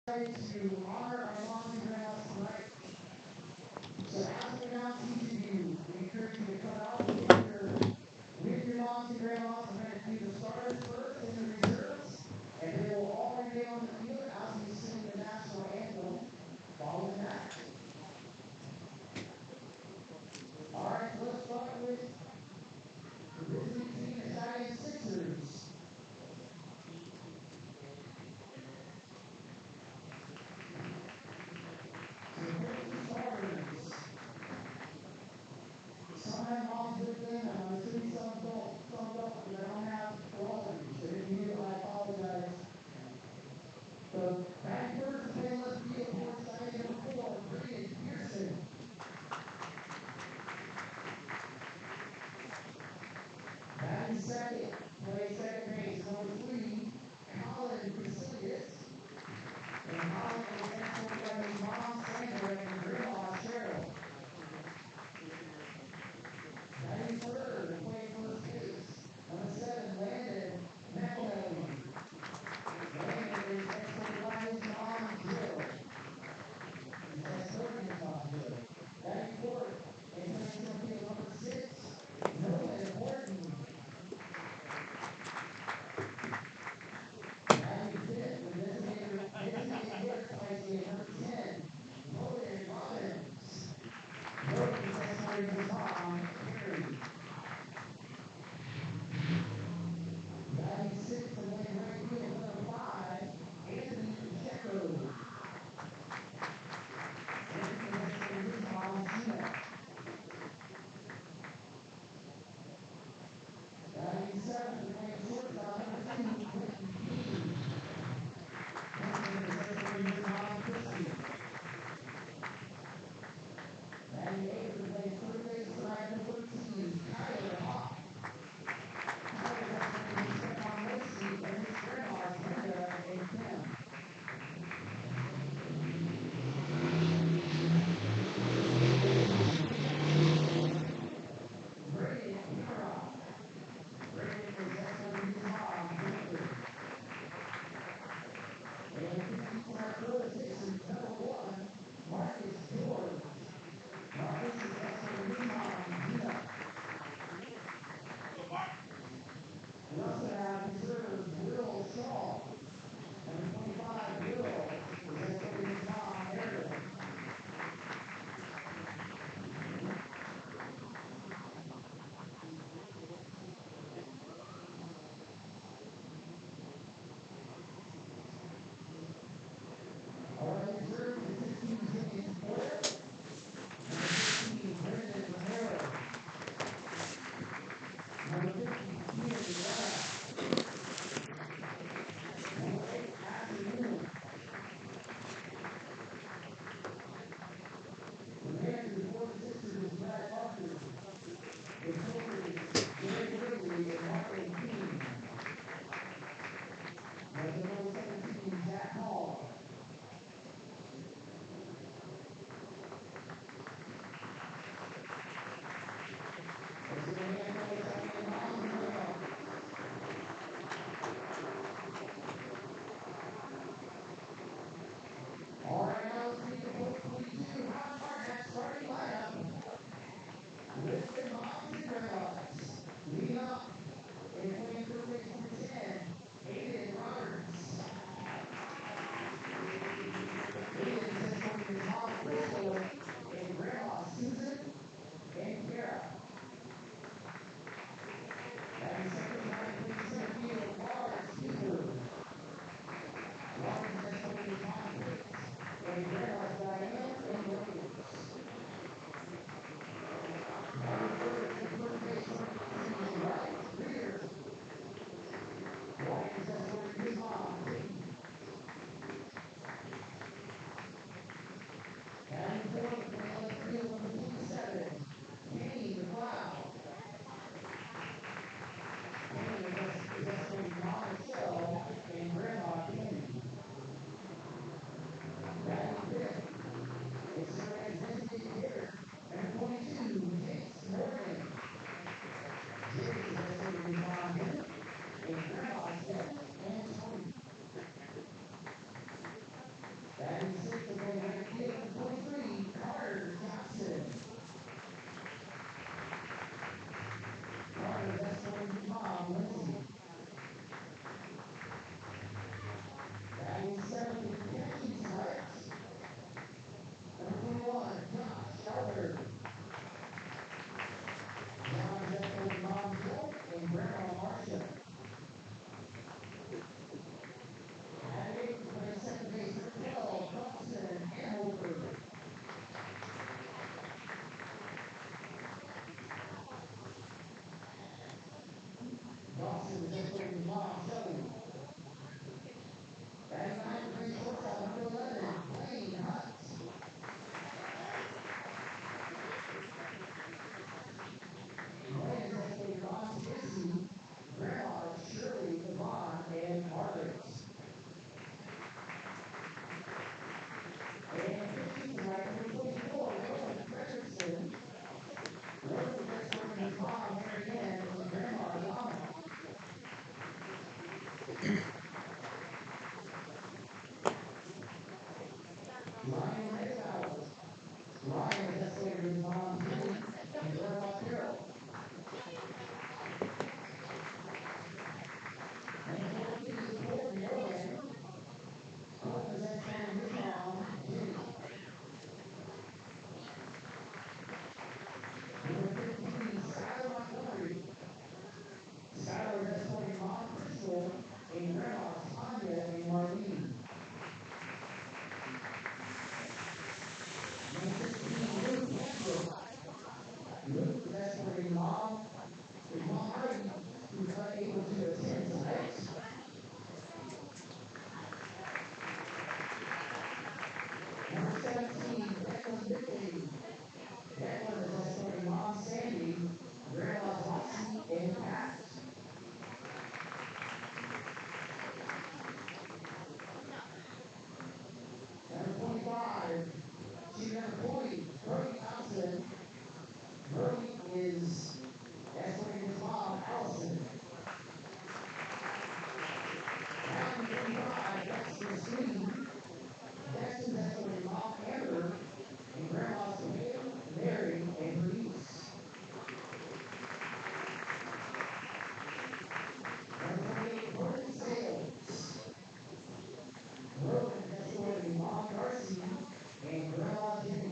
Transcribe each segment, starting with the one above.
To honor our moms and grandmas tonight. So as we announce each of you, we encourage you to come out with your moms and grandmas. We're going to do the starters first and the reserves, and they will all remain on the field as we sing the national anthem following that. All right, so let's start with the visiting team, the Cheyenne Sixers. Some have moms with them, and I'm assuming some don't, and I don't have for all of you. So if you do, I apologize. The batting first is playing left field for Cheyenne number 4, Brandon Pearson. Batting second, play second base, number 3, Colin Casillas. And Colin is escorted by his mom, Sandra, and grandma, Cheryl. Batting third, playing first base, number 7, Landon McElhenney. Landon is escorted by his mom, Jill. He's escorting his mom, Jill. Batting fourth, and playing center field, number 6, Nolan Horton. Batting fifth, the designated hitter, playing number 10, Logan Robbins. Logan is escorting his mom, Carrie. Batting sixth, and playing right field, number 5, Anthony Pacheco. Anthony is escorting his mom, Gina. Batting seventh, and playing shortstop, number 2, Quentin King. Quentin is escorting his mom, Christy. Batting eighth, and playing third base, tonight, number 13, Kyler Hawk. Kyler is escorting his stepmom, Lucy, and his grandmas, Linda and Kim. Brandon Earrock. Brandon is escorting his mom, Jennifer. And 50-point Florida Sixers, number 1, Marcus George. Marcus is escorting his mom, Gina. We also have reserves Will Shaw. Number 25, Will is escorting his mom, Meredith. Our reserves is 16, James Boyer. Number 15, Brendan Romero. Number 50, Ian Glass. Number 8, Ashley Moon. The manager for the Sixers is Brad Parker. The coaches, Gary Wrigley and Martin King. There's the number 17, Jack Hall. There's the man for the Cheyenne Moms and Grandmas. All right, now let's meet the 422 Hardhats starting lineup with their moms and grandmas. Leading up and playing third base, number 10, Aiden Roberts. Aiden is escorting his mom, Crystal, and grandma, Susan and Kara. Batting second, playing center field, Lawrence Beaver. Lawrence is escorting his mom, Kate, and grandmas, Diane and Williams. Batting third, playing first base, is escorting Mom Hardy, who's unable to attend tonight. Number 17, Declan Bickley. Declan is escorting Mom Sandy, Grandma's Roxy, and Pat. Number 25, team number 40, Brody Thompson. Brody is escorting his mom, Allison. Number 35, Dexter Sweeney. Dexter's escorting Mom Amber and Grandma's Pam, Mary, and Bernice. Number 28, Broden Sales. Broden is escorting Mom Darcy and Grandma Jenny.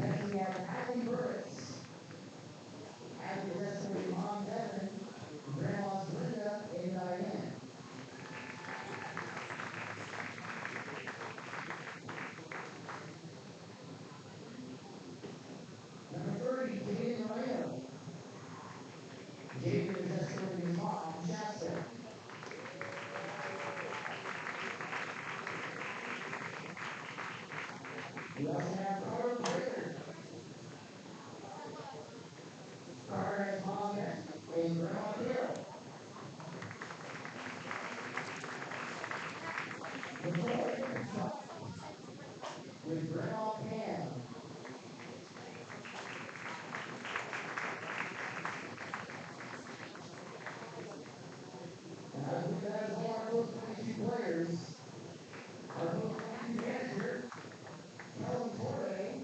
Next we have Allie Burris. Allie is escorting Mom Devin, Grandma's Linda, and Diane. Number 30, Jaden Moreno. Jaden is escorting his mom, Shasta. We also have Carter Baker. Carter has Mom and Grandma Carol. Nicole Hickenstock with Grandma Pam. And I believe that is all our both 22 players. Our both 22 manager, Kellen Torre,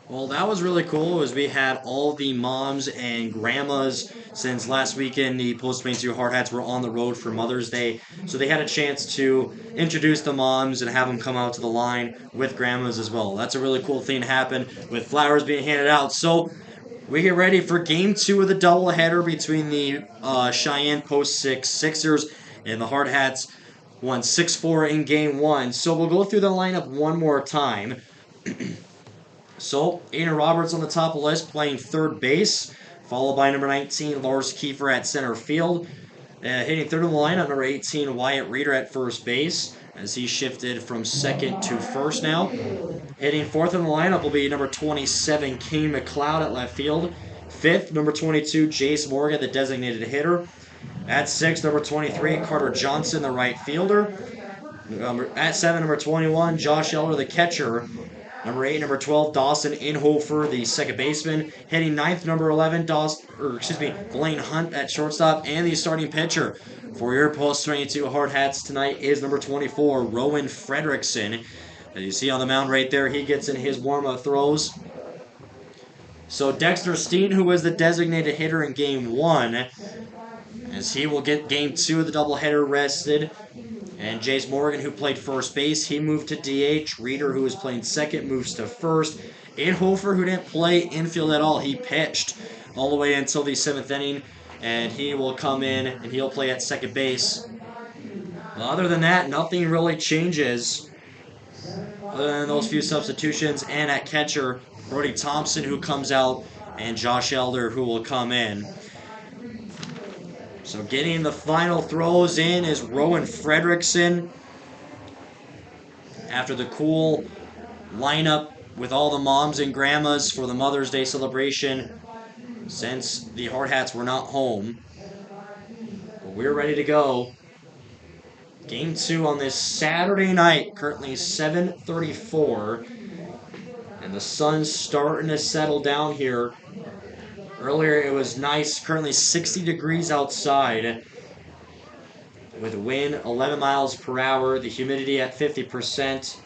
Well, that was really cool. As we had all the moms and grandmas since last weekend. The Postmates Two Hardhats were on the road for Mother's Day, so they had a chance to introduce the moms and have them come out to the line with grandmas as well. That's a really cool thing to happen with flowers being handed out. So we get ready for Game 2 of the doubleheader between the Cheyenne Post Six Sixers and the Hardhats. Won 6-4 in Game 1. So we'll go through the lineup one more time. So, Aiden Roberts on the top of the list playing third base, followed by number 19, Lars Kiefer at center field. Hitting third in the lineup, number 18, Wyatt Reeder at first base, as he shifted from second to first now. Hitting fourth in the lineup will be number 27, Kane McLeod at left field. Fifth, number 22, Jace Morgan, the designated hitter. At sixth, number 23, Carter Johnson, the right fielder. At seven, number 21, Josh Elder, the catcher. Number 8, number 12, Dawson Inhofer, the second baseman. Hitting ninth, number 11, Blaine Hunt at shortstop. And the starting pitcher for your Post 22 Hardhats tonight is number 24, Rowan Fredrickson. As you see on the mound right there, he gets in his warm-up throws. So Dexter Steen, who was the designated hitter in Game 1, as he will get Game 2 of the doubleheader rested. And Jace Morgan, who played first base, he moved to DH. Reeder, who was playing second, moves to first. Inhofer, who didn't play infield at all, he pitched all the way until the seventh inning. And he will come in and he'll play at second base. Other than that, nothing really changes. Other than those few substitutions. And at catcher, Brody Thompson, who comes out, and Josh Elder, who will come in. So getting the final throws in is Rowan Fredrickson. After the cool lineup with all the moms and grandmas for the Mother's Day celebration, since the Hardhats were not home. But we're ready to go. Game 2 on this Saturday night, currently 7:34. And the sun's starting to settle down here. Earlier it was nice, currently 60 degrees outside with wind 11 miles per hour, the humidity at 50%.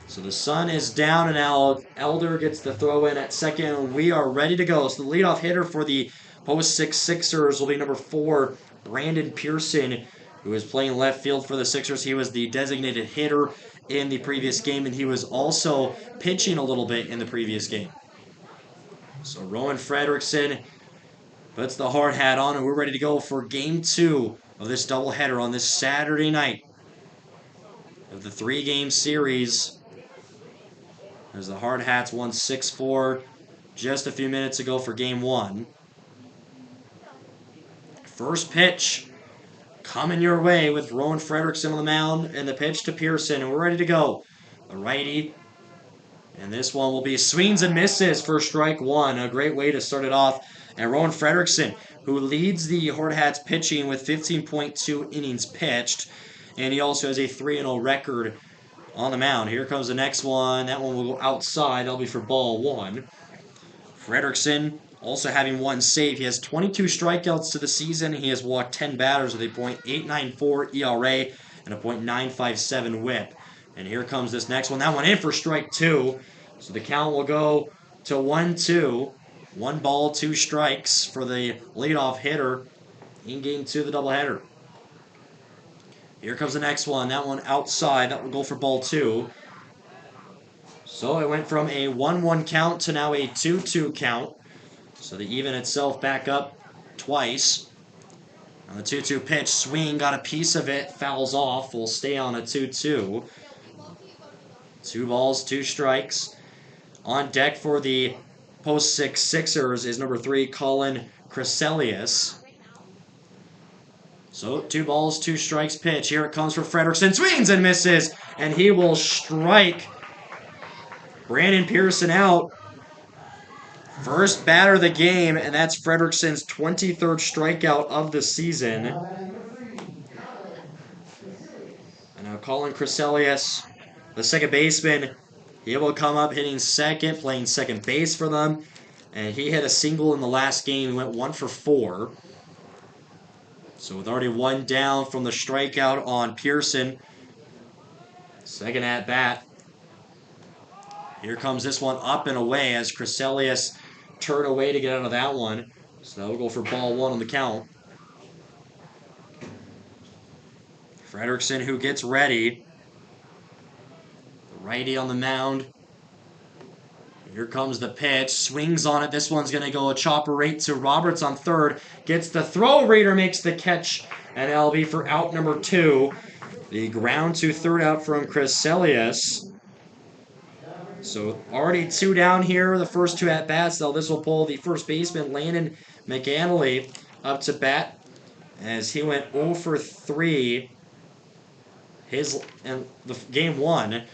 So the sun is down and now Elder gets the throw in at second and we are ready to go. So the leadoff hitter for the Post 6 Sixers will be number 4, Brandon Pearson, who is playing left field for the Sixers. He was the designated hitter in the previous game and he was also pitching a little bit in the previous game. So Rowan Fredrickson puts the hard hat on, and we're ready to go for Game 2 of this doubleheader on this Saturday night of the 3-game series. As the Hardhats won 6-4 just a few minutes ago for Game 1. First pitch coming your way with Rowan Fredrickson on the mound, and the pitch to Pearson, and we're ready to go. A righty. And this one will be swings and misses for strike 1. A great way to start it off. And Rowan Fredrickson, who leads the Hardhats pitching with 15.2 innings pitched. And he also has a 3-0 record on the mound. Here comes the next one. That one will go outside. That'll be for ball 1. Fredrickson also having one save. He has 22 strikeouts to the season. He has walked 10 batters with a .894 ERA and a .957 whip. And here comes this next one. That one in for strike 2. So the count will go to 1-2. 1 ball, 2 strikes for the leadoff hitter in Game 2 of the doubleheader. Here comes the next one. That one outside. That will go for ball 2. So it went from a 1-1 count to now a 2-2 count. So the even itself back up twice. On the 2-2 pitch, swing, got a piece of it, fouls off. We'll stay on a 2-2. 2 balls, 2 strikes. On deck for the Post 6 Sixers is number 3, Colin Crescelius. So 2 balls, 2 strikes pitch. Here it comes for Fredrickson. Swings and misses. And he will strike Brandon Pearson out. First batter of the game, and that's Fredrickson's 23rd strikeout of the season. And now Colin Crescelius, the second baseman, he will come up hitting second, playing second base for them. And he hit a single in the last game. He went 1 for 4. So with already 1 down from the strikeout on Pearson. Second at bat. Here comes this one up and away as Crescelius turned away to get out of that one. So that will go for ball 1 on the count. Frederickson who gets ready. The righty on the mound. Here comes the pitch. Swings on it. This one's going to go a chopper right to Roberts on third. Gets the throw. Reader makes the catch. And that'll be for out number 2. The ground to third out from Crescelius. So already 2 down here. The first 2 at bats. Though this will pull the first baseman Landon McAnally up to bat as he went 0 for 3 in the game 1.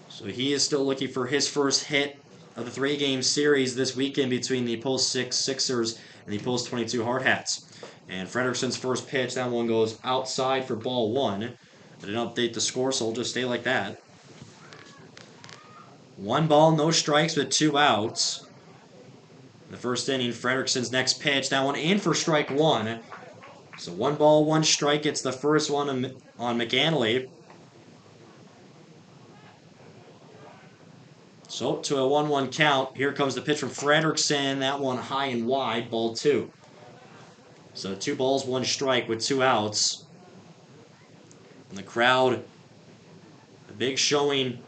So he is still looking for his first hit of the 3-game series this weekend between the Post 6 Sixers and the Post 22 Hardhats. And Frederickson's first pitch, that one goes outside for ball 1. I didn't update the score, so it'll just stay like that. 1 ball, no strikes with 2 outs. In the first inning, Frederickson's next pitch, that one in for strike 1. So 1 ball, 1 strike. It's the first one on McAnally. So to a 1-1 count, here comes the pitch from Frederickson. That one high and wide, ball 2. So 2 balls, 1 strike with 2 outs. And the crowd, a big showing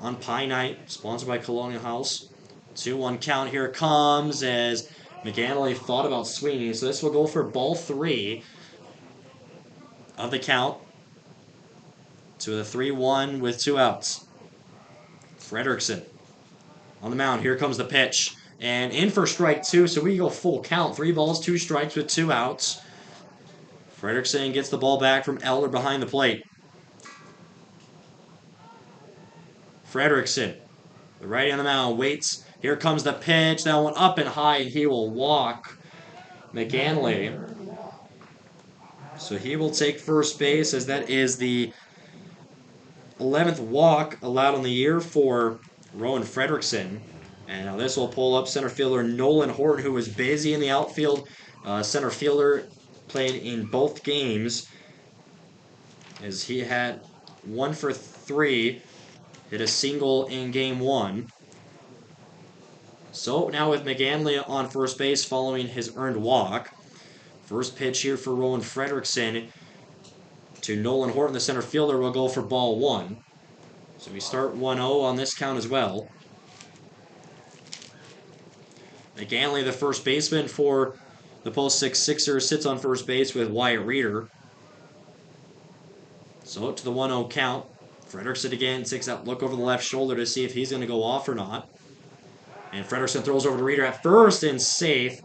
on Pie Night, sponsored by Colonial House. 2-1 count, here it comes as McAnally thought about swinging. So this will go for ball 3 of the count to the 3-1 with 2 outs. Frederickson on the mound. Here comes the pitch. And in for strike 2, so we go full count. 3 balls, 2 strikes with 2 outs. Frederickson gets the ball back from Eller behind the plate. Frederickson, the righty on the mound, waits. Here comes the pitch. That one up and high, and he will walk McAnally. So he will take first base as that is the 11th walk allowed on the year for Rowan Frederickson. And now this will pull up center fielder Nolan Horton, who was busy in the outfield. Center fielder played in both games as he had 1 for 3, hit a single in game 1. So now with McAnally on first base following his earned walk. First pitch here for Rowan Frederickson to Nolan Horton, the center fielder, will go for ball 1. So we start 1-0 on this count as well. McAnally, the first baseman for the Post 6 Sixers, sits on first base with Wyatt Reeder. So to the 1-0 count. Frederickson again takes that look over the left shoulder to see if he's going to go off or not. And Frederickson throws over to Reeder at first and safe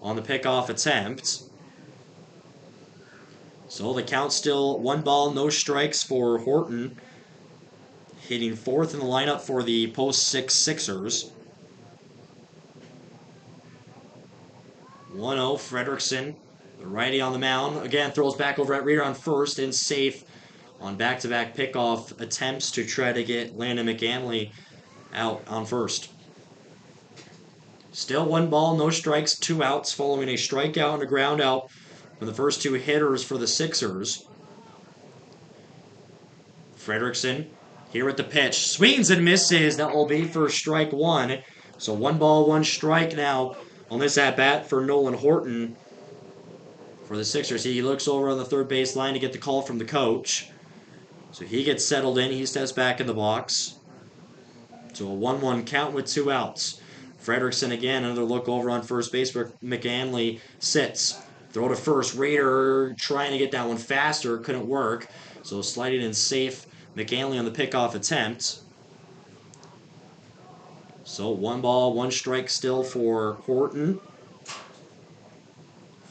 on the pickoff attempt. So the count still 1 ball, no strikes for Horton, hitting 4th in the lineup for the Post 6 Sixers. 1-0 Frederickson, the righty on the mound. Again, throws back over at Reeder on first and safe on back-to-back pickoff attempts to try to get Landon McAnally out on first. Still 1 ball, no strikes, 2 outs following a strikeout and a ground out from the first 2 hitters for the Sixers. Frederickson here at the pitch. Swings and misses. That will be for strike 1. So 1 ball, 1 strike now on this at-bat for Nolan Horton for the Sixers. He looks over on the third base line to get the call from the coach. So he gets settled in. He steps back in the box. So a 1-1 count with 2 outs. Frederickson again, another look over on first base where McAnally sits. Throw to first. Reeder trying to get that one faster. Couldn't work. So sliding in safe. McAnally on the pickoff attempt. So 1 ball, 1 strike still for Horton.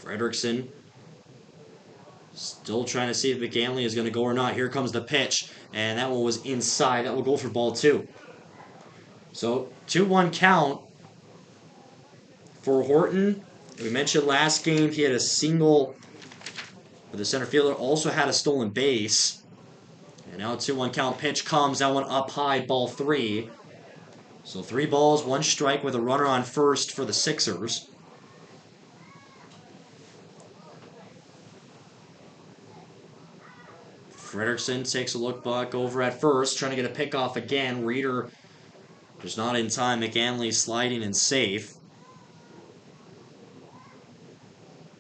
Frederickson still trying to see if McAnally is going to go or not. Here comes the pitch. And that one was inside. That will go for ball 2. So 2-1 count for Horton. We mentioned last game he had a single, but the center fielder also had a stolen base. And now a 2-1 count. Pitch comes. That one up high, ball 3. So 3 balls, 1 strike with a runner on first for the Sixers. Frederickson takes a look back over at first, trying to get a pickoff again. Reeder Just not in time. McAnley sliding and safe.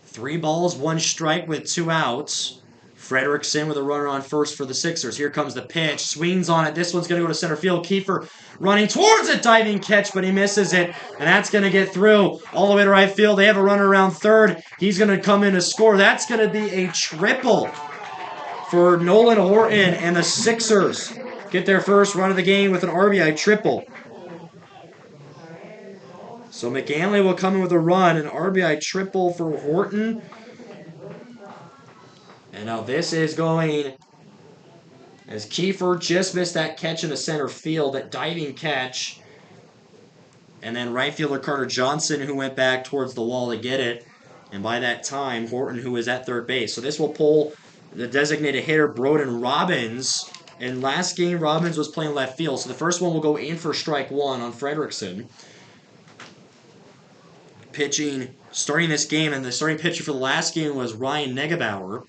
3 balls, 1 strike with 2 outs. Frederickson with a runner on first for the Sixers. Here comes the pitch. Swings on it. This one's going to go to center field. Kiefer running towards it. Diving catch, but he misses it. And that's going to get through all the way to right field. They have a runner around third. He's going to come in to score. That's going to be a triple for Nolan Horton, and the Sixers get their first run of the game with an RBI triple. So McAnley will come in with a run, an RBI triple for Horton. And now this is going as Kiefer just missed that catch in the center field, that diving catch. And then right fielder Carter Johnson, who went back towards the wall to get it. And by that time, Horton, who was at third base. So this will pull the designated hitter, Broden Robbins. And last game, Robbins was playing left field. So the first one will go in for strike 1 on Frederickson. Pitching, starting this game, and the starting pitcher for the last game was Ryan Negebauer.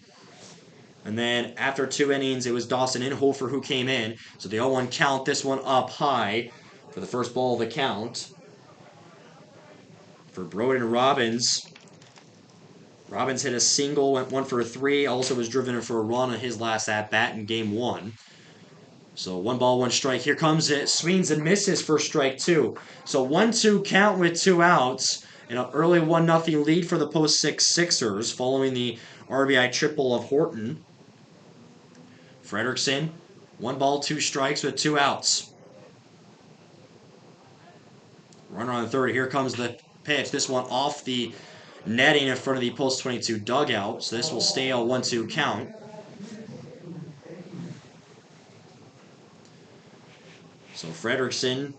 And then after 2 innings, it was Dawson Inhofer who came in. So the 0-1 count, this one up high for the first ball of the count. For Broden Robbins. Robbins hit a single, went 1 for 3, also was driven in for a run on his last at-bat in game 1. So 1 ball, 1 strike. Here comes it. Swings and misses for strike 2. So 1-2 count with 2 outs. And an early 1-0 lead for the post-6 Sixers following the RBI triple of Horton. Frederickson, 1 ball, 2 strikes with 2 outs. Runner on third. Here comes the pitch. This one off the netting in front of the post 22 dugout. So this will stay a 1-2 count. So Frederickson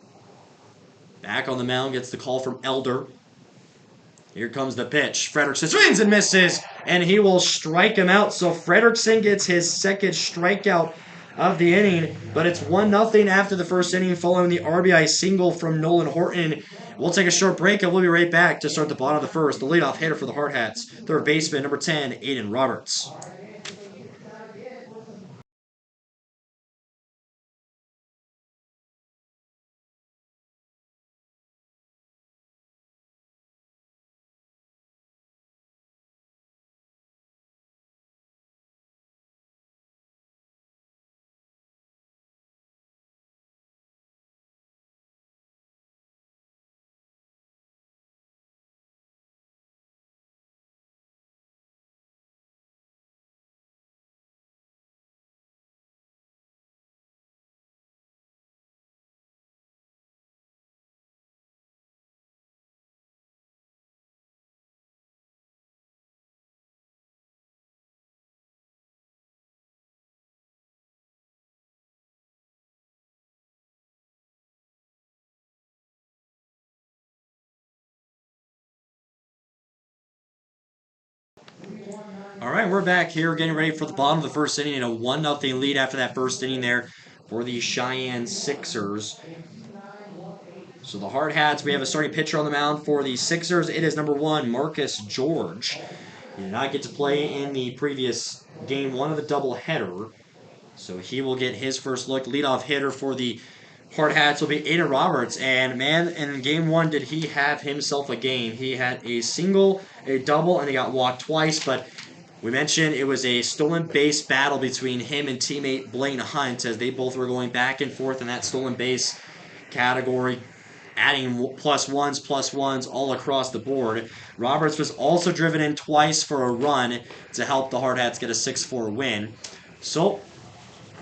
back on the mound, gets the call from Elder. Here comes the pitch. Frederickson swings and misses, and he will strike him out. So Frederickson gets his second strikeout of the inning, but it's 1-0 after the first inning following the RBI single from Nolan Horton. We'll take a short break, and we'll be right back to start the bottom of the first. The leadoff hitter for the Hardhats, third baseman, number 10, Aiden Roberts. All right, we're back here getting ready for the bottom of the first inning and a 1-0 lead after that first inning there for the Cheyenne Sixers. So the Hardhats, we have a starting pitcher on the mound for the Sixers. It is number 1, Marcus George. He did not get to play in the previous game 1 of the doubleheader. So he will get his first look. Leadoff hitter for the Hardhats will be Aiden Roberts. And man, in game 1, did he have himself a game. He had a single, a double, and he got walked twice. But we mentioned it was a stolen base battle between him and teammate Blaine Hunt as they both were going back and forth in that stolen base category, adding plus ones all across the board. Roberts was also driven in twice for a run to help the Hardhats get a 6-4 win. So,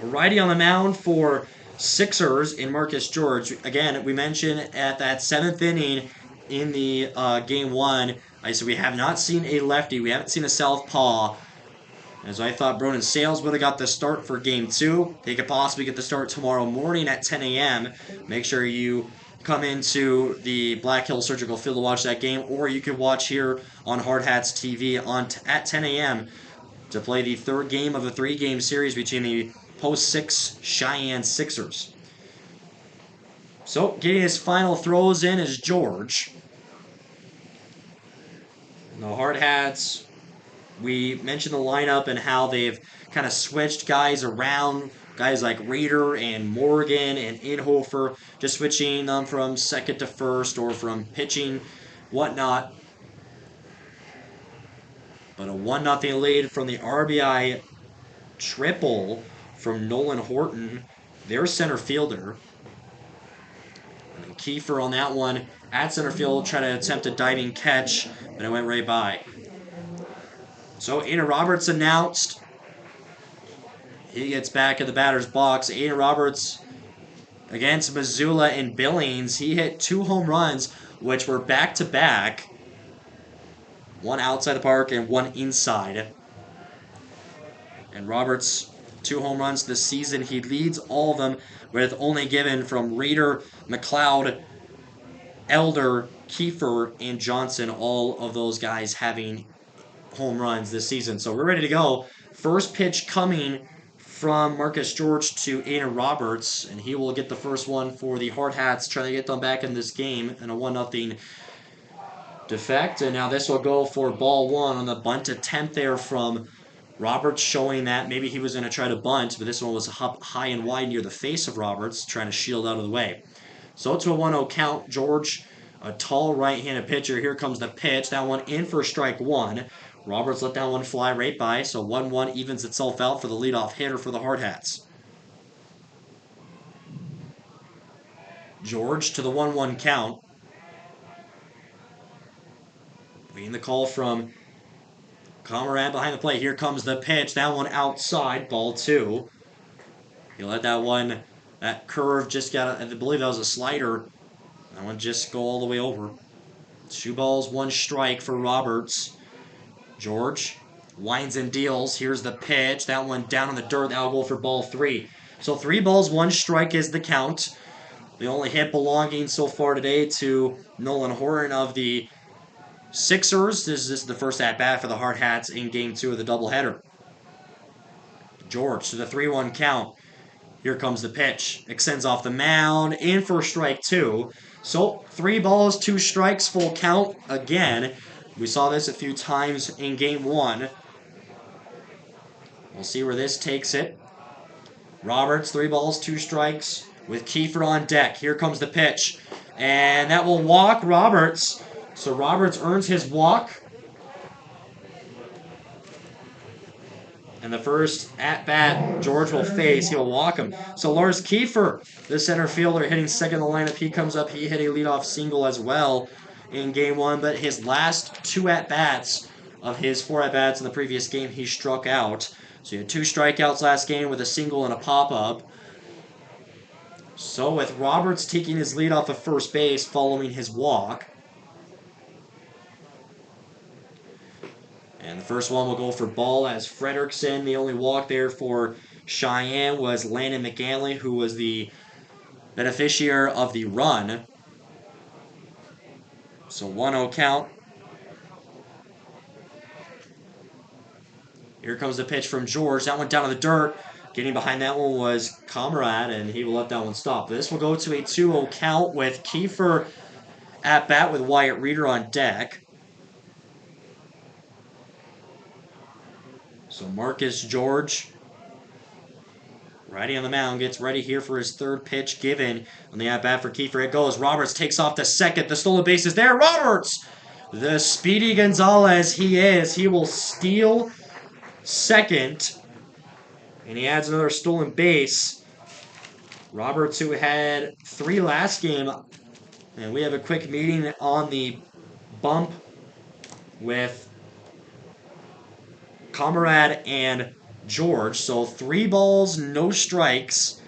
righty on the mound for Sixers in Marcus George. Again, we mentioned at that 7th inning in the game 1, I said we have not seen a lefty. We haven't seen a southpaw. As I thought Broden Sales would have got the start for game 2. They could possibly get the start tomorrow morning at 10 a.m. Make sure you come into the Black Hill Surgical Field to watch that game, or you could watch here on Hardhats TV at 10 a.m. to play the third game of a 3-game series between the post-6 Cheyenne Sixers. So, getting his final throws in is George. The Hardhats, we mentioned the lineup and how they've kind of switched guys around guys like Reeder and Morgan and Inhofer, just switching them from second to first or from pitching, whatnot. But a 1-0 lead from the RBI triple from Nolan Horton, their center fielder. And Kiefer on that one at center field, trying to attempt a diving catch, but it went right by. So Aiden Roberts announced. He gets back in the batter's box. Aiden Roberts against Missoula and Billings. He hit 2 home runs, which were back-to-back. One outside the park and one inside. And Roberts, 2 home runs this season. He leads all of them with only given from Reeder, McLeod, Elder, Kiefer, and Johnson. All of those guys having home runs this season. So we're ready to go. First pitch coming from Marcus George to Aiden Roberts, and he will get the first one for the Hardhats, trying to get them back in this game in a 1-0 defect. And now this will go for ball 1 on the bunt attempt there from Roberts, showing that maybe he was going to try to bunt, but this one was up high and wide near the face of Roberts, trying to shield out of the way. So to a 1-0 count, George, a tall right-handed pitcher. Here comes the pitch. That one in for strike 1. Roberts let that one fly right by, so 1-1 evens itself out for the leadoff hitter for the Hardhats. George to the 1-1 count. Waiting the call from Comrade behind the plate. Here comes the pitch. That one outside, ball 2. He let that one, that curve just got, I believe that was a slider. That one just go all the way over. 2 balls, 1 strike for Roberts. George winds and deals. Here's the pitch. That one down in the dirt. That'll go for ball 3. So 3 balls, 1 strike is the count. The only hit belonging so far today to Nolan Horton of the Sixers. This is the first at-bat for the Hardhats in Game 2 of the doubleheader. George to the 3-1 count. Here comes the pitch. Extends off the mound. In for strike 2. So 3 balls, 2 strikes, full count again. We saw this a few times in Game 1. We'll see where this takes it. Roberts, 3 balls, 2 strikes with Kiefer on deck. Here comes the pitch. And that will walk Roberts. So Roberts earns his walk. And the first at-bat George will face, he'll walk him. So Lars Kiefer, the center fielder, hitting second in the lineup. He comes up, he hit a leadoff single as well in Game 1. But his last 2 at-bats of his 4 at-bats in the previous game, he struck out. So he had 2 strikeouts last game with a single and a pop-up. So with Roberts taking his lead off of first base following his walk. And the first one will go for ball as Frederickson. The only walk there for Cheyenne was Landon McGanley, who was the beneficiary of the run. So 1-0 count. Here comes the pitch from George. That one down in the dirt. Getting behind that one was Comrade, and he will let that one stop. This will go to a 2-0 count with Kiefer at bat with Wyatt Reeder on deck. So Marcus George, riding on the mound, gets ready here for his 3rd pitch given on the at-bat for Kiefer. It goes. Roberts takes off to second. The stolen base is there. Roberts, the speedy Gonzalez he is. He will steal second, and he adds another stolen base. Roberts, who had 3 last game, and we have a quick meeting on the bump with Comrade and George. So 3 balls, no strikes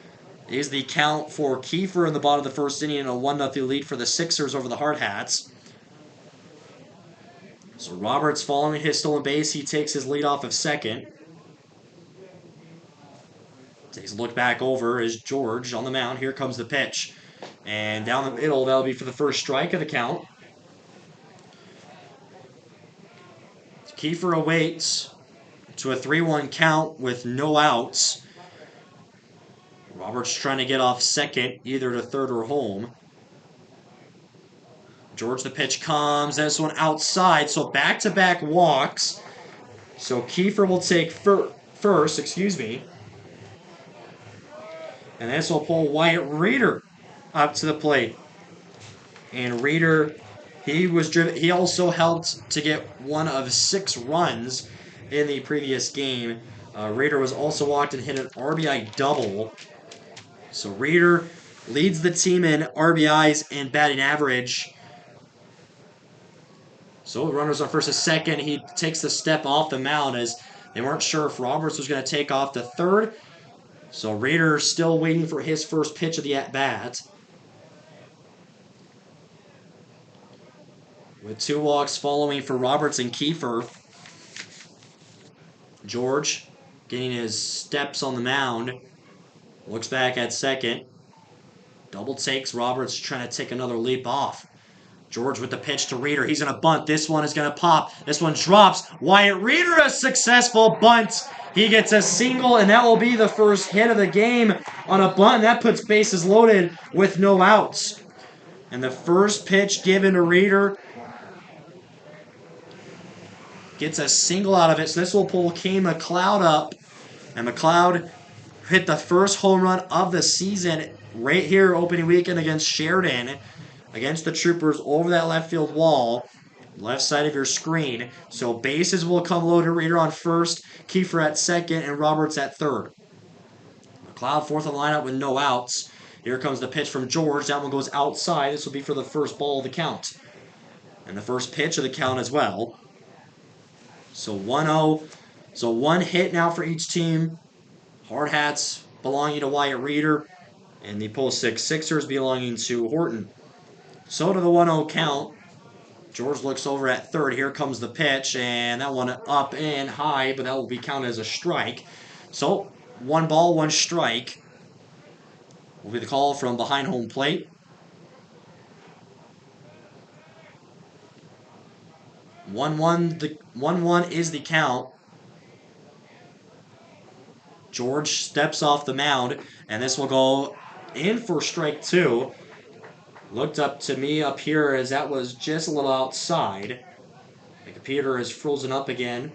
is the count for Kiefer in the bottom of the first inning, and a 1-0 lead for the Sixers over the Hardhats. So Roberts following his stolen base, he takes his lead off of second. Takes a look back over is George on the mound. Here comes the pitch. And down the middle, that'll be for the first strike of the count. Kiefer awaits to a 3-1 count with no outs. Roberts trying to get off second, either to third or home. George, the pitch comes. This one outside, so back-to-back walks. So Kiefer will take first, And this will pull Wyatt Reeder up to the plate. And Reeder, he also helped to get one of 6 runs in the previous game. Reeder was also walked and hit an RBI double. So Reeder leads the team in RBIs and batting average. So runners on first and second. He takes the step off the mound as they weren't sure if Roberts was going to take off to third. So Reeder still waiting for his first pitch of the at-bat. With 2 walks following for Roberts and Kiefer. George getting his steps on the mound. Looks back at second. Double takes. Roberts trying to take another leap off. George with the pitch to Reeder. He's going to bunt. This one is going to pop. This one drops. Wyatt Reeder, a successful bunt. He gets a single, and that will be the first hit of the game on a bunt. That puts bases loaded with no outs. And the first pitch given to Reeder gets a single out of it. So this will pull Kane McLeod up. And McLeod hit the first home run of the season right here opening weekend against Sheridan. Against the Troopers over that left field wall. Left side of your screen. So bases will come loaded. Reeder on first. Kiefer at second. And Roberts at third. McLeod fourth in the lineup with no outs. Here comes the pitch from George. That one goes outside. This will be for the first ball of the count. And the first pitch of the count as well. So 1-0. So 1 hit now for each team. Hardhats belonging to Wyatt Reeder. And the Post 6 Sixers belonging to Horton. So to the 1-0 count. George looks over at third. Here comes the pitch. And that one up and high. But that will be counted as a strike. So 1 ball, 1 strike. Will be the call from behind home plate. 1-1 is the count. George steps off the mound, and this will go in for strike 2. Looked up to me up here as that was just a little outside. The computer is frozen up again.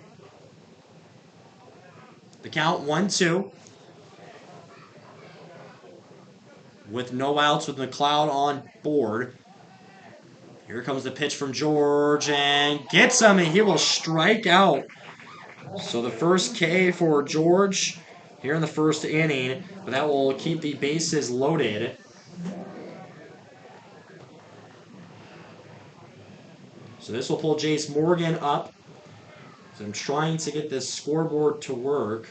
The count 1-2. With no outs with McLeod on board. Here comes the pitch from George and gets him, and he will strike out. So the first K for George here in the first inning, but that will keep the bases loaded. So this will pull Jace Morgan up. So I'm trying to get this scoreboard to work.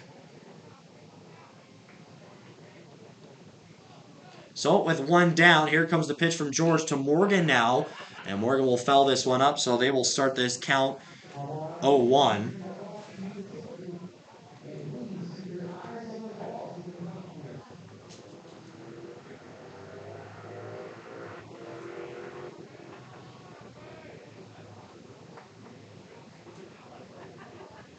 So with 1 down, here comes the pitch from George to Morgan now. And Morgan will foul this one up, so they will start this count 0-1.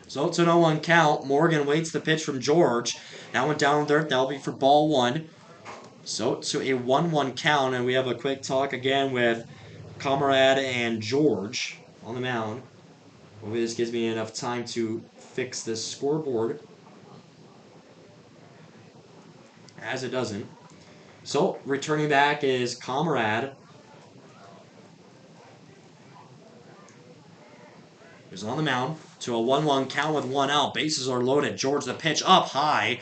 So it's an 0-1 count. Morgan waits the pitch from George. That one down there. That'll be for ball 1. So to a 1-1 count, and we have a quick talk again with Comrade and George on the mound. Hopefully this gives me enough time to fix this scoreboard. As it doesn't. So returning back is Comrade. He's on the mound to a 1-1 count with 1 out. Bases are loaded. George the pitch up high.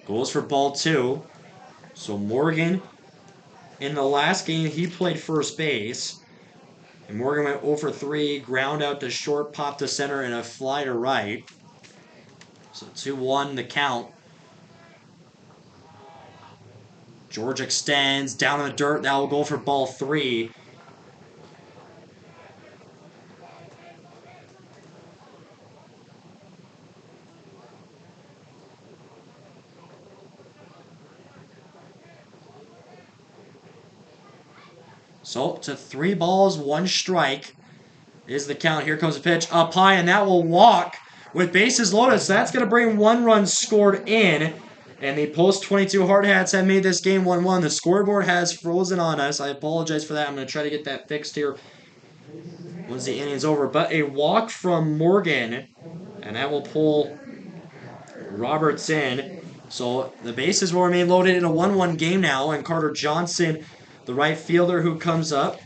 Goes for ball 2. So Morgan, in the last game, he played first base. And Morgan went 0 for 3, ground out to short, pop to center, and a fly to right. So 2-1 the count. George extends, down in the dirt, that will go for ball 3. So to 3 balls, 1 strike is the count. Here comes the pitch up high, and that will walk with bases loaded. So that's going to bring 1 run scored in. And the Post 22 Hardhats have made this game 1-1. The scoreboard has frozen on us. I apologize for that. I'm going to try to get that fixed here once the inning's over. But a walk from Morgan, and that will pull Roberts in. So the bases will remain loaded in a 1-1 game now, and Carter Johnson, the right fielder who comes up.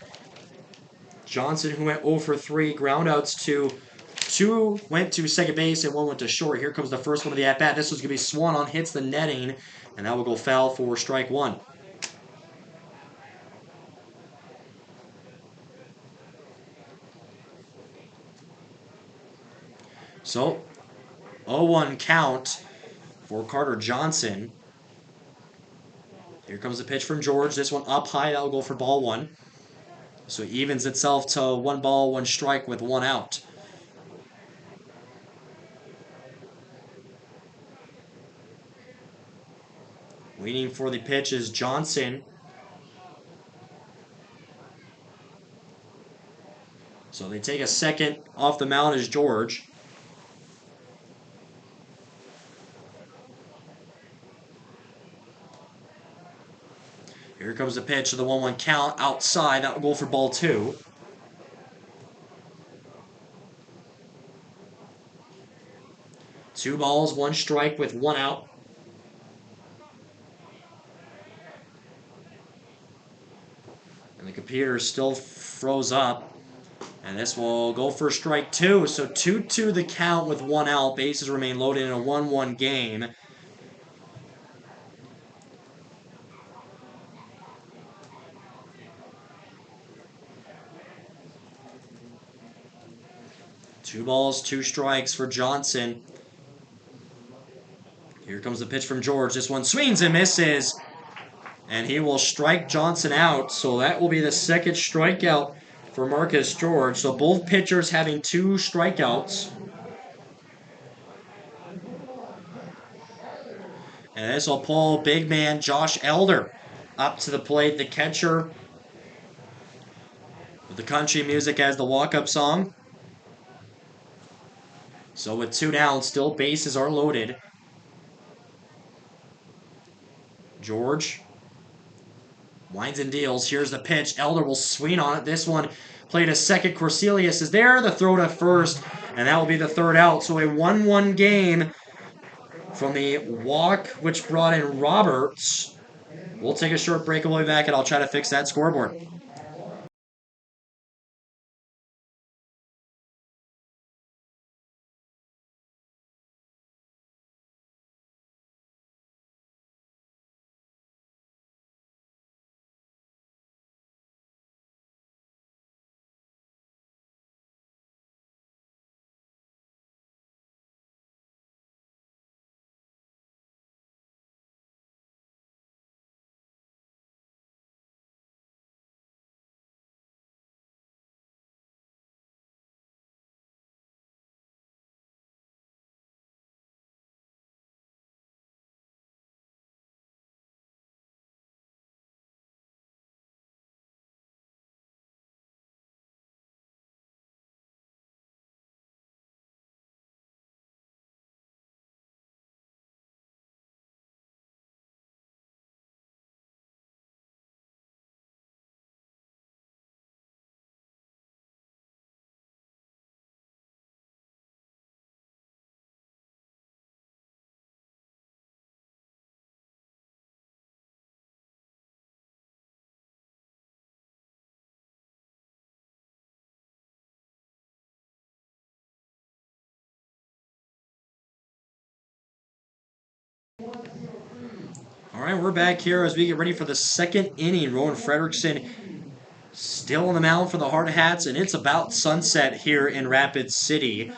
Johnson, who went 0 for 3, groundouts to 2 went to second base and 1 went to short. Here comes the first one of the at-bat. This was going to be swung on, hits the netting, and that will go foul for strike 1. So, 0-1 count for Carter Johnson. Here comes the pitch from George. This one up high. That will go for ball 1. So it evens itself to 1 ball, 1 strike with 1 out. Waiting for the pitch is Johnson. So they take a second off the mound as George. Here comes the pitch to the 1-1 count outside. That will go for ball 2. Two balls, 1 strike with 1 out. And the computer still froze up. And this will go for strike 2. So 2-2 the count with 1 out. Bases remain loaded in a 1-1 game. Two balls, 2 strikes for Johnson. Here comes the pitch from George. This one swings and misses. And he will strike Johnson out. So that will be the second strikeout for Marcus George. So both pitchers having 2 strikeouts. And this will pull big man Josh Elder up to the plate. The catcher with the country music as the walk-up song. So with 2 down, still bases are loaded. George winds and deals. Here's the pitch. Elder will swing on it. This one played to second. Corselius is there. The throw to first. And that will be the 3rd out. So a 1-1 game from the walk, which brought in Roberts. We'll take a short break and we'll be back, and I'll try to fix that scoreboard. All right, we're back here as we get ready for the 2nd inning. Rowan Frederickson still on the mound for the Hardhats, and it's about sunset here in Rapid City.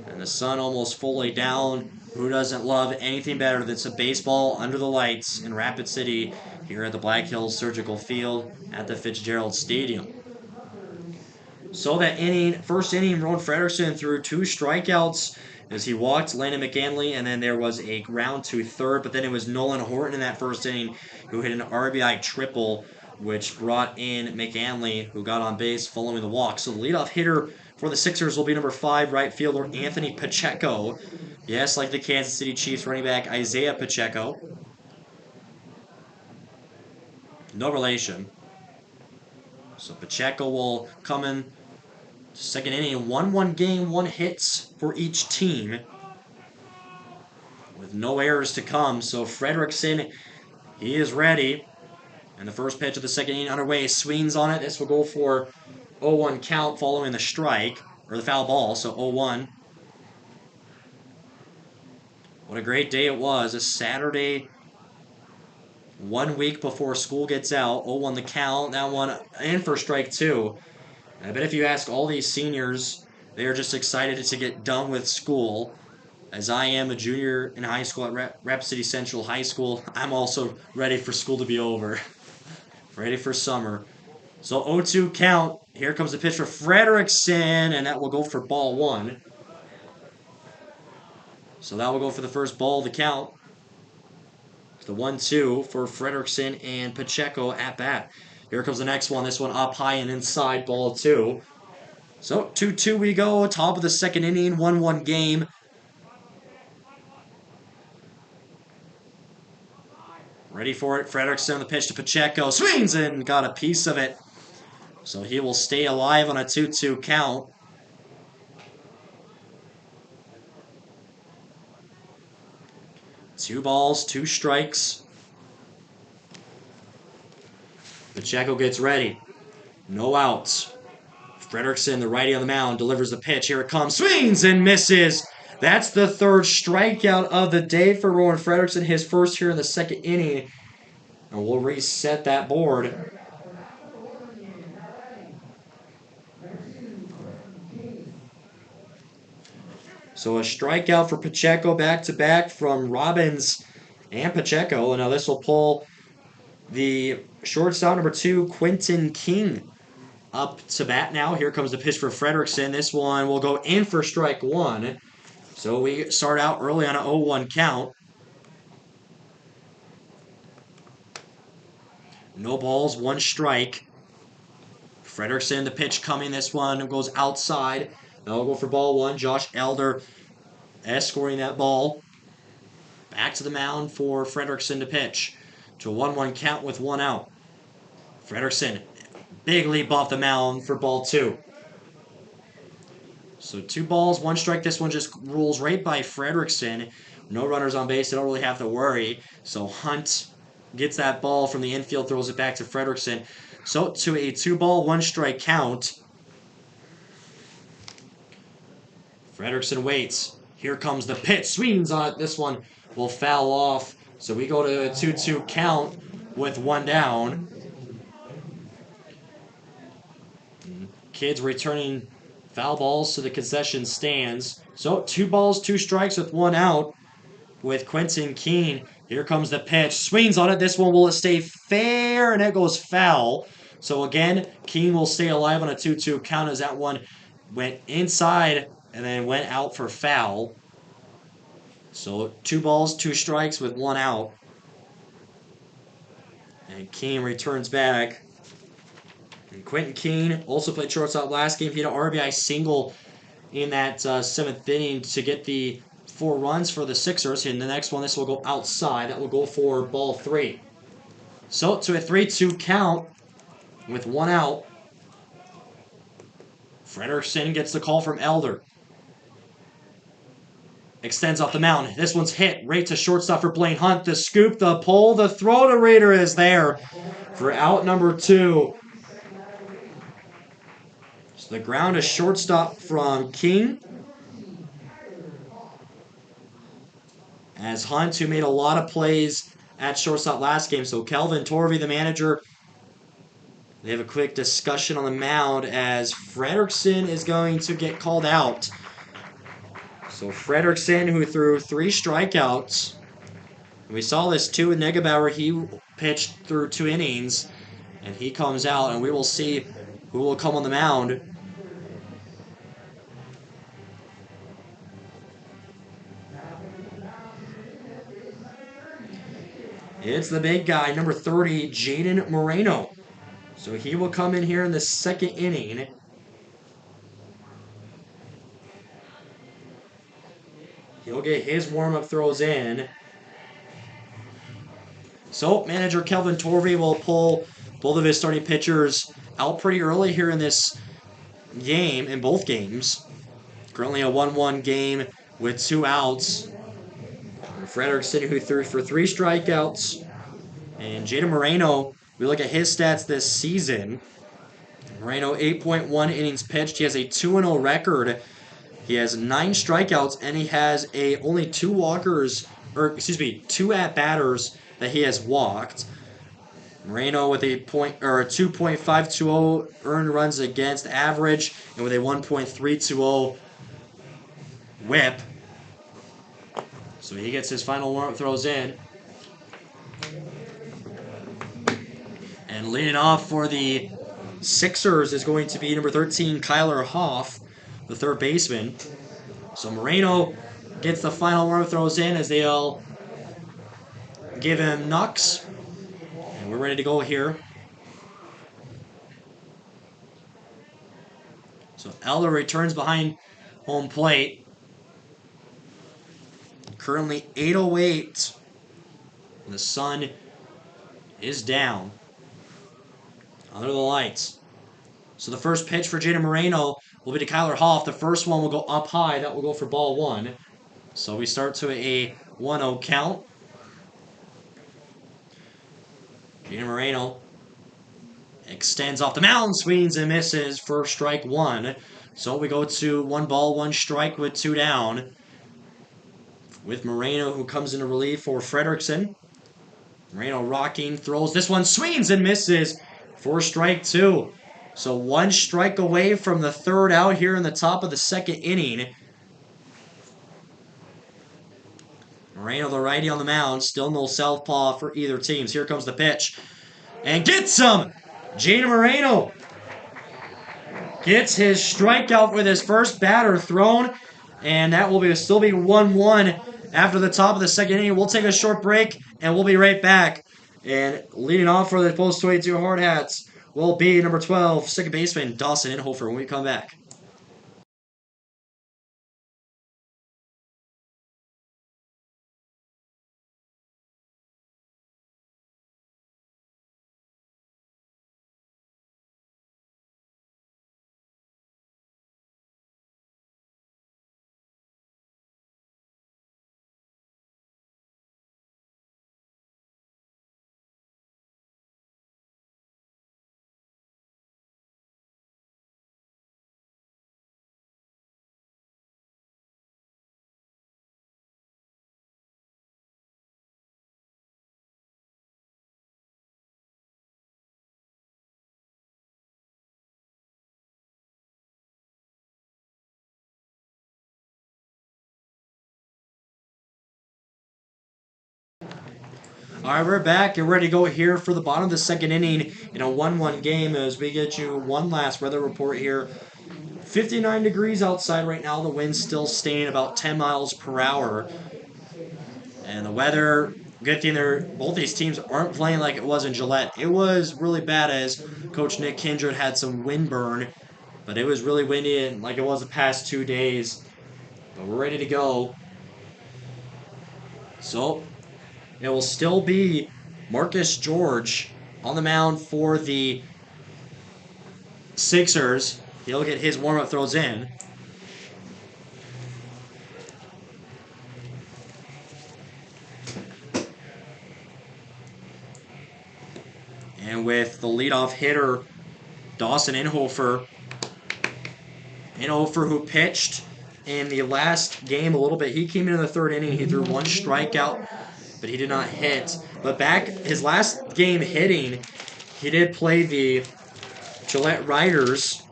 And the sun almost fully down. Who doesn't love anything better than some baseball under the lights in Rapid City here at the Black Hills Surgical Field at the Fitzgerald Stadium? So that inning, 1st inning, Rowan Frederickson threw 2 strikeouts as he walked Landon McAnley, and then there was a ground to 3rd, but then it was Nolan Horton in that 1st inning who hit an RBI triple, which brought in McAnley, who got on base following the walk. So the leadoff hitter for the Sixers will be number 5 right fielder Anthony Pacheco. Yes, like the Kansas City Chiefs running back Isaiah Pacheco. No relation. So Pacheco will come in 2nd inning, 1-1 game, 1 hits for each team. With with no errors to come. So Frederickson, he is ready. And the first pitch of the second inning underway. Swings on it. This will go for 0-1 count following the strike, or the foul ball, so 0-1. What a great day it was. A Saturday, 1 week before school gets out. 0-1 the count. That one in for strike two. I bet if you ask all these seniors, they are just excited to get done with school. As I am a junior in high school at Rapid City Central High School, I'm also ready for school to be over. Ready for summer. So 0-2 count. Here comes the pitch for Frederickson, and that will go for ball one. So that will go for the first ball of the count. The 1-2 for Frederickson and Pacheco at bat. Here comes the next one. This one up high and inside, ball two. So 2-2 we go. Top of the second inning, 1-1 game. Ready for it. Frederickson, the pitch to Pacheco. Swings and got a piece of it. So he will stay alive on a 2-2 count. Two balls, two strikes. Pacheco gets ready. No outs. Frederickson, the righty on the mound, delivers the pitch. Here it comes. Swings and misses. That's the third strikeout of the day for Rowan Frederickson. His first here in the second inning. And we'll reset that board. So a strikeout for Pacheco back-to-back from Robbins and Pacheco. And now this will pull the shortstop number 2, Quentin King, up to bat now. Here comes the pitch for Frederickson. This one will go in for strike one. So we start out early on an 0-1 count. No balls, one strike. Frederickson, the pitch coming. This one goes outside. That'll go for ball one. Josh Elder escorting that ball. Back to the mound for Frederickson to pitch. To a 1-1 count with one out. Frederickson, big leap off the mound for ball two. So 2 balls, 1 strike. This one just rolls right by Frederickson. No runners on base. They don't really have to worry. So Hunt gets that ball from the infield, throws it back to Frederickson. So to a 2-ball, 1 strike count. Frederickson waits. Here comes the pitch. Swings on it. This one will foul off. So we go to a 2-2 count with 1 down. Kids returning foul balls to the concession stands. So 2 balls, 2 strikes with 1 out with Quentin Keene. Here comes the pitch. Swings on it. This one will stay fair, and it goes foul. So again, Keene will stay alive on a 2-2 count as that one went inside and then went out for foul. So 2 balls, 2 strikes with 1 out. And Keene returns back. And Quentin Keene also played shortstop last game. He had an RBI single in that 7th inning to get the 4 runs for the Sixers. And the next one, this will go outside. That will go for ball 3. So to a 3-2 count with 1 out. Frederickson gets the call from Elder. Extends off the mound. This one's hit right to shortstop for Blaine Hunt. The scoop, the pull, the throw to Raider is there for out number 2. So the ground is shortstop from King. As Hunt, who made a lot of plays at shortstop last game. So Kelvin Torvey, the manager, they have a quick discussion on the mound as Frederickson is going to get called out. So Frederickson, who threw 3 strikeouts. And we saw this too with Negebauer. He pitched through 2 innings, and he comes out, and we will see who will come on the mound. It's the big guy, number 30, Jaden Moreno. So he will come in here in the second inning. He'll get his warm-up throws in. So manager Kelvin Torvey will pull both of his starting pitchers out pretty early here in this game, in both games. Currently a 1-1 game with 2 outs. Frederickson, who threw for 3 strikeouts. And Jaden Moreno, we look at his stats this season. Moreno, 8.1 innings pitched. He has a 2-0 record. He has 9 strikeouts, and he has only 2 walkers, or excuse me, 2 at-batters that he has walked. Moreno with a 2.520 earned runs against average, and with a 1.320 whip. So he gets his final warm-up throws in. And leading off for the Sixers is going to be number 13, Kyler Hoff, the third baseman. So Moreno gets the final warm-up throws in as they'll give him Nux. And we're ready to go here. So Elder returns behind home plate. Currently 8:08. The sun is down. Under the lights. So the first pitch for Jaden Moreno will be to Kyler Hoff. The first one will go up high. That will go for ball 1. So we start to a 1-0 count. Jaden Moreno extends off the mound, swings and misses for strike 1. So we go to 1 ball, 1 strike with 2 down. With Moreno, who comes into relief for Frederickson. Moreno rocking, throws this one, swings and misses for strike 2. So 1 strike away from the third out here in the top of the second inning. Moreno, the righty on the mound, still no southpaw for either team. Here comes the pitch. And gets him! Jaden Moreno gets his strikeout with his first batter thrown. And that will still be 1-1 after the top of the second inning. We'll take a short break, and we'll be right back. And leading off for the Post 22 Hardhats will be number 12, second baseman Dawson Inhofer when we come back. All right, we're back and ready to go here for the bottom of the second inning in a 1-1 game as we get you one last weather report here. 59 degrees outside right now. The wind's still staying about 10 miles per hour. And the weather, good thing both these teams aren't playing like it was in Gillette. It was really bad as Coach Nick Kindred had some wind burn, but it was really windy and like it was the past 2 days. But we're ready to go. So it will still be Marcus George on the mound for the Sixers. He'll get his warm-up throws in. And with the leadoff hitter, Dawson Inhofer. Inhofer, who pitched in the last game a little bit. He came in the third inning. He threw 1 strikeout, but he did not hit. But back his last game hitting, he did play the Gillette Riders.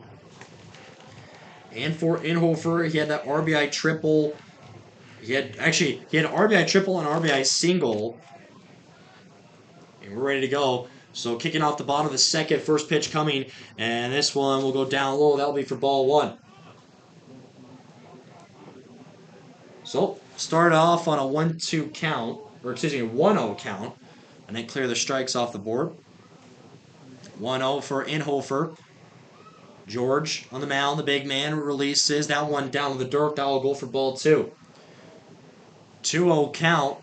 And for Inhofer, he had that RBI triple. He had an RBI triple and RBI single. And we're ready to go. So kicking off the bottom of the second, first pitch coming. And this one will go down low. That'll be for ball 1. So start off on a 1-2 count, or excuse me, 1-0 count, and then clear the strikes off the board. 1-0 for Inhofer. George on the mound, the big man releases that one down to the dirt. That will go for ball 2. 2-0 count.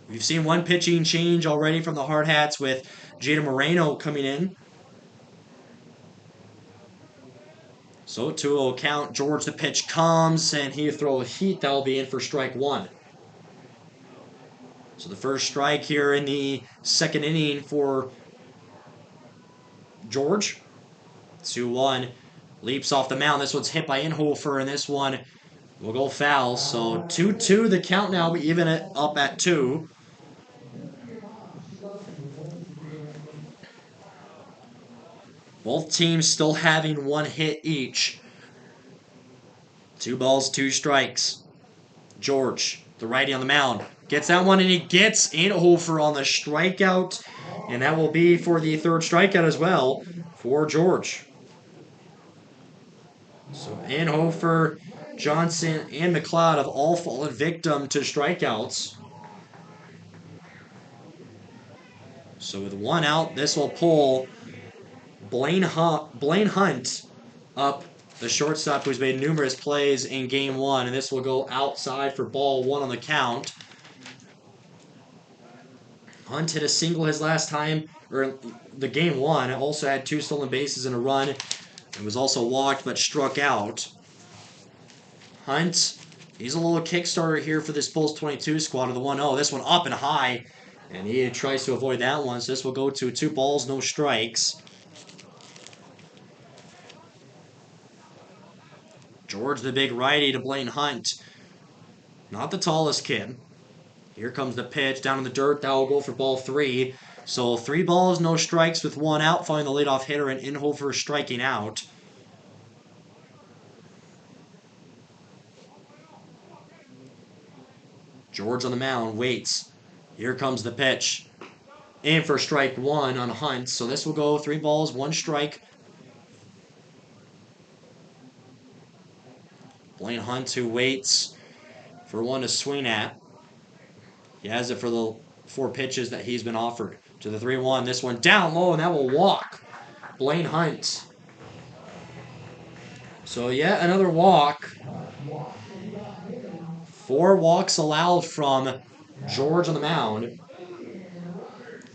We've seen one pitching change already from the Hardhats with Jaden Moreno coming in. So 2-0 count. George, the pitch comes, and he throw a heat. That will be in for strike one. So the first strike here in the second inning for George. 2-1. Leaps off the mound. This one's hit by Inhofer, and this one will go foul. So 2-2 the count now. We even it up at 2. Both teams still having one hit each. 2 balls, 2 strikes. George, the righty on the mound, gets that one, and he gets Inhofer on the strikeout. And that will be for the third strikeout as well for George. So Inhofer, Johnson, and McLeod have all fallen victim to strikeouts. So with 1 out, this will pull Blaine Hunt up, the shortstop who's made numerous plays in Game 1. And this will go outside for ball 1 on the count. Hunt hit a single his last time, or the Game 1. Also had 2 stolen bases and a run. It was also walked but struck out. Hunt, he's a little Kickstarter here for this Bulls 22 squad of the 1-0. This one up and high, and he tries to avoid that one. So this will go to 2 balls, no strikes. George, the big righty to Blaine Hunt. Not the tallest kid. Here comes the pitch down in the dirt. That will go for ball 3. So 3 balls, no strikes with 1 out, following the leadoff hitter and Inhofer striking out. George on the mound, waits. Here comes the pitch. In for strike 1 on Hunt. So this will go 3 balls, 1 strike. Blaine Hunt, who waits for one to swing at. He has it for the 4 pitches that he's been offered. To the 3-1. This one down low, and that will walk. Blaine Hunt. So yet another walk. 4 walks allowed from George on the mound.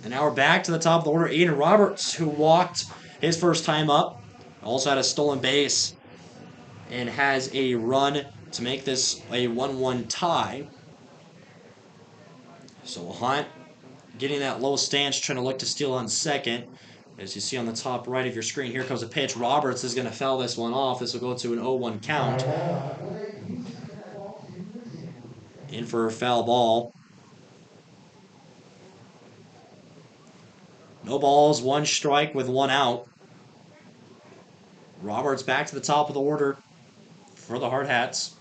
And now we're back to the top of the order. Aiden Roberts, who walked his first time up. Also had a stolen base. And has a run to make this a 1-1 tie. So Hunt getting that low stance, trying to look to steal on second. As you see on the top right of your screen, here comes a pitch. Roberts is going to foul this one off. This will go to an 0-1 count. In for a foul ball. No balls, 1 strike with 1 out. Roberts back to the top of the order for the Hardhats.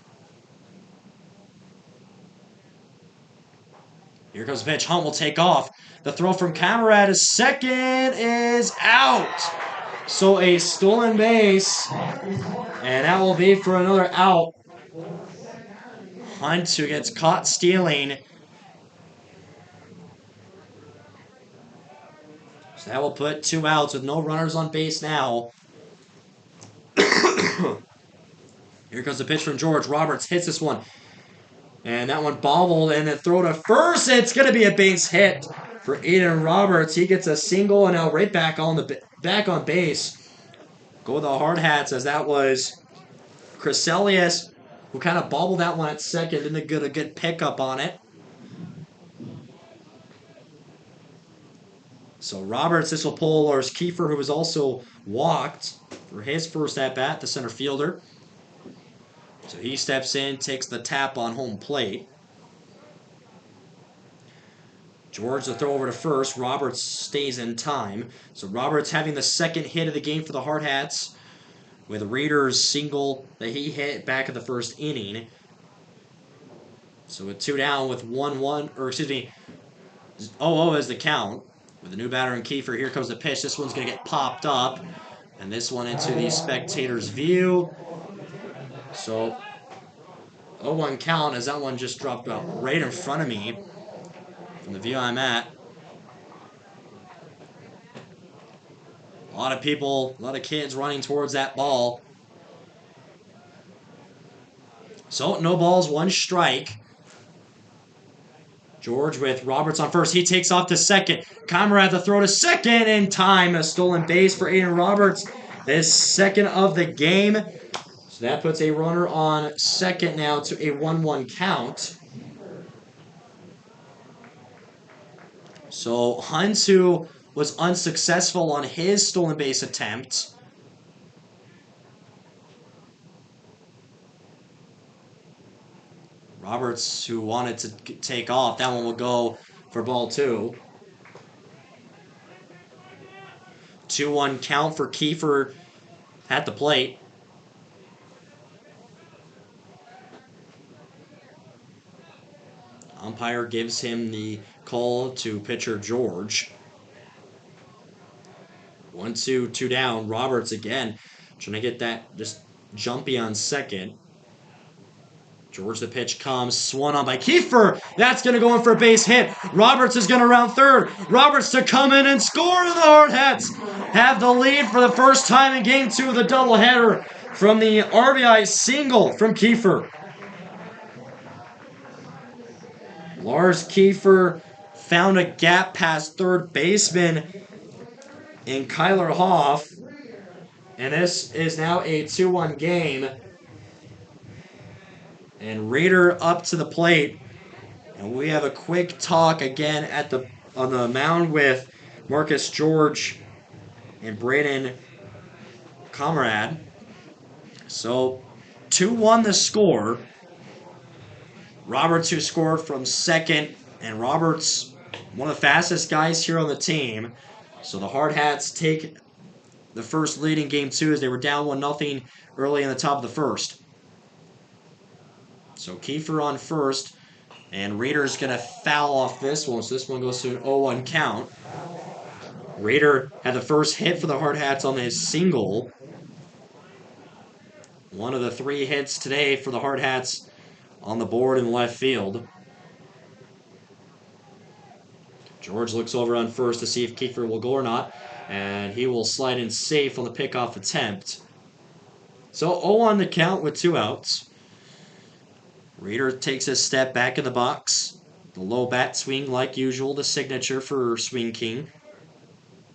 Here comes the pitch. Hunt will take off. The throw from Camarad to second is out. So a stolen base. And that will be for another out. Hunt, who gets caught stealing. So that will put 2 outs with no runners on base now. Here comes the pitch from George. Roberts hits this one. And that one bobbled, and the throw to first. It's going to be a base hit for Aiden Roberts. He gets a single, and now right back on base. Go the Hardhats, as that was Crescelius, who kind of bobbled that one at second. Didn't get a good pickup on it. So Roberts, this will pull Lars Kiefer, who was also walked for his first at-bat, the center fielder. So he steps in, takes the tap on home plate. George, the throw over to first. Roberts stays in time. So Roberts having the second hit of the game for the Hardhats, with Reeder's single that he hit back at the first inning. So with 2 down, with 1-1, or excuse me, 0-0 is the count. With a new batter in Kiefer, here comes the pitch. This one's going to get popped up. And this one into the spectator's view. So 0-1 count, as that one just dropped out right in front of me from the view I'm at. A lot of people, a lot of kids running towards that ball. So no balls, 1 strike. George with Roberts on first. He takes off to second. Camarad the throw to second in time. A stolen base for Aiden Roberts. his second of the game. So that puts a runner on second now to a 1-1 count. So Hunt, who was unsuccessful on his stolen base attempt. Roberts, who wanted to take off. That one will go for ball 2. 2-1 count for Kiefer at the plate. Umpire gives him the call to pitcher George. 1-2, 2 down. Roberts again trying to get that just jumpy on second. George, the pitch comes, swung on by Kiefer. That's going to go in for a base hit. Roberts is going to round third. Roberts to come in and score, and the Hardhats have the lead for the first time in Game 2 of the doubleheader from the RBI single from Kiefer. Lars Kiefer found a gap past third baseman in Kyler Hoff, and this is now a 2-1 game. And Raider up to the plate. And we have a quick talk again on the mound with Marcus George and Braden Comrade. So 2-1 the score. Roberts, who scored from second, and Roberts, one of the fastest guys here on the team. So the Hardhats take the first lead in Game 2 as they were down 1-0 early in the top of the first. So Kiefer on first, and Raider's going to foul off this one, so this one goes to an 0-1 count. Raider had the first hit for the Hardhats on his single. One of the 3 hits today for the Hardhats on the board in left field. George looks over on first to see if Kiefer will go or not, and he will slide in safe on the pickoff attempt. So 0-1 the count with 2 outs. Raider takes a step back in the box. The low bat swing like usual, the signature for Swing King.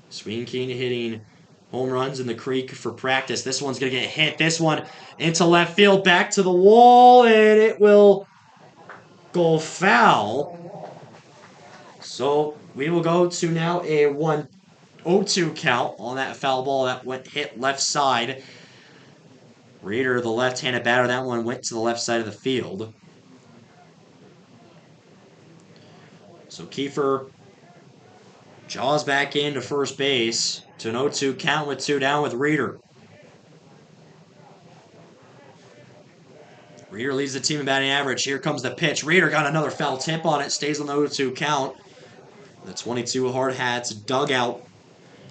Swing King hitting home runs in the creek for practice. This one's going to get hit. This one into left field, back to the wall, and it will go foul. So we will go to now a 1-0-2 count on that foul ball that hit left side. Raider, the left-handed batter, that one went to the left side of the field. So Kiefer jaws back into first base to an 0-2 count with 2 down with Raider. Raider leads the team in batting average. Here comes the pitch. Raider got another foul tip on it. Stays on the 0-2 count. The 22 Hardhats dugout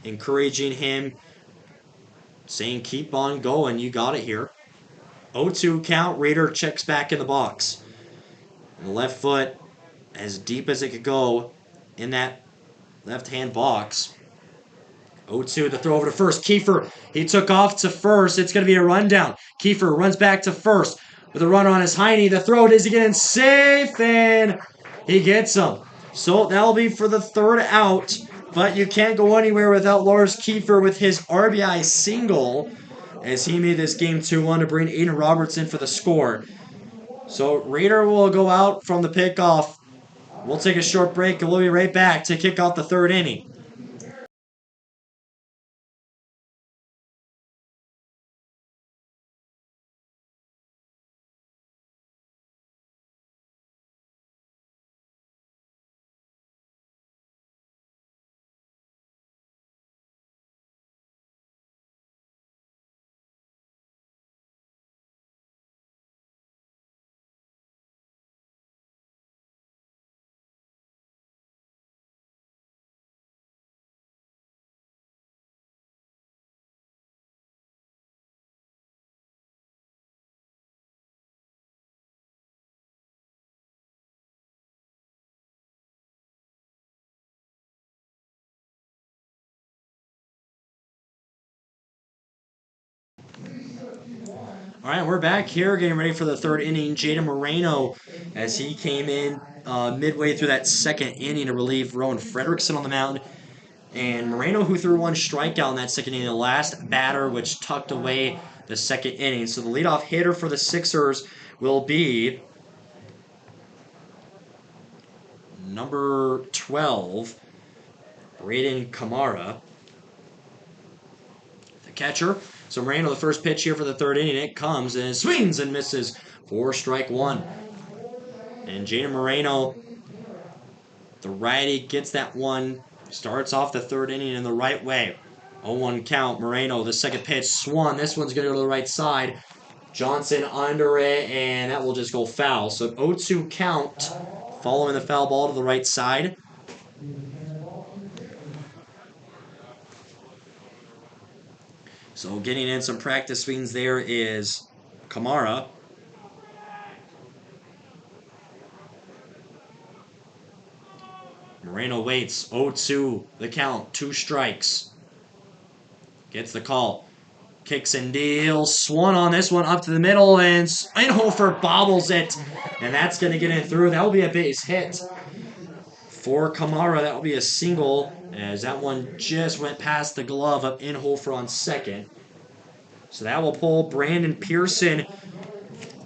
encouraging him, saying, keep on going. You got it here. 0-2 count. Raider checks back in the box. And the left foot as deep as it could go in that left-hand box. 0-2, the throw over to first. Kiefer, he took off to first. It's going to be a rundown. Kiefer runs back to first with a runner on his hiney. The throw is again safe, and he gets him. So that'll be for the 3rd out, but you can't go anywhere without Lars Kiefer with his RBI single as he made this game 2-1 to bring Aiden Roberts in for the score. So Raider will go out from the pickoff. We'll take a short break, and we'll be right back to kick off the 3rd inning. All right, we're back here getting ready for the 3rd inning. Jaden Moreno, as he came in midway through that 2nd inning to relieve Rowan Frederickson on the mound. And Moreno, who threw one strikeout in that second inning, the last batter which tucked away the second inning. So the leadoff hitter for the Sixers will be number 12, Braden Kamara. The catcher. So Moreno, the first pitch here for the third inning, it comes and it swings and misses for strike one. And Jaden Moreno, the righty, gets that one. Starts off the third inning in the right way. 0-1 count. Moreno, the second pitch, swung. This one's going to go to the right side. Johnson under it, and that will just go foul. So 0-2 count following the foul ball to the right side. So getting in some practice swings there is Kamara. Moreno waits. 0-2 the count. 2 strikes. Gets the call. Kicks and deals. Swung on this one up to the middle, and Steinhofer bobbles it. And that's going to get in through. That will be a base hit for Kamara. That will be a single, as that one just went past the glove of Inhofer on second. So that will pull Brandon Pearson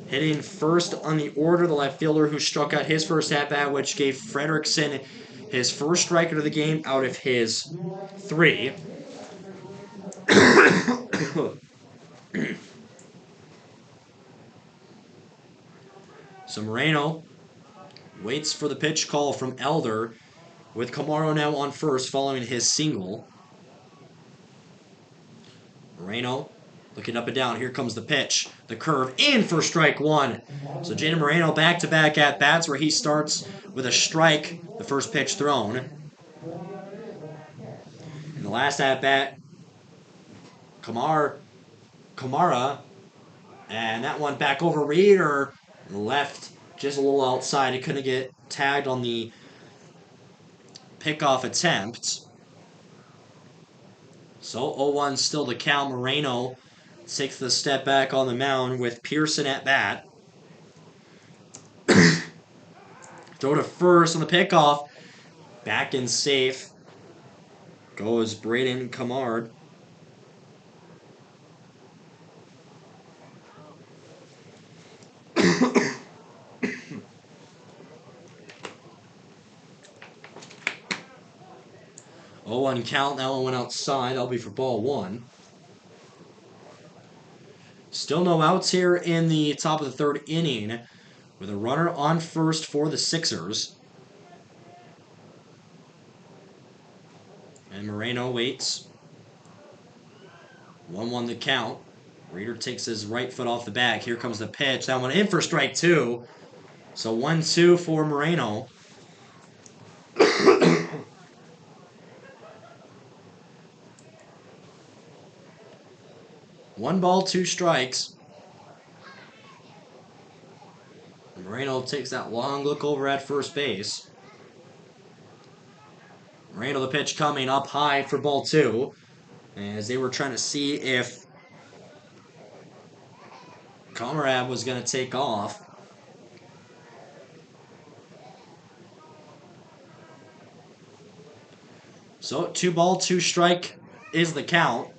hitting first on the order, the left fielder who struck out his first at-bat, which gave Frederickson his first strikeout of the game out of his 3. So Moreno waits for the pitch call from Elder, with Kamara now on first following his single. Moreno looking up and down. Here comes the pitch. The curve in for strike one. So Jaden Moreno back-to-back at-bats where he starts with a strike, the first pitch thrown. In the last at-bat, Kamara, and that one back over Reeder, left just a little outside. He couldn't get tagged on the pickoff attempt. So 0-1 still to count. Moreno takes the step back on the mound with Pearson at bat. Throw to first on the pickoff. Back in safe goes Braden Kamara. Oh, one count. That one went outside. That'll be for ball 1. Still no outs here in the top of the third inning, with a runner on first for the Sixers. And Moreno waits. 1-1 the count. Reeder takes his right foot off the back. Here comes the pitch. That one in for strike 2. So 1-2 for Moreno. 1 ball, 2 strikes. Moreno takes that long look over at first base. Moreno, the pitch coming up high for ball 2, as they were trying to see if Comrade was going to take off. So 2 ball, 2 strike is the count.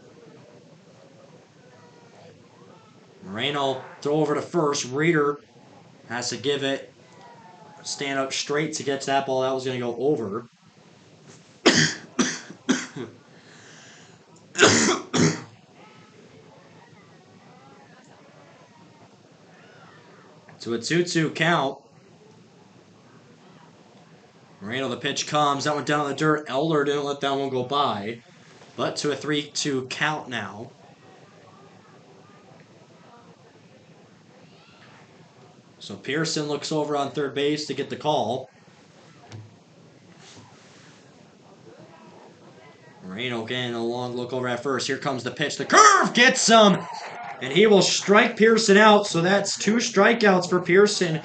Moreno throw over to first. Reeder has to give it. Stand up straight to get to that ball. That was going to go over. To a 2-2 count. Moreno, the pitch comes. That went down in the dirt. Elder didn't let that one go by. But to a 3-2 count now. So Pearson looks over on third base to get the call. Moreno getting a long look over at first. Here comes the pitch. The curve gets him! And he will strike Pearson out. So that's 2 strikeouts for Pearson.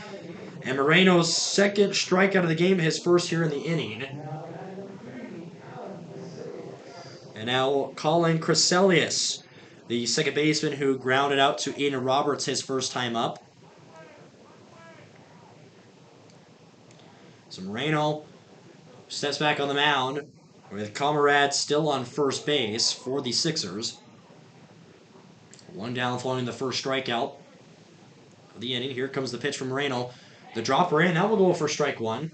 And Moreno's second strikeout of the game, his first here in the inning. And now Colin Crescelius, the second baseman who grounded out to Aiden Roberts his first time up. So Moreno steps back on the mound. with Comrade still on first base for the Sixers. One down following the first strikeout of the inning. Here comes the pitch from Moreno. The dropper in. That will go for strike one.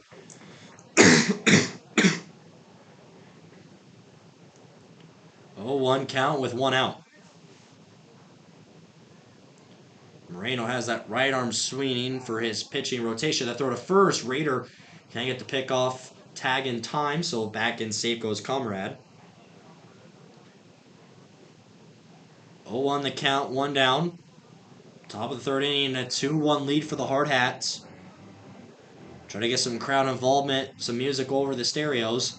0-1 count with one out. Moreno has that right arm swinging for his pitching rotation. That throw to first. Raider can't get the pick off tag in time, so back in safe goes Comrade. 0-1 the count, one down. Top of the third inning, a 2-1 lead for the Hardhats. Try to get some crowd involvement, some music over the stereos.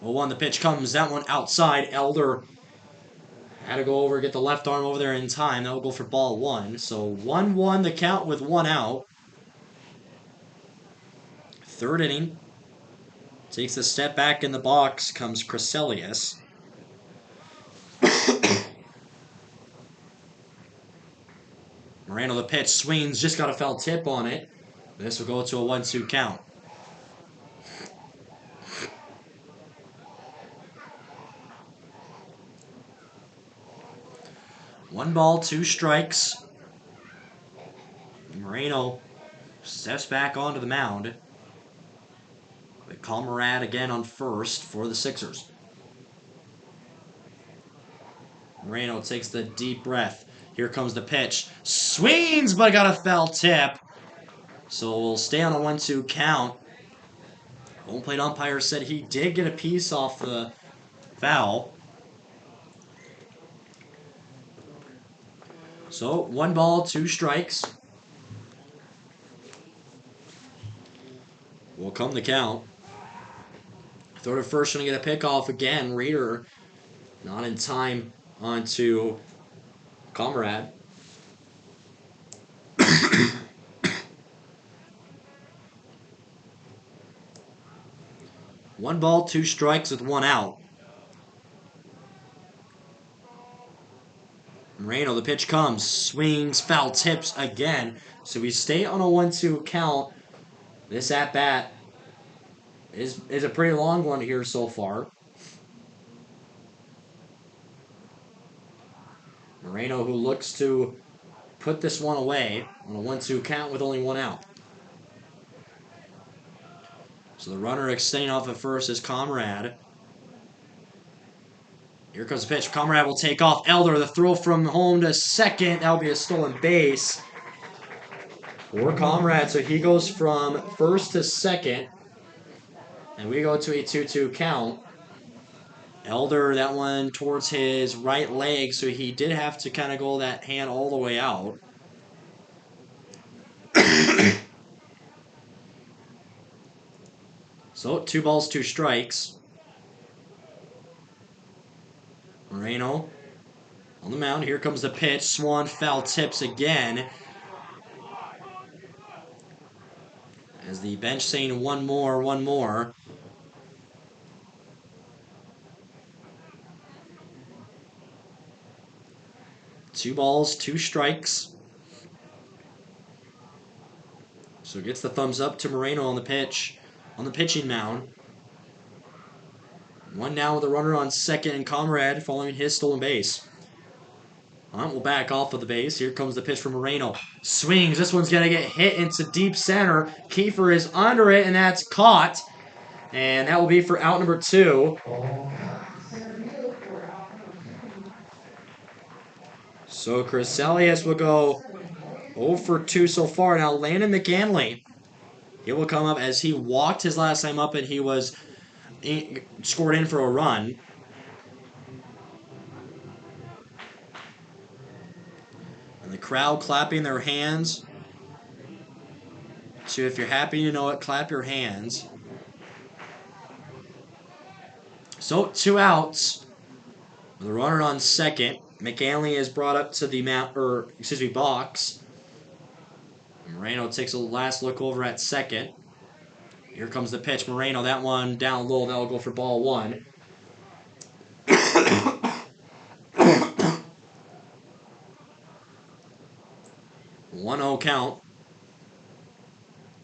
0-1 the pitch comes. That one outside. Elder had to go over, get the left arm over there in time. That will go for ball one. So 1-1 the count with one out. Third inning. Takes a step back in the box. Comes Crescelius. Moreno the pitch. Swings. Just got a foul tip on it. This will go to a 1-2 count. One ball, two strikes. Moreno steps back onto the mound. With Comrade again on first for the Sixers. Moreno takes the deep breath. Here comes the pitch. Swings, but got a foul tip. So we'll stay on a 1-2 count. Home plate umpire said he did get a piece off the foul. So, one ball, two strikes. Will come the count. Throw to first, going to get a pick off again. Raider not in time onto Comrade. One ball, two strikes with one out. Moreno, the pitch comes, swings, foul tips again. So we stay on a 1-2 count. This at-bat is a pretty long one here so far. Moreno, who looks to put this one away on a 1-2 count with only one out. So the runner extending off at first is Comrade. Here comes the pitch. Comrade will take off. Elder, the throw from home to second. That'll be a stolen base for Comrade. So he goes from first to second. And we go to a 2-2 count. Elder, that one towards his right leg. So he did have to kind of go that hand all the way out. So 2 balls, 2 strikes. Moreno on the mound. Here comes the pitch. Swan foul tips again. As the bench saying one more, one more. Two balls, 2 strikes. So gets the thumbs up to Moreno on the pitch, on the pitching mound. One down with a runner on second and Comrade following his stolen base. Hunt will back off of the base. Here comes the pitch from Moreno. Swings. This one's going to get hit into deep center. Kiefer is under it, and that's caught. And that will be for out number 2. So Crescelius will go 0 for 2 so far. Now Landon McAnley, he will come up as he walked his last time up and he was scored in for a run. And the crowd clapping their hands. So if you're happy, you know it, clap your hands. So 2 outs. With a runner on second. McAnley is brought up to the box. Moreno takes a last look over at second. Here comes the pitch. Moreno, that one down low. That'll go for ball 1. 1-0 count.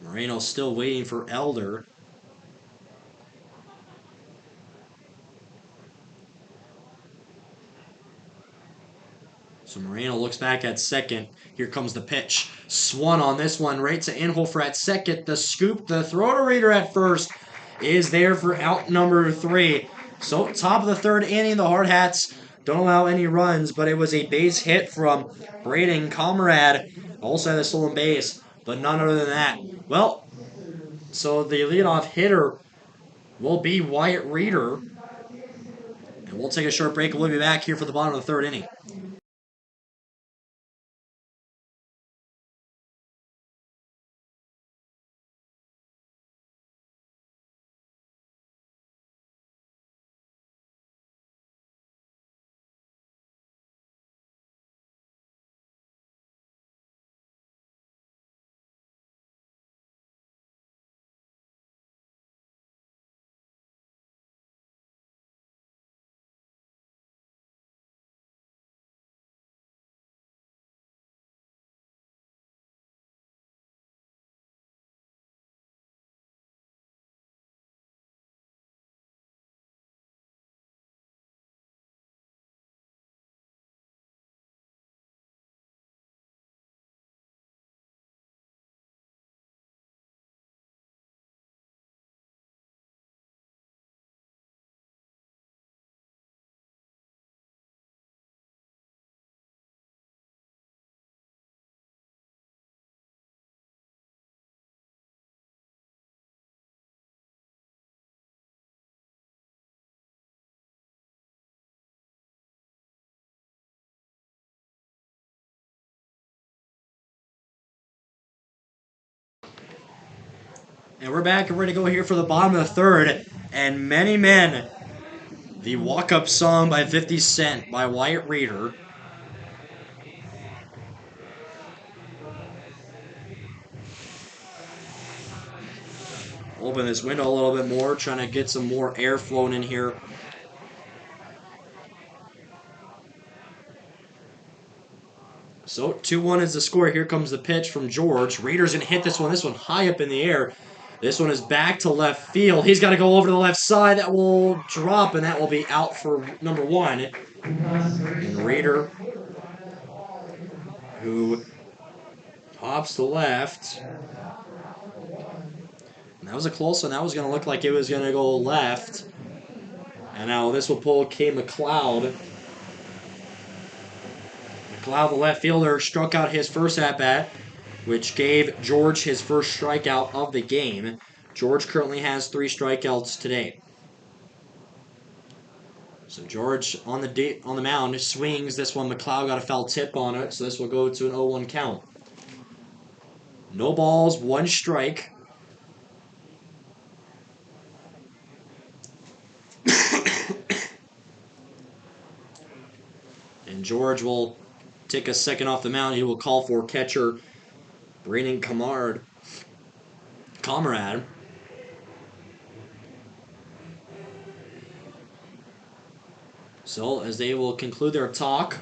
Moreno still waiting for Elder. So Moreno looks back at second. Here comes the pitch. Swan on this one, right to Inhofer at second. The scoop, the throw to Reader at first is there for out number 3. So top of the third inning, the Hardhats don't allow any runs, but it was a base hit from Braden Comrade. Also had a stolen base, but none other than that. Well, so the leadoff hitter will be Wyatt Reader. And we'll take a short break and we'll be back here for the bottom of the third inning. And we're back and ready to go here for the bottom of the third. And Many Men, the walk-up song by 50 Cent by Wyatt Reader. Open this window a little bit more, trying to get some more air flowing in here. So 2-1 is the score. Here comes the pitch from George. Reader's going to hit this one. This one high up in the air. This one is back to left field. He's got to go over to the left side. That will drop, and that will be out for number 1. And Reader, who hops to left. And that was a close one. That was going to look like it was going to go left. And now this will pull K. McLeod. McLeod, the left fielder, struck out his first at-bat, which gave George his first strikeout of the game. George currently has 3 strikeouts today. So George on the mound swings. This one, McLeod got a foul tip on it, so this will go to an 0-1 count. No balls, 1 strike. And George will take a second off the mound. He will call for catcher Braden Comrade. So as they will conclude their talk.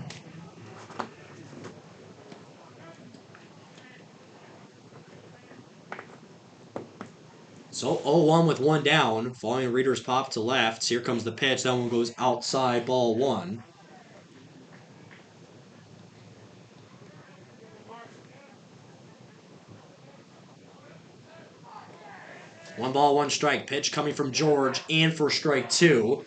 So 0-1 with 1 down. Following Reader's pop to left. Here comes the pitch. That one goes outside, ball 1. One ball, 1 strike. Pitch coming from George, and for strike 2.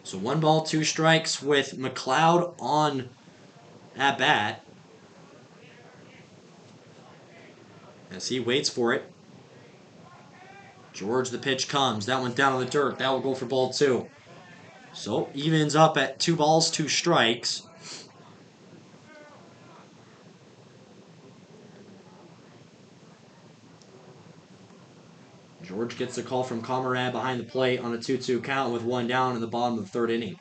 So 1 ball, 2 strikes with McLeod on at bat. As he waits for it. George, the pitch comes. That one down on the dirt. That will go for ball 2. So evens up at 2 balls, 2 strikes. George gets the call from Comrade behind the plate on a 2-2 count with 1 down in the bottom of the 3rd inning.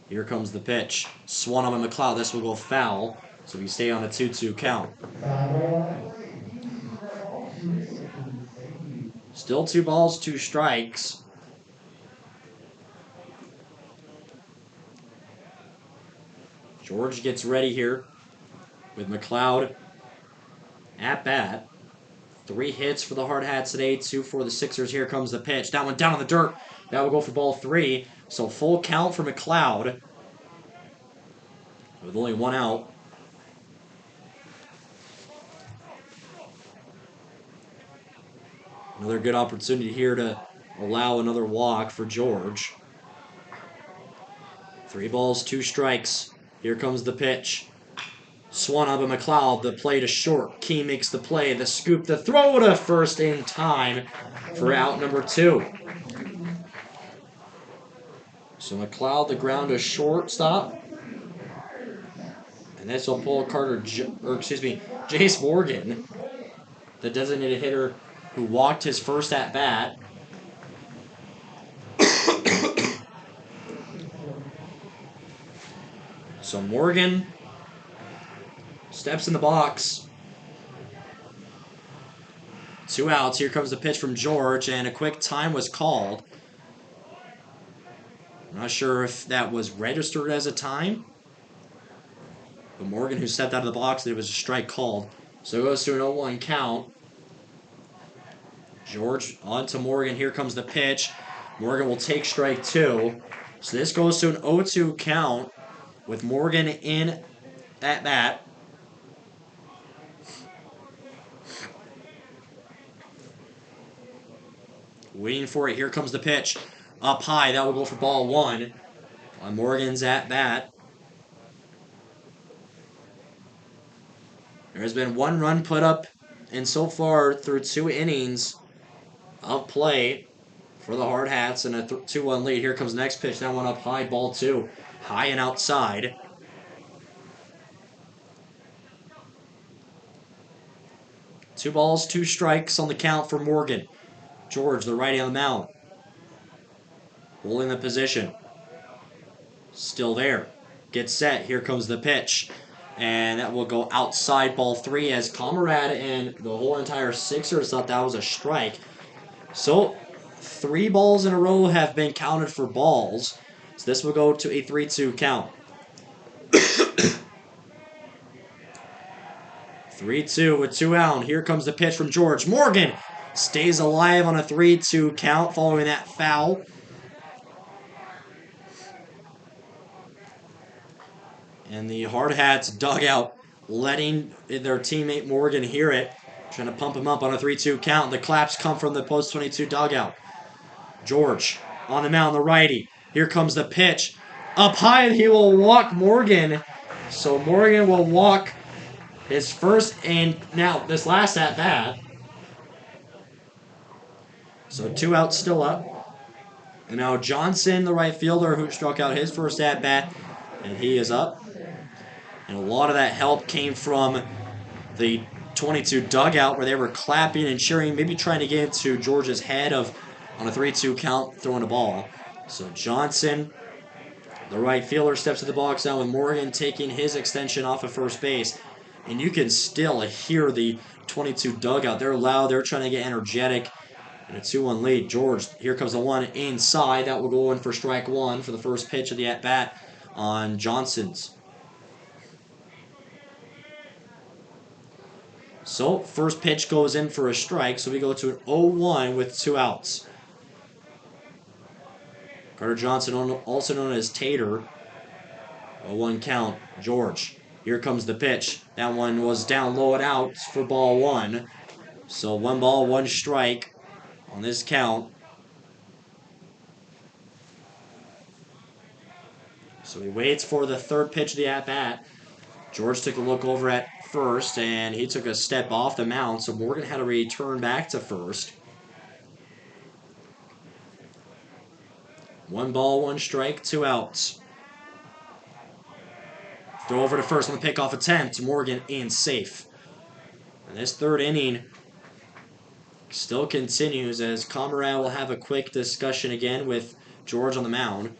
Here comes the pitch. Swung on by McLeod. This will go foul, so we stay on a 2-2 count. Still 2 balls, 2 strikes. George gets ready here with McLeod at bat. 3 hits for the Hardhats today, 2 for the Sixers. Here comes the pitch. That one down on the dirt. That will go for ball 3. So full count for McLeod with only 1 out. Another good opportunity here to allow another walk for George. 3 balls, 2 strikes. Here comes the pitch. Swung up by McLeod. The play to short. Key makes the play. The scoop. The throw to first in time for out number 2. So McLeod, the ground to shortstop. And this will pull Jace Morgan, the designated hitter who walked his first at bat. So Morgan steps in the box. 2 outs. Here comes the pitch from George, and a quick time was called. I'm not sure if that was registered as a time. But Morgan, who stepped out of the box, it was a strike called. So it goes to an 0-1 count. George on to Morgan. Here comes the pitch. Morgan will take strike 2. So this goes to an 0-2 count with Morgan in at bat. Waiting for it. Here comes the pitch. Up high. That will go for ball 1 on Morgan's at bat. There has been 1 run put up, and so far through 2 innings of play for the Hardhats and a 2-1 lead. Here comes the next pitch. That one up high, ball 2. High and outside. Two balls, 2 strikes on the count for Morgan. George, the righty on the mound. Holding the position. Still there. Gets set. Here comes the pitch. And that will go outside, ball 3, as Comrade and the whole entire Sixers thought that was a strike. So 3 balls in a row have been counted for balls. So this will go to a 3-2 count. 3-2 with 2 out. Here comes the pitch from George. Morgan stays alive on a 3-2 count following that foul. And the Hardhats dugout letting their teammate Morgan hear it, trying to pump him up on a 3-2 count. The claps come from the post-22 dugout. George on the mound, the righty. Here comes the pitch. Up high, and he will walk Morgan. So Morgan will walk his first and now this last at-bat. So 2 outs still up. And now Johnson, the right fielder, who struck out his first at-bat, and he is up. And a lot of that help came from the 22 dugout where they were clapping and cheering, maybe trying to get into George's head of on a 3-2 count throwing a ball. So Johnson, the right fielder, steps to the box now with Morgan taking his extension off of first base. And you can still hear the 22 dugout. They're loud. They're trying to get energetic. And a 2-1 lead. George, here comes the one inside. That will go in for strike 1 for the first pitch of the at-bat on Johnson's. So, first pitch goes in for a strike, so we go to an 0-1 with 2 outs. Carter Johnson, also known as Tater. 0-1 count. George, here comes the pitch. That one was down low and out for ball 1. So, 1 ball, 1 strike on this count. So, he waits for the third pitch of the at-bat. George took a look over at first, and he took a step off the mound, so Morgan had to return back to first. 1 ball, 1 strike, 2 outs. Throw over to first on the pickoff attempt. Morgan in safe. And this third inning still continues as Comrade will have a quick discussion again with George on the mound.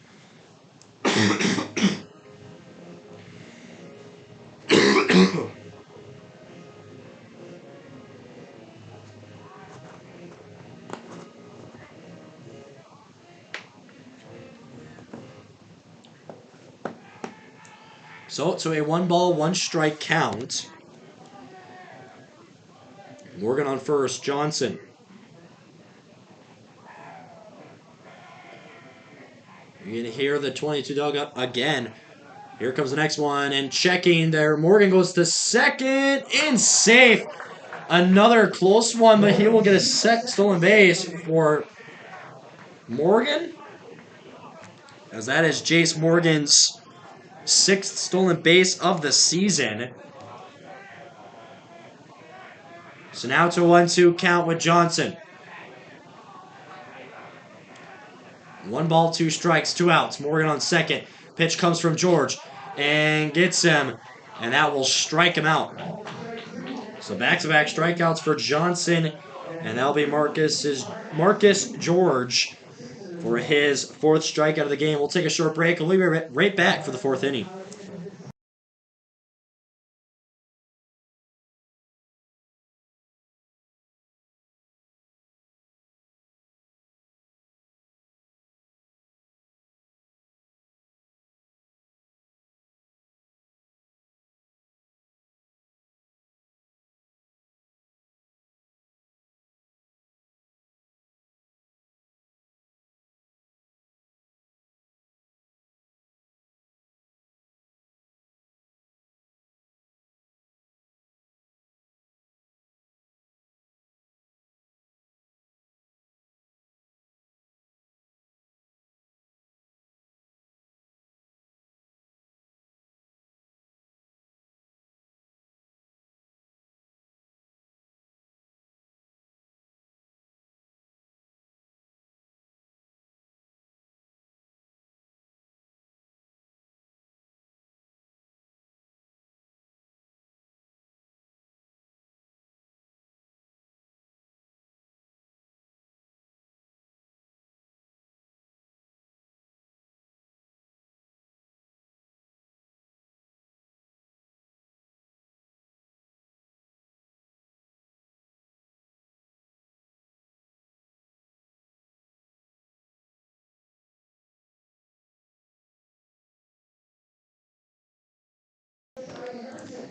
So a 1 ball, 1 strike count. Morgan on first. Johnson. You're going to hear the 22 dugout again. Here comes the next one, and checking there. Morgan goes to second, and safe. Another close one, but he will get a stolen base for Morgan, as that is Jace Morgan's 6th stolen base of the season. So now to a 1-2 count with Johnson. 1 ball, 2 strikes, 2 outs. Morgan on second. Pitch comes from George and gets him, and that will strike him out. So back-to-back strikeouts for Johnson, and that'll be Marcus George for his 4th strikeout of the game. We'll take a short break, and we'll be right back for the 4th inning.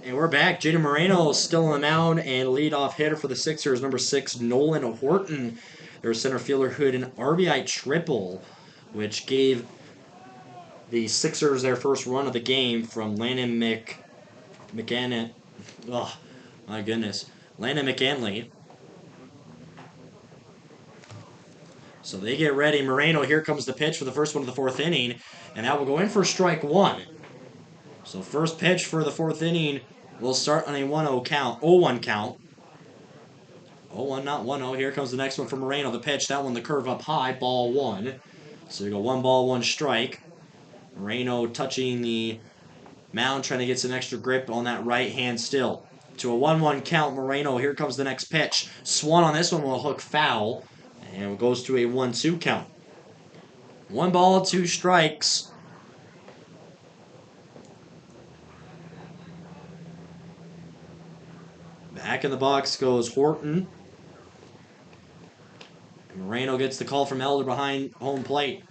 And we're back. Jaden Moreno still on the mound, and leadoff hitter for the Sixers, number 6, Nolan Horton. Their center fielder hit an RBI triple, which gave the Sixers their first run of the game from Landon McCann. Oh, my goodness. Landon McCanley. So they get ready. Moreno, here comes the pitch for the first one of the 4th inning, and that will go in for strike 1. So first pitch for the 4th inning will start on a 1-0 count. 0-1 count. 0-1, not 1-0. Here comes the next one for Moreno. The pitch, that one, the curve up high, ball 1. So you go 1 ball, 1 strike. Moreno touching the mound, trying to get some extra grip on that right hand still. To a 1-1 count, Moreno. Here comes the next pitch. Swung on this one will hook foul, and it goes to a 1-2 count. 1 ball, 2 strikes. Back in the box goes Horton. Moreno gets the call from Elder behind home plate.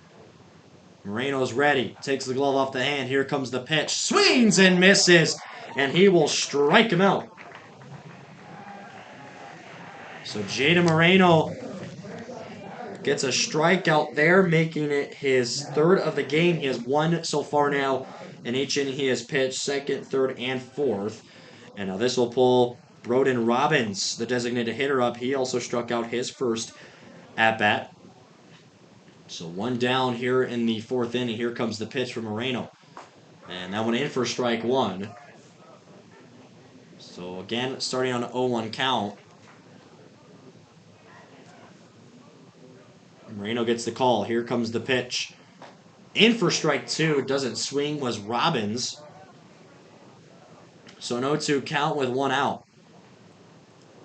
Moreno's ready. Takes the glove off the hand. Here comes the pitch. Swings and misses. And he will strike him out. So Jaden Moreno gets a strikeout there, making it his 3rd of the game. He has 1 so far now. In each inning he has pitched 2nd, 3rd, and 4th. And now this will pull Broden Robbins, the designated hitter, up. He also struck out his first at-bat. So 1 down here in the 4th inning. Here comes the pitch from Moreno. And that one in for strike 1. So again, starting on an 0-1 count. Moreno gets the call. Here comes the pitch. In for strike 2. Doesn't swing was Robbins. So an 0-2 count with 1 out.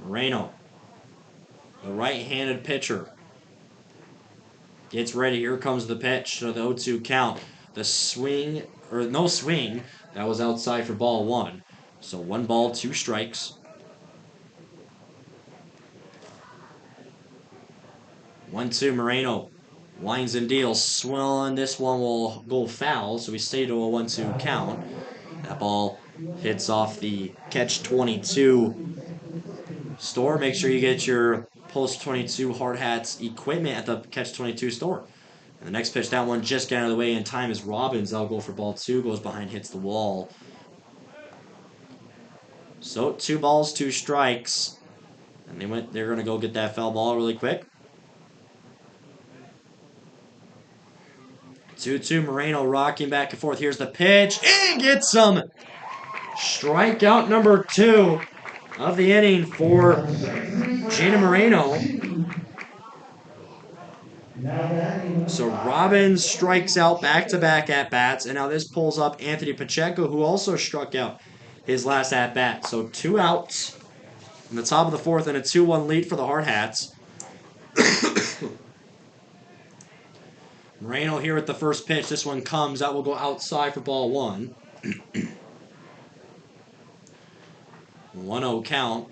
Moreno, the right-handed pitcher, gets ready. Here comes the pitch. So the 0-2 count. The swing, or no swing, that was outside for ball 1. So 1 ball, 2 strikes. 1-2 Moreno. Winds and deals. Swing. This one will go foul, so we stay to a 1-2 count. That ball hits off the catch-22 store, make sure you get your Post 22 Hard Hats equipment at the Catch 22 store. And the next pitch, that one just got out of the way in time is Robbins. That'll go for ball 2, goes behind, hits the wall. So 2 balls, 2 strikes. And they're gonna go get that foul ball really quick. 2-2 Moreno rocking back and forth. Here's the pitch and gets some. Strikeout number 2 of the inning for Gina Moreno. So Robbins strikes out back-to-back at-bats, and now this pulls up Anthony Pacheco, who also struck out his last at-bat. So 2 outs in the top of the 4th and a 2-1 lead for the Hardhats. Moreno here at the first pitch. This one comes. That will go outside for ball 1. 1-0 count.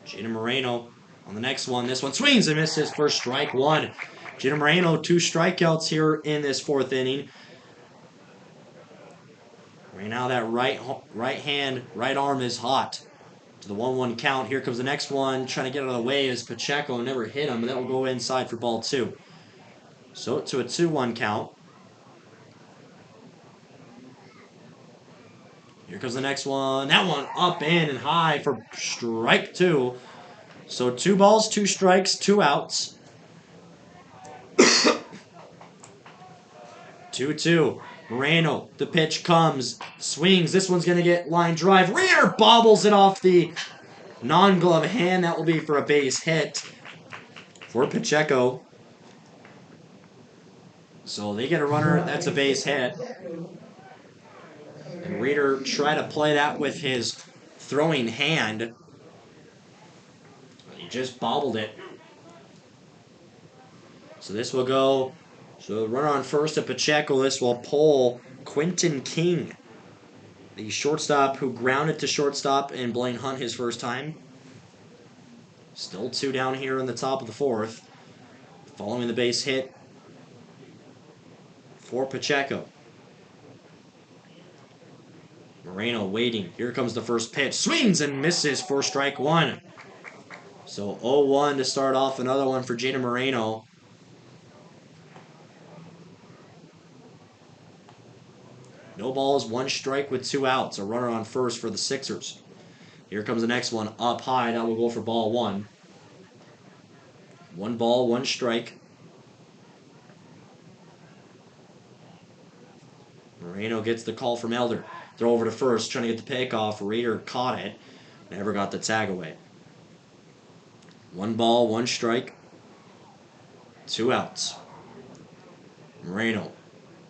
Gina Moreno on the next one. This one swings and misses for strike 1. Gina Moreno, 2 strikeouts here in this 4th inning. Right now that right arm is hot. To the 1-1 count. Here comes the next one. Trying to get out of the way is Pacheco. Never hit him, and that will go inside for ball 2. So to a 2-1 count. Here comes the next one. That one up in and high for strike 2. So 2 balls, 2 strikes, 2 outs. 2-2. Moreno, the pitch comes, swings. This one's going to get line drive. Rear bobbles it off the non-glove hand. That will be for a base hit for Pacheco. So they get a runner. That's a base hit. And Reeder tried to play that with his throwing hand. He just bobbled it. So this will go. So the runner on first at Pacheco. This will pull Quentin King, the shortstop who grounded to shortstop in Blaine Hunt his first time. Still 2 down here in the top of the 4th. Following the base hit for Pacheco. Moreno waiting. Here comes the first pitch. Swings and misses for strike 1. So 0-1 to start off. Another one for Gina Moreno. No balls, 1 strike with 2 outs. A runner on first for the Sixers. Here comes the next one up high. That will go for ball 1. 1 ball, 1 strike. Moreno gets the call from Elder. Throw over to first, trying to get the pick off. Reeder caught it. Never got the tag away. 1 ball, 1 strike. 2 outs. Moreno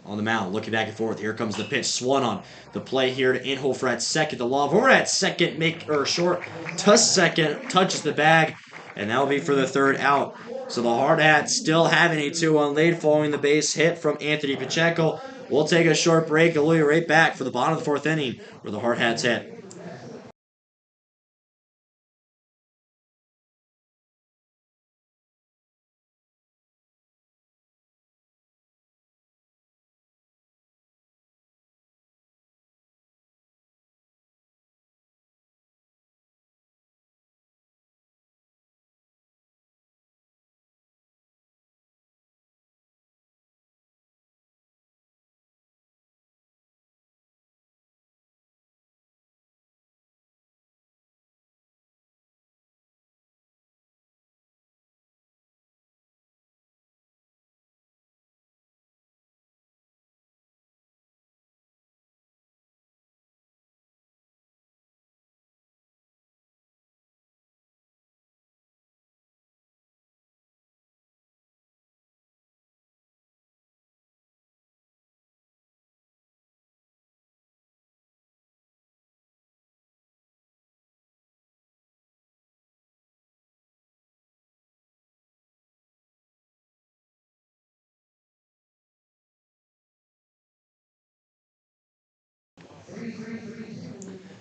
on the mound, looking back and forth. Here comes the pitch. Swung on the play here to Inhofer at second. The love over at second, short to second, touches the bag, and that'll be for the 3rd out. So the Hardhats still having a 2-1 lead following the base hit from Anthony Pacheco. We'll take a short break and we'll be right back for the bottom of the 4th inning where the Hardhats hit.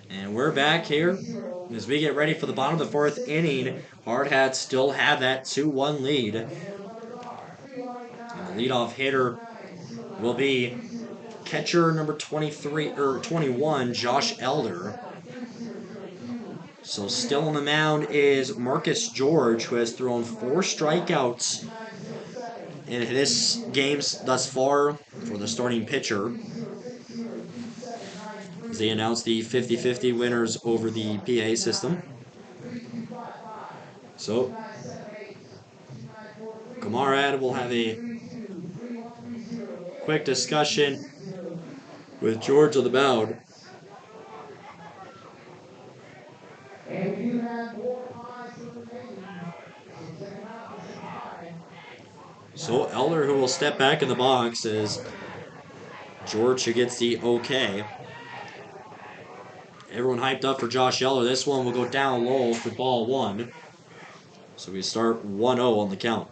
And we're back here as we get ready for the bottom of the 4th inning. Hardhats still have that 2-1 lead. And the leadoff hitter will be catcher number 23 or 21, Josh Elder. So still on the mound is Marcus George, who has thrown 4 strikeouts in his games thus far for the starting pitcher. As they announced the 50-50 winners over the PA system. So Kamarad will have a quick discussion with George on the mound. And we do have more pies for the remaining. So check them out for some pie. So Elder, who will step back in the box, as George who gets the okay. Everyone hyped up for Josh Eller. This one will go down low for ball 1. So we start 1-0 on the count.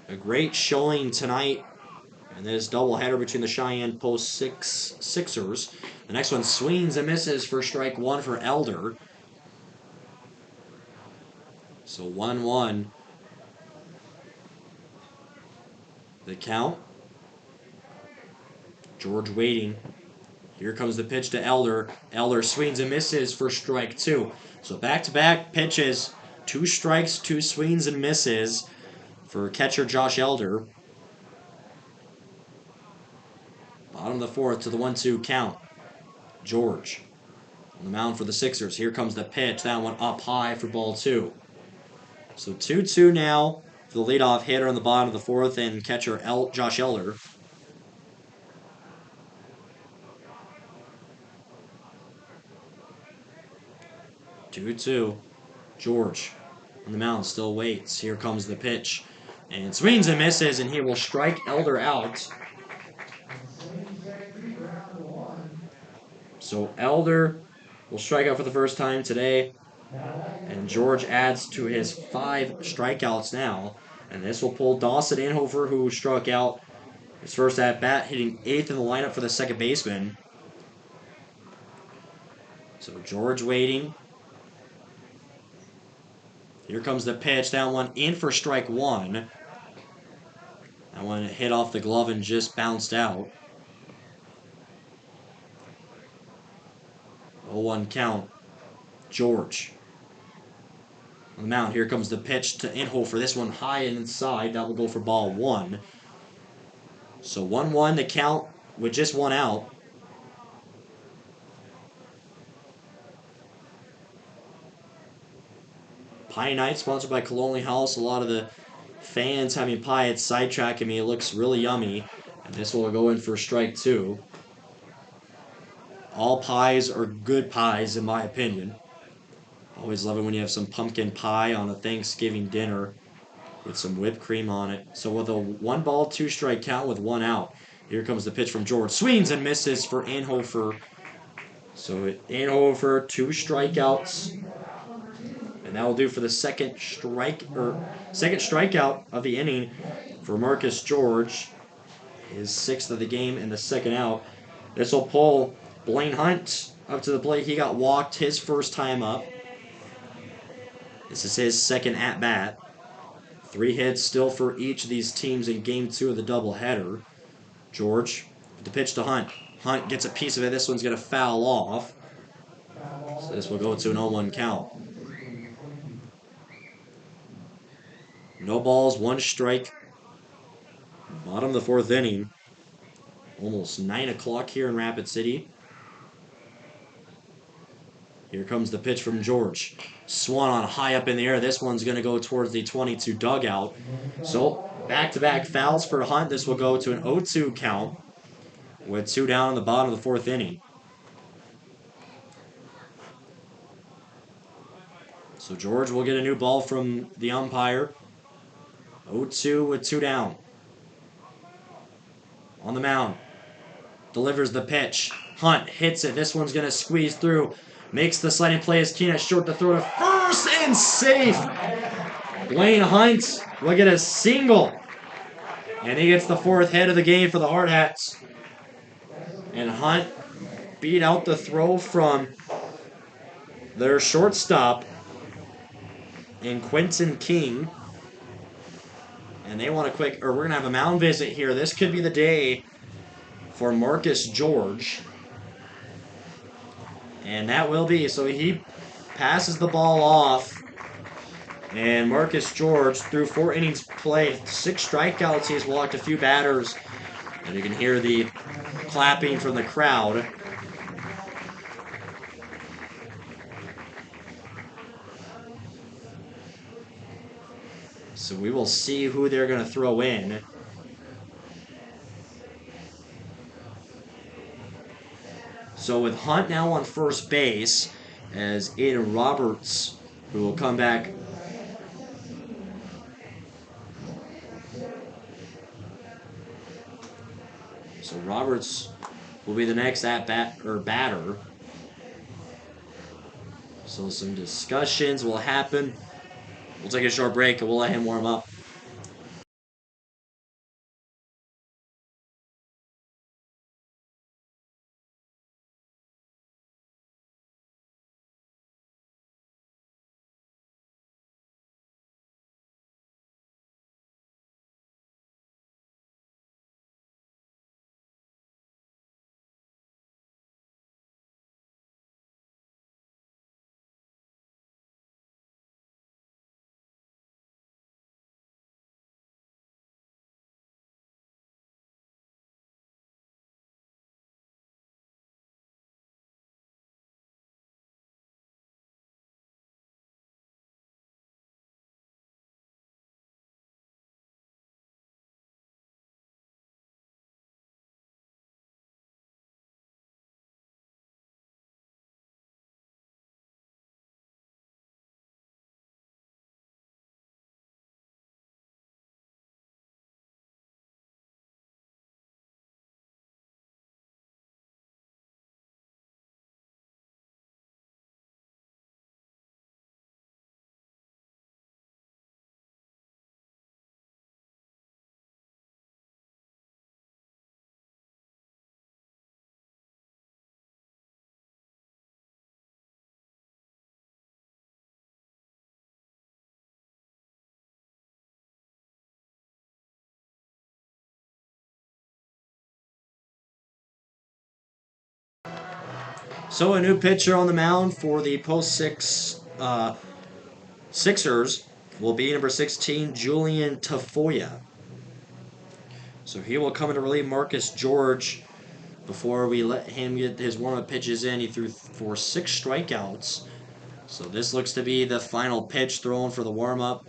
A great showing tonight in this doubleheader between the Cheyenne Post Sixers. The next one swings and misses for strike 1 for Elder. So 1-1. The count. George waiting. Here comes the pitch to Elder. Elder swings and misses for strike 2. So back-to-back pitches. 2 strikes, 2 swings and misses for catcher Josh Elder. Bottom of the 4th to the 1-2 count. George on the mound for the Sixers. Here comes the pitch. That one up high for ball 2. So 2-2 now for the leadoff hitter on the bottom of the 4th and catcher Josh Elder. Two-two. George on the mound still waits. Here comes the pitch. And swings and misses, and he will strike Elder out. So Elder will strike out for the first time today. And George adds to his 5 strikeouts now. And this will pull Dawson Inhofer, who struck out his first at-bat, hitting 8th in the lineup for the second baseman. So George waiting. Here comes the pitch. That one in for strike 1. That one hit off the glove and just bounced out. 0-1 count. George on the mound. Here comes the pitch to Inhofer. This one high and inside. That will go for ball 1. So 1-1 the count with just 1 out. Pie Night sponsored by Colonial House. A lot of the fans having pie. It's sidetracking me. It looks really yummy. And this will go in for strike 2. All pies are good pies, in my opinion. Always love it when you have some pumpkin pie on a Thanksgiving dinner with some whipped cream on it. So with a 1-ball, 2-strike count with 1 out, here comes the pitch from George. Swings and misses for Inhofer. So Inhofer, 2 strikeouts. And that will do for the second strikeout of the inning for Marcus George. His 6th of the game and the second out. This will pull Blaine Hunt up to the plate. He got walked his first time up. This is his second at-bat. 3 hits still for each of these teams in Game 2 of the doubleheader. George with the pitch to Hunt. Hunt gets a piece of it. This one's going to foul off. So this will go to an 0-1 count. No balls, 1 strike. Bottom of the 4th inning. Almost 9 o'clock here in Rapid City. Here comes the pitch from George. Swung on high up in the air. This one's going to go towards the 22 dugout. So back-to-back fouls for Hunt. This will go to an 0-2 count with 2 down in the bottom of the 4th inning. So George will get a new ball from the umpire. 0-2 with 2 down. On the mound. Delivers the pitch. Hunt hits it. This one's going to squeeze through. Makes the sliding play as Keenan short to throw to first and safe. Blaine Hunt will get a single. And he gets the 4th hit of the game for the Hardhats. And Hunt beat out the throw from their shortstop in Quentin King. And they want we're going to have a mound visit here. This could be the day for Marcus George. And that will be. So he passes the ball off. And Marcus George, through 4 innings played, 6 strikeouts. He's walked a few batters. And you can hear the clapping from the crowd. So we will see who they're going to throw in. So with Hunt now on first base, as Aiden Roberts, who will come back. So Roberts will be the next batter. So some discussions will happen. We'll take a short break and we'll let him warm up. So a new pitcher on the mound for the Sixers will be number 16, Julian Tafoya. So he will come in to relieve Marcus George. Before we let him get his warm-up pitches in, he threw for 6 strikeouts. So this looks to be the final pitch thrown for the warm-up.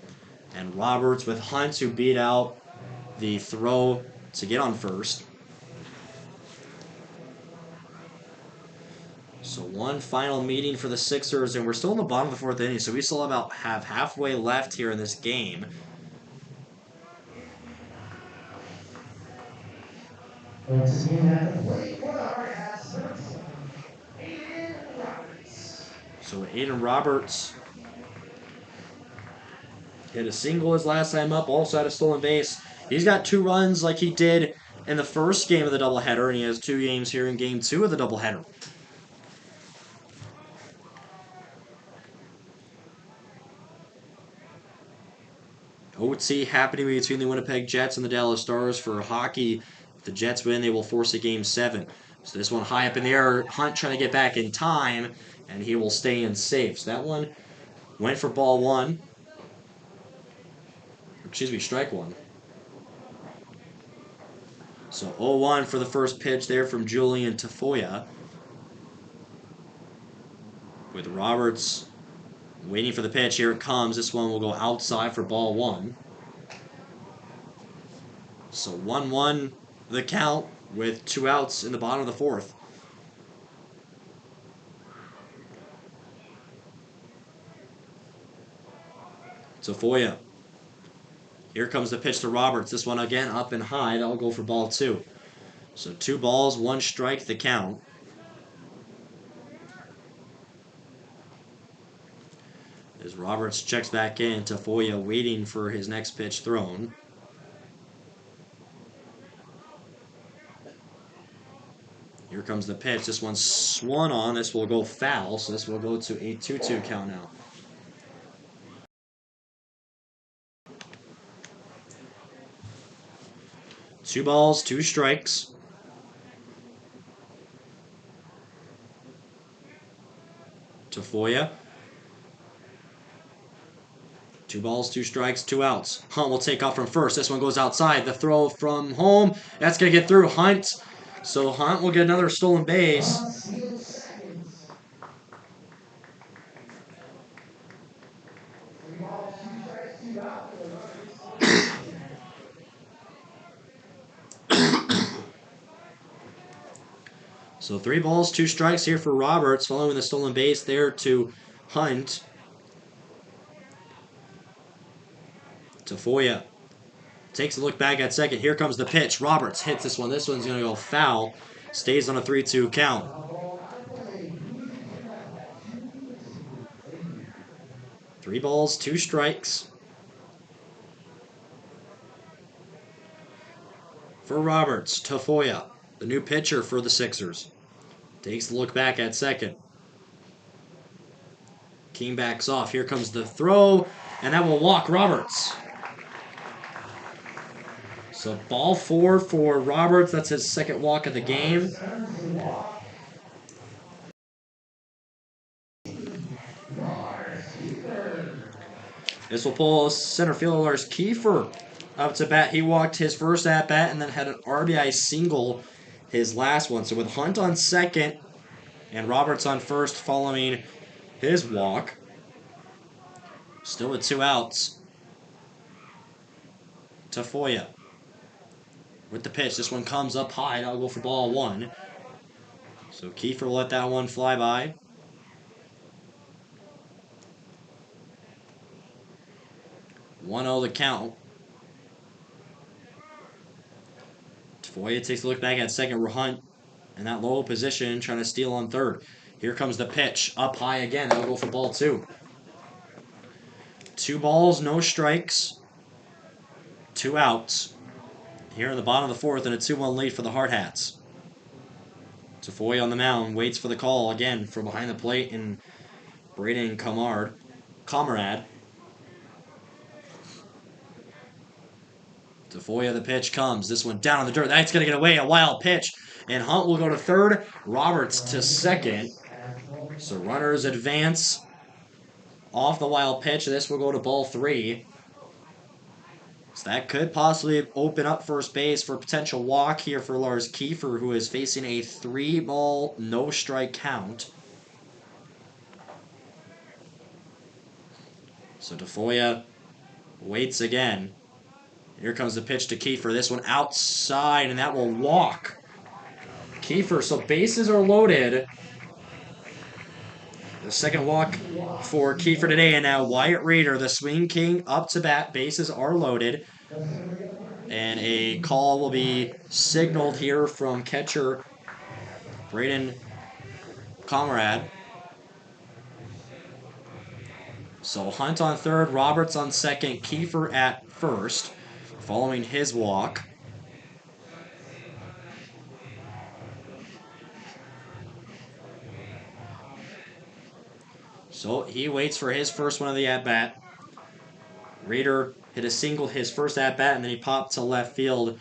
And Roberts with Hunt, who beat out the throw to get on first. So one final meeting for the Sixers, and we're still in the bottom of the 4th inning, so we still have halfway left here in this game. Once again, at the plate for the Hardhats, Aiden Roberts. So Aiden Roberts hit a single his last time up, also had a stolen base. He's got 2 runs like he did in the first game of the doubleheader, and he has 2 games here in game 2 of the doubleheader. OT happening between the Winnipeg Jets and the Dallas Stars for hockey. If the Jets win, they will force a game 7. So this one high up in the air. Hunt trying to get back in time, and he will stay in safe. So that one went for ball 1. Excuse me, strike 1. So 0-1 for the first pitch there from Julian Tafoya. With Roberts waiting for the pitch. Here it comes. This one will go outside for ball 1. So 1-1 the count with 2 outs in the bottom of the 4th. Tafoya. Here comes the pitch to Roberts. This one again up and high. That'll go for ball 2. So 2 balls, 1 strike the count. As Roberts checks back in, Tafoya waiting for his next pitch thrown. Here comes the pitch. This one's swung on. This will go foul, so this will go to a 2-2 count now. Two balls, 2 strikes. Tafoya. 2 balls, 2 strikes, 2 outs. Hunt will take off from first. This one goes outside. The throw from home. That's going to get through Hunt. So Hunt will get another stolen base. So 3 balls, 2 strikes here for Roberts, following the stolen base there to Hunt. Tafoya takes a look back at second. Here comes the pitch. Roberts hits this one. This one's going to go foul. Stays on a 3-2 count. 3 balls, 2 strikes. For Roberts, Tafoya, the new pitcher for the Sixers. Takes a look back at second. King backs off. Here comes the throw, and that will walk Roberts. So ball 4 for Roberts. That's his second walk of the game. This will pull center fielder Lars Kiefer up to bat. He walked his first at bat and then had an RBI single his last one. So with Hunt on second and Roberts on first following his walk, still with 2 outs. Tafoya with the pitch. This one comes up high. That'll go for ball 1. So Kiefer will let that one fly by. 1-0 the count. Tafoya takes a look back at second. Hunt in that low position, trying to steal on third. Here comes the pitch. Up high again. That'll go for ball 2. 2 balls, no strikes. 2 outs. Here in the bottom of the 4th and a 2-1 lead for the Hardhats. Tafoya on the mound, waits for the call again from behind the plate, and Braden Comrade. Tafoya, the pitch comes. This one down on the dirt. That's going to get away. A wild pitch. And Hunt will go to third. Roberts to second. So runners advance off the wild pitch. This will go to ball 3. So that could possibly open up first base for a potential walk here for Lars Kiefer, who is facing a 3-ball, no-strike count. So Tafoya waits again. Here comes the pitch to Kiefer. This one outside, and that will walk Kiefer. So bases are loaded. The second walk for Kiefer today, and now Wyatt Reeder, the swing king, up to bat. Bases are loaded. And a call will be signaled here from catcher Braden Comrade. So Hunt on third, Roberts on second, Kiefer at first, following his walk. So he waits for his first one of the at-bat. Reeder hit a single his first at-bat, and then he popped to left field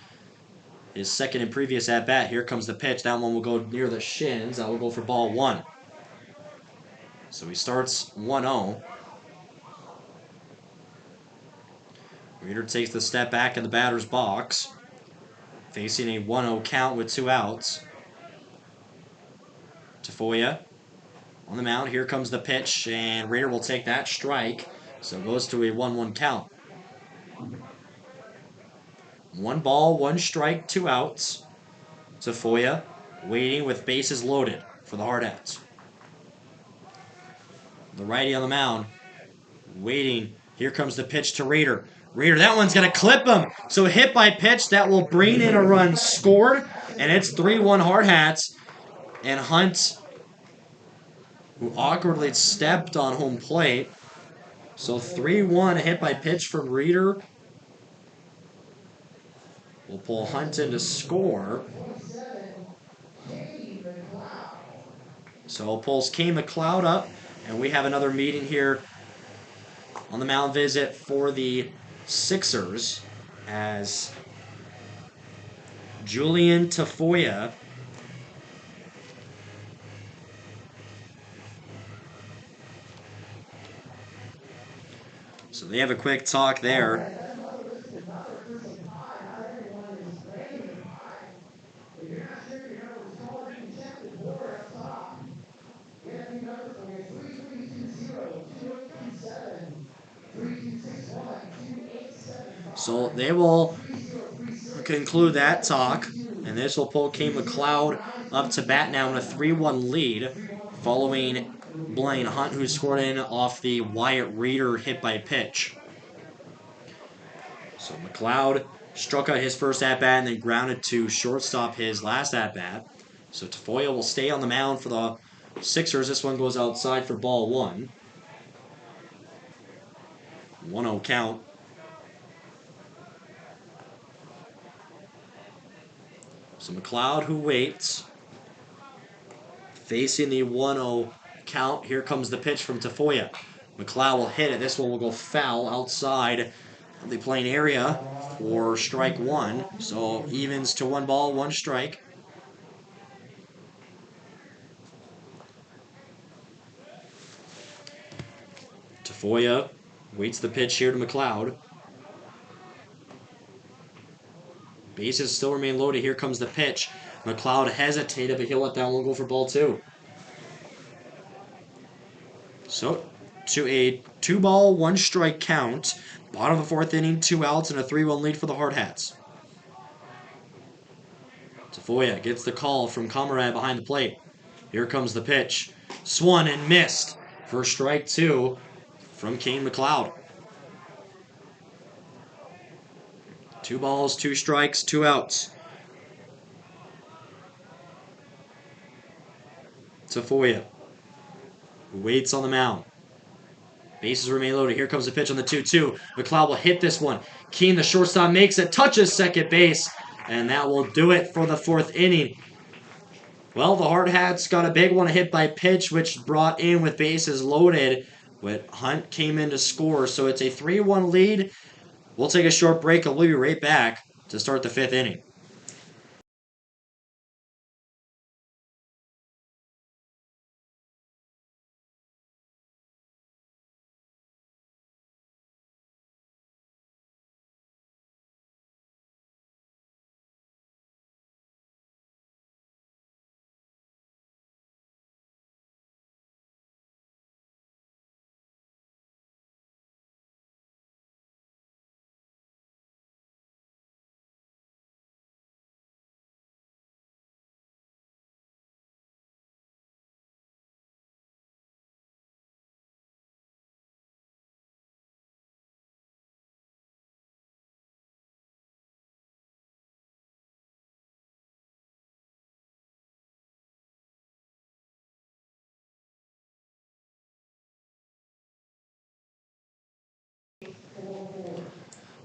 his second and previous at-bat. Here comes the pitch. That one will go near the shins. That will go for ball 1. So he starts 1-0. Reeder takes the step back in the batter's box, facing a 1-0 count with 2 outs. Tafoya on the mound. Here comes the pitch, and Reeder will take that strike. So it goes to a 1-1 count. 1 ball, 1 strike, 2 outs. Tafoya waiting with bases loaded for the Hardhats. The righty on the mound, waiting. Here comes the pitch to Reeder. Reeder, that one's going to clip him. So hit by pitch, that will bring in a run scored. And it's 3-1 Hardhats. And Hunt, who awkwardly stepped on home plate. So 3-1, a hit by pitch from Reeder. We'll pull Hunt in to score. So it pulls Kane McLeod up. And we have another meeting here on the mound visit for the Sixers as Julian Tafoya So they have a quick talk there. So they will conclude that talk, and this will pull Kane McLeod up to bat now in a 3-1 lead, following Blaine Hunt, who scored in off the Wyatt Reeder hit by pitch. So McLeod struck out his first at-bat and then grounded to shortstop his last at-bat. So Tafoya will stay on the mound for the Sixers. This one goes outside for ball one. 1-0 count. So McLeod, who waits, facing the 1-0 count. Here comes the pitch from Tafoya. McLeod will hit it. This one will go foul outside of the playing area for strike one. So evens to 1 ball, 1 strike. Tafoya waits the pitch here to McLeod. Bases still remain loaded. Here comes the pitch. McLeod hesitated, but he'll let that one go for ball 2. So, to a 2 ball, 1 strike count. Bottom of the 4th inning, 2 outs, and a 3-1 lead for the Hardhats. Tafoya gets the call from Comrade behind the plate. Here comes the pitch. Swung and missed for strike 2 from Kane McLeod. 2 balls, 2 strikes, 2 outs. Tafoya, who waits on the mound. Bases remain loaded. Here comes the pitch on the 2-2. McLeod will hit this one. Keane, the shortstop, makes it, touches second base, and that will do it for the 4th inning. Well, the Hardhats got a big one, a hit by pitch, which brought in with bases loaded, but Hunt came in to score, so it's a 3-1 lead. We'll take a short break, and we'll be right back to start the 5th inning.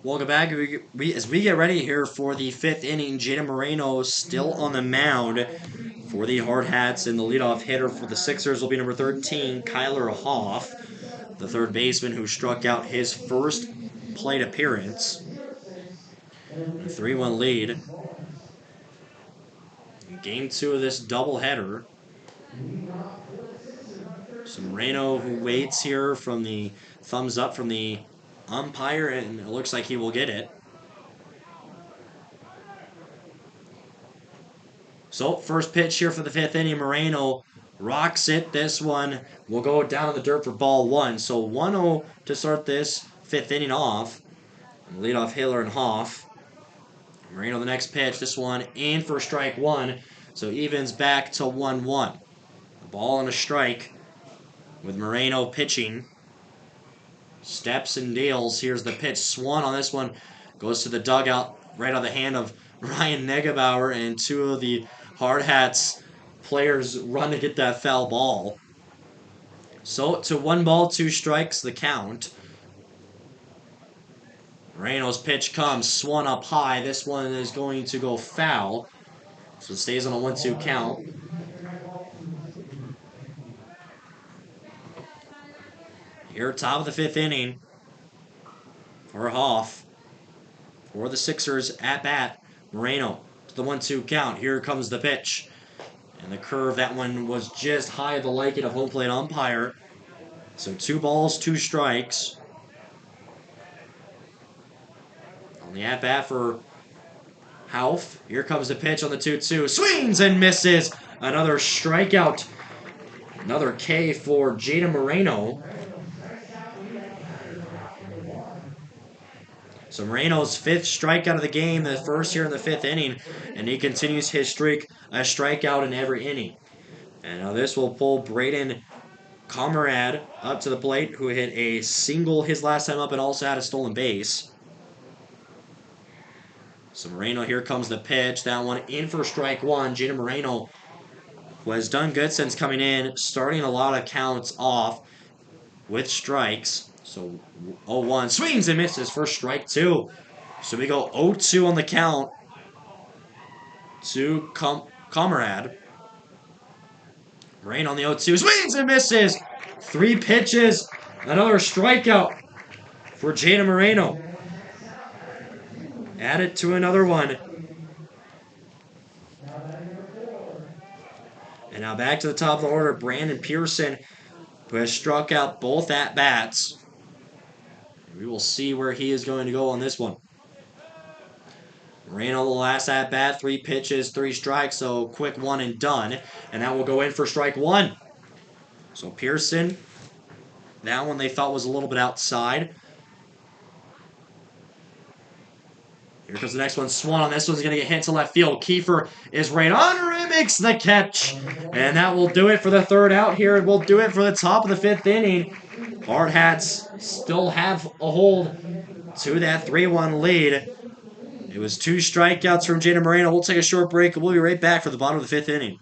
Welcome back. As we get ready here for the 5th inning, Jaden Moreno still on the mound for the Hardhats, and the leadoff hitter for the Sixers will be number 13, Kyler Hoff, the third baseman who struck out his first plate appearance. A 3-1 lead. In Game 2 of this doubleheader. So Moreno, who waits here from the thumbs up from the umpire, and it looks like he will get it. So, first pitch here for the 5th inning. Moreno rocks it. This one will go down in the dirt for ball 1. So 1-0 to start this 5th inning off. And leadoff Hiller and Hoff. Moreno the next pitch. This one in for strike 1. So evens back to 1-1. A ball and a strike with Moreno pitching. Steps and deals. Here's the pitch. Swung on this one. Goes to the dugout right on the hand of Ryan Negebauer, and 2 of the Hardhats players run to get that foul ball. So to 1 ball, 2 strikes, the count. Moreno's pitch comes. Swung up high. This one is going to go foul. So it stays on a 1-2 count. Here, top of the 5th inning for Hoff. For the Sixers at bat, Moreno to the 1-2 count. Here comes the pitch. And the curve, that one was just high of the liking of home plate umpire. So 2 balls, 2 strikes. the at-bat for Hauf. Here comes the pitch on the 2-2. Swings and misses. Another strikeout. Another K for Jada Moreno. So Moreno's 5th strikeout of the game, the first here in the 5th inning, and he continues his streak, a strikeout in every inning. And now this will pull Braden Comrade up to the plate, who hit a single his last time up and also had a stolen base. So Moreno, here comes the pitch. That one in for strike one. Jada Moreno, who has done good since coming in, starting a lot of counts off with strikes. So 0-1. Swings and misses for strike two. So we go 0-2 on the count to Comrade. Rain on the 0-2. Swings and misses. 3 pitches. Another strikeout for Jada Moreno. Add it to another one. And now back to the top of the order, Brandon Pearson, who has struck out both at-bats. We will see where he is going to go on this one. Moreno, the last at-bat, 3 pitches, 3 strikes, so quick one and done. And that will go in for strike one. So Pearson, that one they thought was a little bit outside. Here comes the next one. Swan on this one's going to get hit to left field. Kiefer is right on him. Makes the catch. And that will do it for the 3rd out here. We'll do it for the top of the 5th inning. Hardhats still have a hold to that 3-1 lead. It was 2 strikeouts from Jada Moreno. We'll take a short break, and we'll be right back for the bottom of the 5th inning.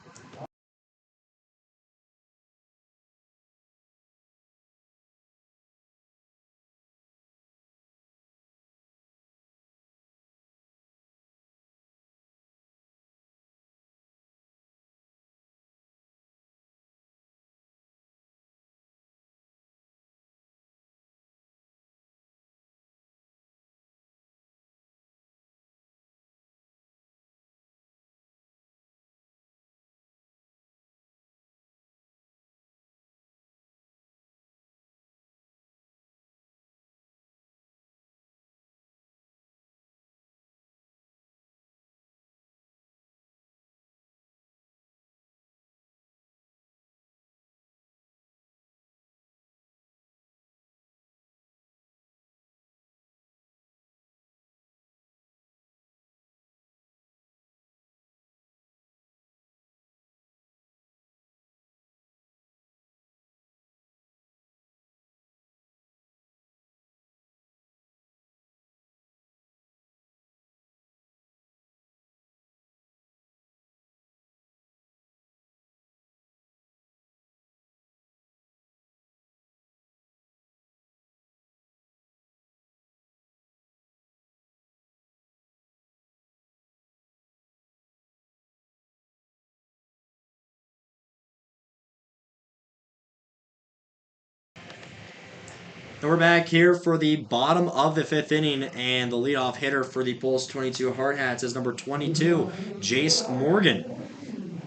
And we're back here for the bottom of the 5th inning, and the leadoff hitter for the Pulse 22 Hardhats is number 22, Jace Morgan.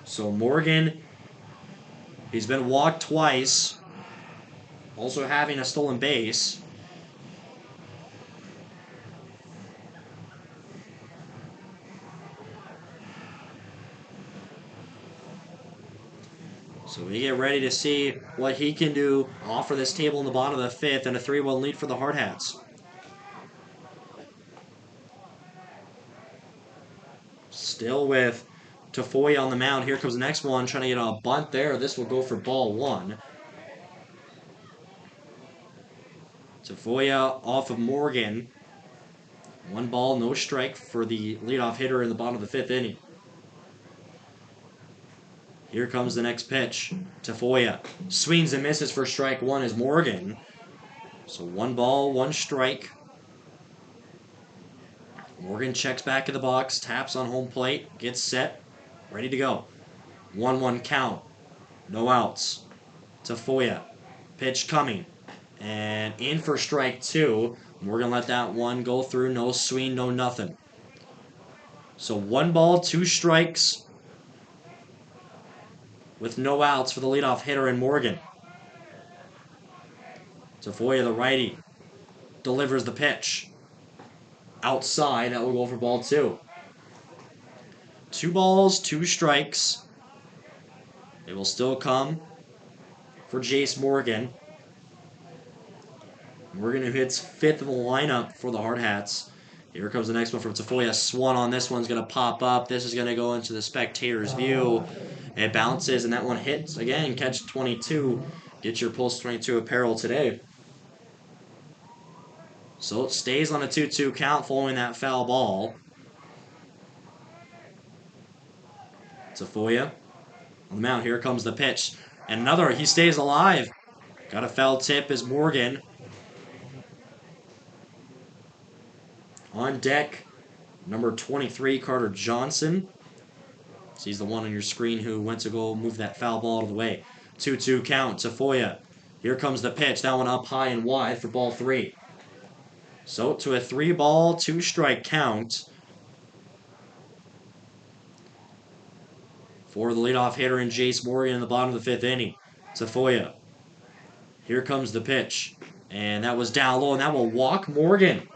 So Morgan, he's been walked twice, also having a stolen base. So we get ready to see what he can do off of this table in the bottom of the 5th, and a 3-1 lead for the Hardhats. Still with Tafoya on the mound. Here comes the next one, trying to get a bunt there. This will go for ball 1. Tafoya off of Morgan. 1 ball, no strike for the leadoff hitter in the bottom of the 5th inning. Here comes the next pitch. Tafoya swings and misses for strike 1 as Morgan. So 1 ball, 1 strike. Morgan checks back in the box, taps on home plate, gets set, ready to go. 1-1 count. No outs. Tafoya. Pitch coming. And in for strike 2. Morgan let that one go through. No swing, no nothing. So 1 ball, 2 strikes, with no outs for the leadoff hitter in Morgan. Tafoya, the righty, delivers the pitch. Outside, that will go for ball 2. 2 balls, 2 strikes. It will still come for Jace Morgan. Morgan, who hits 5th in the lineup for the Hardhats. Here comes the next one from Tafoya. Swung on this one's going to pop up. This is going to go into the spectator's view. It bounces, and that one hits. Again, catch 22. Get your Pulse 22 apparel today. So it stays on a 2-2 count following that foul ball. Tafoya on the mound. Here comes the pitch. And another. He stays alive. Got a foul tip as Morgan. On deck, number 23, Carter Johnson. So he's the one on your screen who went to go move that foul ball out of the way. 2-2 count. Tafoya. Here comes the pitch. That one up high and wide for ball 3. So to a 3-ball, 2-strike count for the leadoff hitter in Jace Morgan in the bottom of the 5th inning. Tafoya. Here comes the pitch. And that was down low, and that will walk Morgan.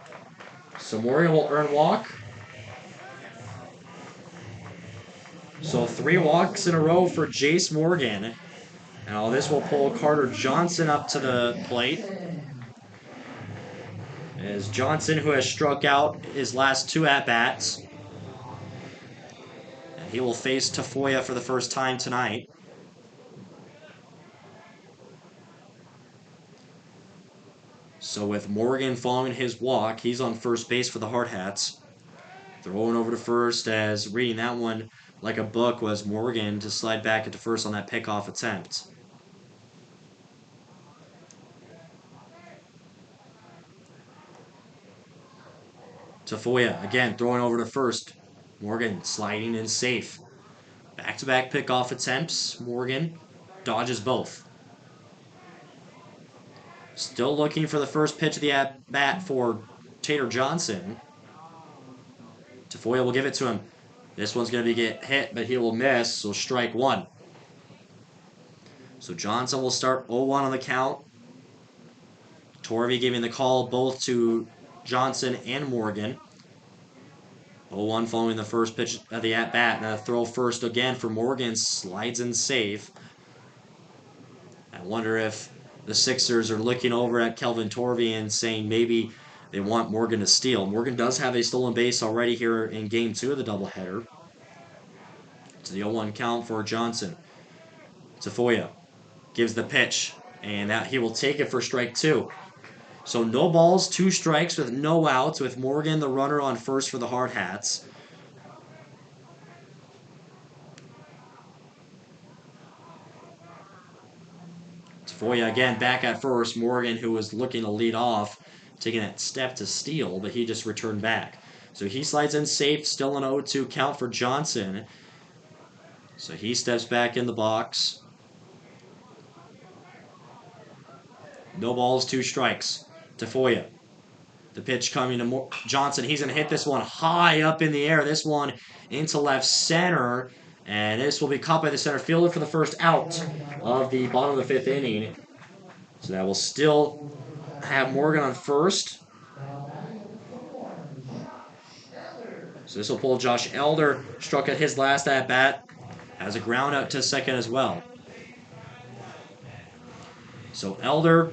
So Morgan will earn walk. So 3 walks in a row for Jace Morgan. Now this will pull Carter Johnson up to the plate. As Johnson, who has struck out his last 2 at-bats. And he will face Tafoya for the first time tonight. So with Morgan following his walk, he's on first base for the Hardhats. Throwing over to first, as reading that one like a book was Morgan to slide back into first on that pickoff attempt. Tafoya again throwing over to first. Morgan sliding in safe. Back-to-back pickoff attempts. Morgan dodges both. Still looking for the first pitch of the at-bat for Tater Johnson. Tafoya will give it to him. This one's going to get hit, but he will miss, so strike 1. So Johnson will start 0-1 on the count. Torvey giving the call both to Johnson and Morgan. 0-1 following the first pitch of the at-bat. Now throw first again for Morgan. Slides in safe. I wonder if the Sixers are looking over at Kelvin Torvey and saying maybe they want Morgan to steal. Morgan does have a stolen base already here in Game 2 of the doubleheader. It's the 0-1 count for Johnson. Tafoya gives the pitch, and that he will take it for strike 2. So no balls, 2 strikes with no outs, with Morgan the runner on first for the Hardhats. Tafoya again back at first. Morgan, who was looking to lead off, taking that step to steal, but he just returned back. So he slides in safe, still an 0-2 count for Johnson. So he steps back in the box. No balls, 2 strikes. Tafoya. The pitch coming to Johnson. He's going to hit this one high up in the air. This one into left center. And this will be caught by the center fielder for the first out of the bottom of the 5th inning. So that will still have Morgan on first. So this will pull Josh Elder. Struck at his last at-bat. Has a ground out to second as well. So Elder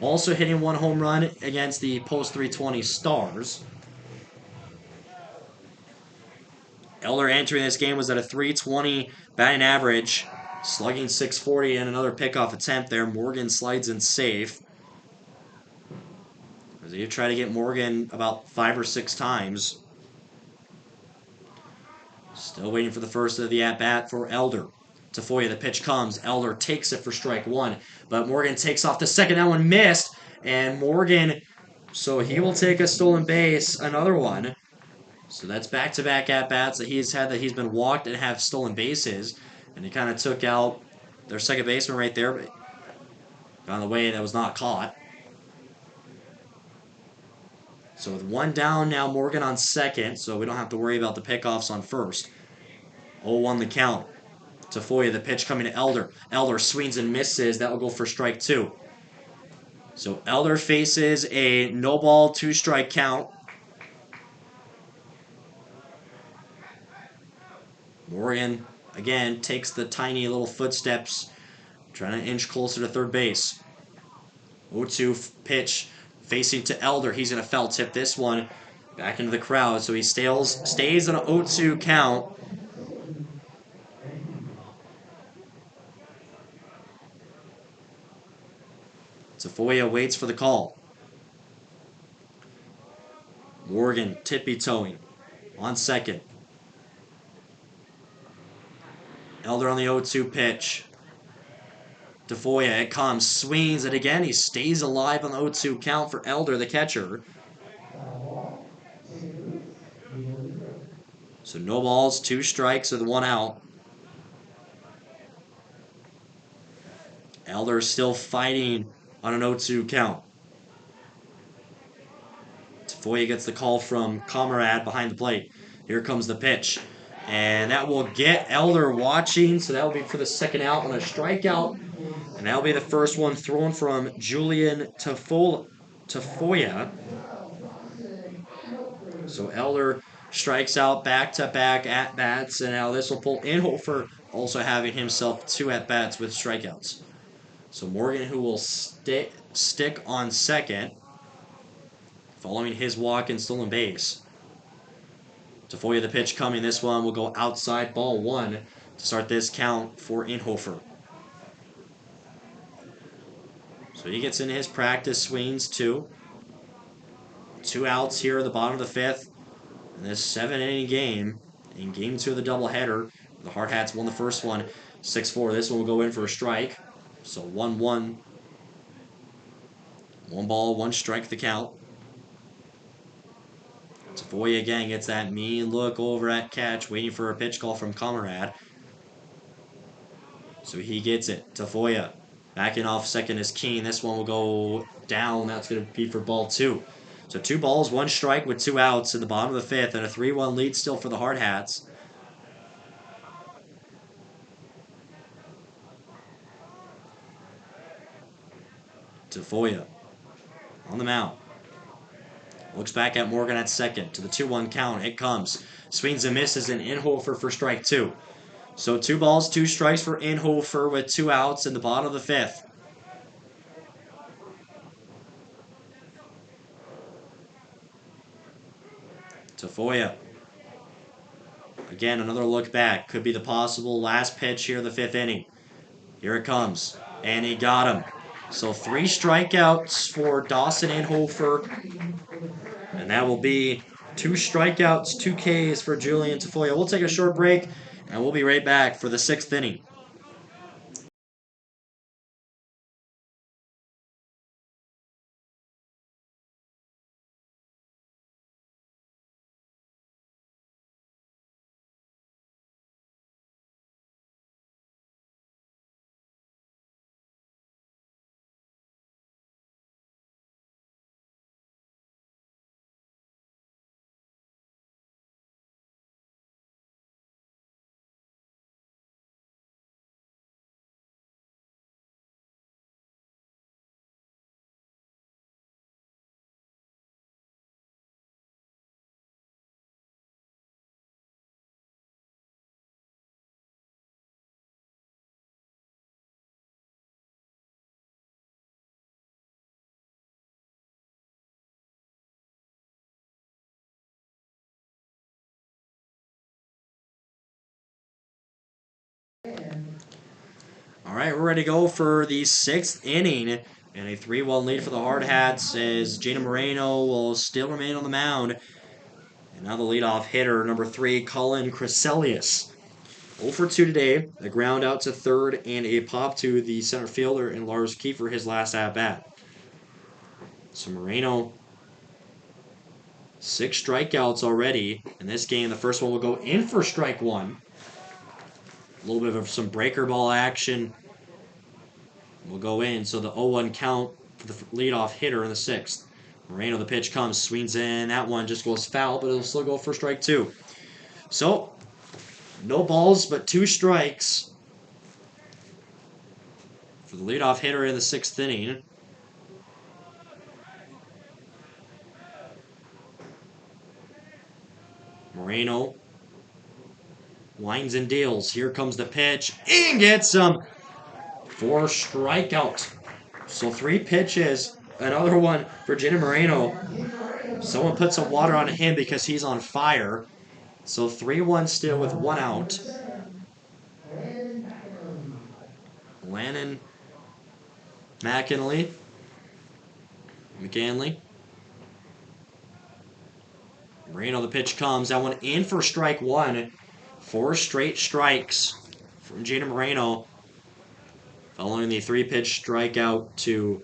also hitting 1 home run against the post 320 Stars. Elder entering this game was at a 320 batting average, slugging 640 and another pickoff attempt there. Morgan slides in safe. As you try to get Morgan about 5 or 6 times. Still waiting for the first of the at-bat for Elder. Tafoya, the pitch comes. Elder takes it for strike 1. But Morgan takes off the second. That one missed. And Morgan, so he will take a stolen base, another one. So that's back-to-back at-bats that he's had, that he's been walked and have stolen bases. And he kind of took out their second baseman right there. But on the way, that was not caught. So with 1 down now, Morgan on second. So we don't have to worry about the pickoffs on first. 0-1 the count. Tafoya, the pitch coming to Elder. Elder swings and misses. That will go for strike 2. So Elder faces a no ball, 2-strike count. Morgan, again, takes the tiny little footsteps, trying to inch closer to third base. 0-2 pitch facing to Elder. He's going to foul tip this one back into the crowd. So he stays on an 0-2 count. Tafoya waits for the call. Morgan tippy-toeing on second. Elder on the 0-2 pitch. Tafoya, it comes, swings it again. He stays alive on the 0-2 count for Elder, the catcher. So no balls, 2 strikes with 1 out. Elder still fighting on an 0-2 count. Tafoya gets the call from Comrade behind the plate. Here comes the pitch. And that will get Elder watching. So that will be for the second out on a strikeout. And that will be the first one thrown from Julian Tafoya. So Elder strikes out back-to-back at-bats. And now this will pull Inhofer, also having himself 2 at-bats with strikeouts. So Morgan, who will stick on second, following his walk and stolen base. Tafoya, the pitch coming. This one will go outside, ball 1 to start this count for Inhofer. So he gets into his practice swings too. 2 outs here at the bottom of the 5th in this 7-inning game. In game 2 of the doubleheader, the Hardhats won the first one 6-4. This one will go in for a strike. So 1-1. 1 ball, 1 strike the count. Tafoya again gets that mean look over at catch, waiting for a pitch call from Comrade. So he gets it. Tafoya backing off second is Keen. This one will go down. That's going to be for ball 2. So 2 balls, 1 strike with 2 outs in the bottom of the 5th, and a 3-1 lead still for the Hardhats. Tafoya on the mound. Looks back at Morgan at second. To the 2-1 count. It comes. Swings and misses, and Inhofer for strike 2. So 2 balls, 2 strikes for Inhofer with 2 outs in the bottom of the 5th. Tafoya. Again, another look back. Could be the possible last pitch here in the 5th inning. Here it comes. And he got him. So 3 strikeouts for Dawson Inhofer. And that will be 2 strikeouts, 2 Ks for Julian Tafoya. We'll take a short break, and we'll be right back for the 6th inning. All right, we're ready to go for the 6th inning. And a 3-1 lead for the Hardhats as Gina Moreno will still remain on the mound. And now the leadoff hitter, number 3, Colin Crescelius. 0 for 2 today. A ground out to third and a pop to the center fielder and Lars Kiefer his last at-bat. So Moreno, 6 strikeouts already in this game. The first one will go in for strike 1. A little bit of some breaker ball action will go in. So the 0-1 count for the leadoff hitter in the 6th. Moreno, the pitch comes, swings in. That one just goes foul, but it'll still go for strike 2. So, no balls, but 2 strikes for the leadoff hitter in the 6th inning. Moreno winds and deals. Here comes the pitch. And gets him for strikeout. So 3 pitches. Another one for Jenny Moreno. Someone put some water on him because he's on fire. So 3-1 still with 1 out. Lannon McKinley. Moreno, the pitch comes. That one in for strike 1. 4 straight strikes from Gina Moreno. Following the 3-pitch strikeout to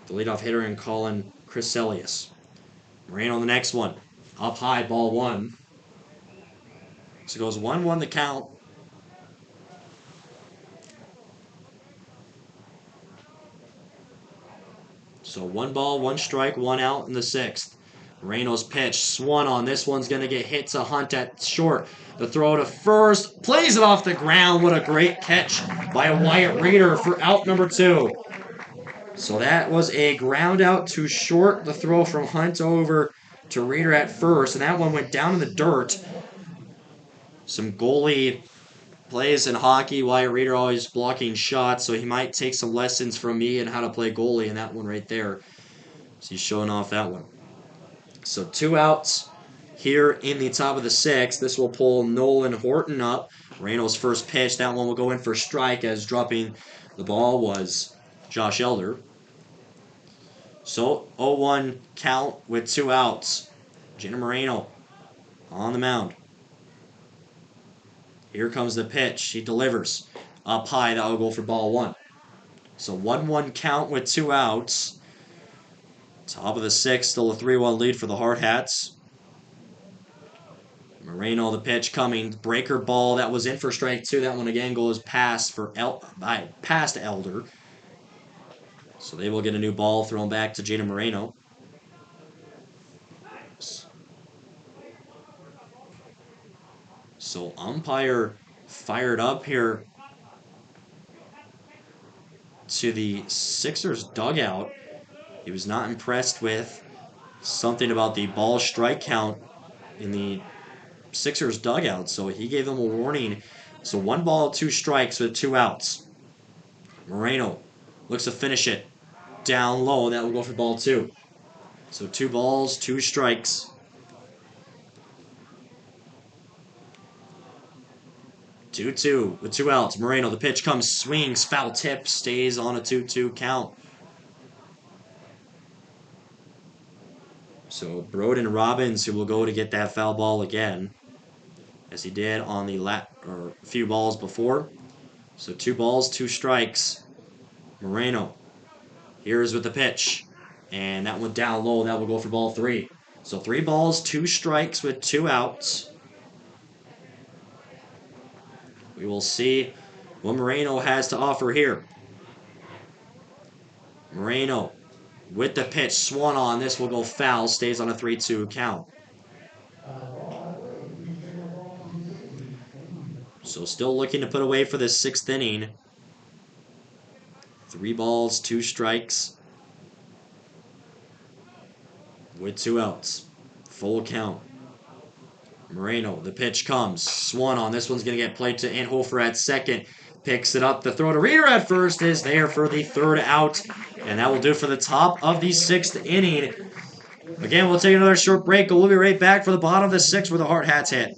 the leadoff hitter and Colin Chryselius. Moreno on the next one. Up high, ball 1. So it goes 1-1 the count. So 1 ball, 1 strike, 1 out in the 6th. Moreno's pitch, swung on. This one's going to get hit to Hunt at short. The throw to first, plays it off the ground. What a great catch by Wyatt Reeder for out number 2. So that was a ground out to short. The throw from Hunt over to Reeder at first, and that one went down in the dirt. Some goalie plays in hockey. Wyatt Reeder always blocking shots, so he might take some lessons from me and how to play goalie in that one right there. So he's showing off that one. So 2 outs here in the top of the 6th. This will pull Nolan Horton up. Moreno's first pitch. That one will go in for strike as dropping the ball was Josh Elder. So 0-1 count with 2 outs. Jenna Moreno on the mound. Here comes the pitch. He delivers. Up high, that will go for ball 1. So 1-1 count with 2 outs. Top of the 6th, still a 3-1 lead for the Hardhats. Moreno, the pitch coming. Breaker ball, that was in for strike 2. That one again goes past Elder. So they will get a new ball thrown back to Jada Moreno. So umpire fired up here to the Sixers dugout. He was not impressed with something about the ball strike count in the Sixers dugout, so he gave them a warning. So 1 ball, 2 strikes with 2 outs. Moreno looks to finish it down low. That will go for ball 2. So 2 balls, 2 strikes. 2-2 with 2 outs. Moreno, the pitch comes, swings, foul tip, stays on a 2-2 count. So Broden Robbins, who will go to get that foul ball again, as he did on the few balls before. So 2 balls, 2 strikes. Moreno, here's with the pitch. And that one down low, that will go for ball 3. So 3 balls, 2 strikes with 2 outs. We will see what Moreno has to offer here. Moreno with the pitch, swung on. This will go foul, stays on a 3-2 count. So still looking to put away for the 6th inning. 3 balls, 2 strikes with 2 outs. Full count. Moreno, the pitch comes. Swung on. This one's going to get played to Anhofer at second. Picks it up. The throw to Reeder at first is there for the 3rd out. And that will do it for the top of the 6th inning. Again, we'll take another short break, and we'll be right back for the bottom of the 6th where the Hardhats hit.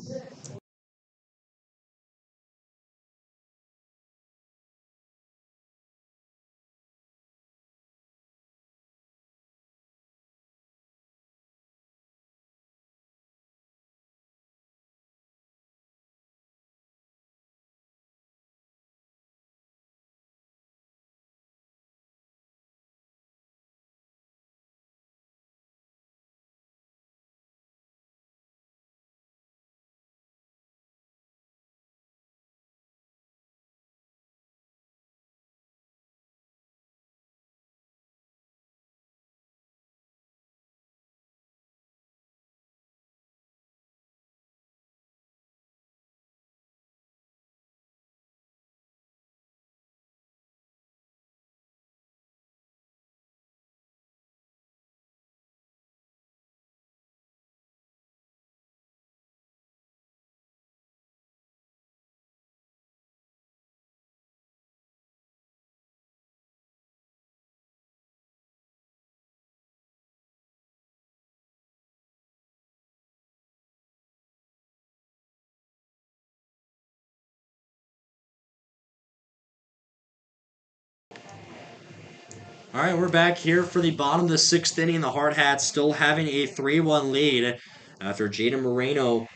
All right, we're back here for the bottom of the sixth inning. The Hardhats still having a 3-1 lead after Jaden Moreno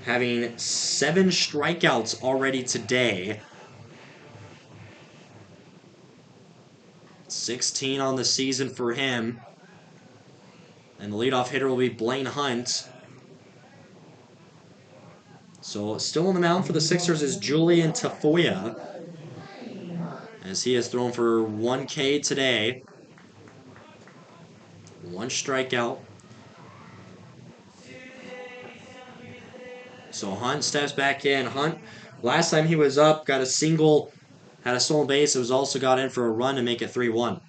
having 7 strikeouts already today. 16 on the season for him. And the leadoff hitter will be Blaine Hunt. So still on the mound for the Sixers is Julian Tafoya, as he has thrown for 1 K today. 1 strikeout. So Hunt steps back in. Hunt, last time he was up, got a single, had a stolen base. It was also got in for a run to make it 3-1.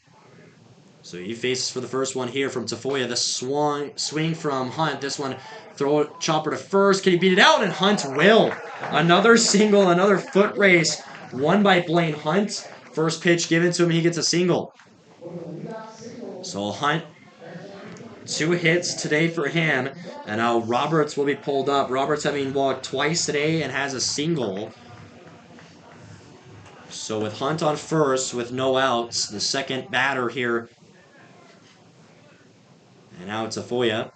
So he faces for the first one here from Tafoya. The swing from Hunt. This one, throw it, chopper to first. Can he beat it out? And Hunt will. Another single, another foot race, won by Blaine Hunt. First pitch given to him, he gets a single. So Hunt, 2 hits today for him. And now Roberts will be pulled up. Roberts having walked twice today and has a single. So with Hunt on first, with no outs, the second batter here. And now it's Tafoya.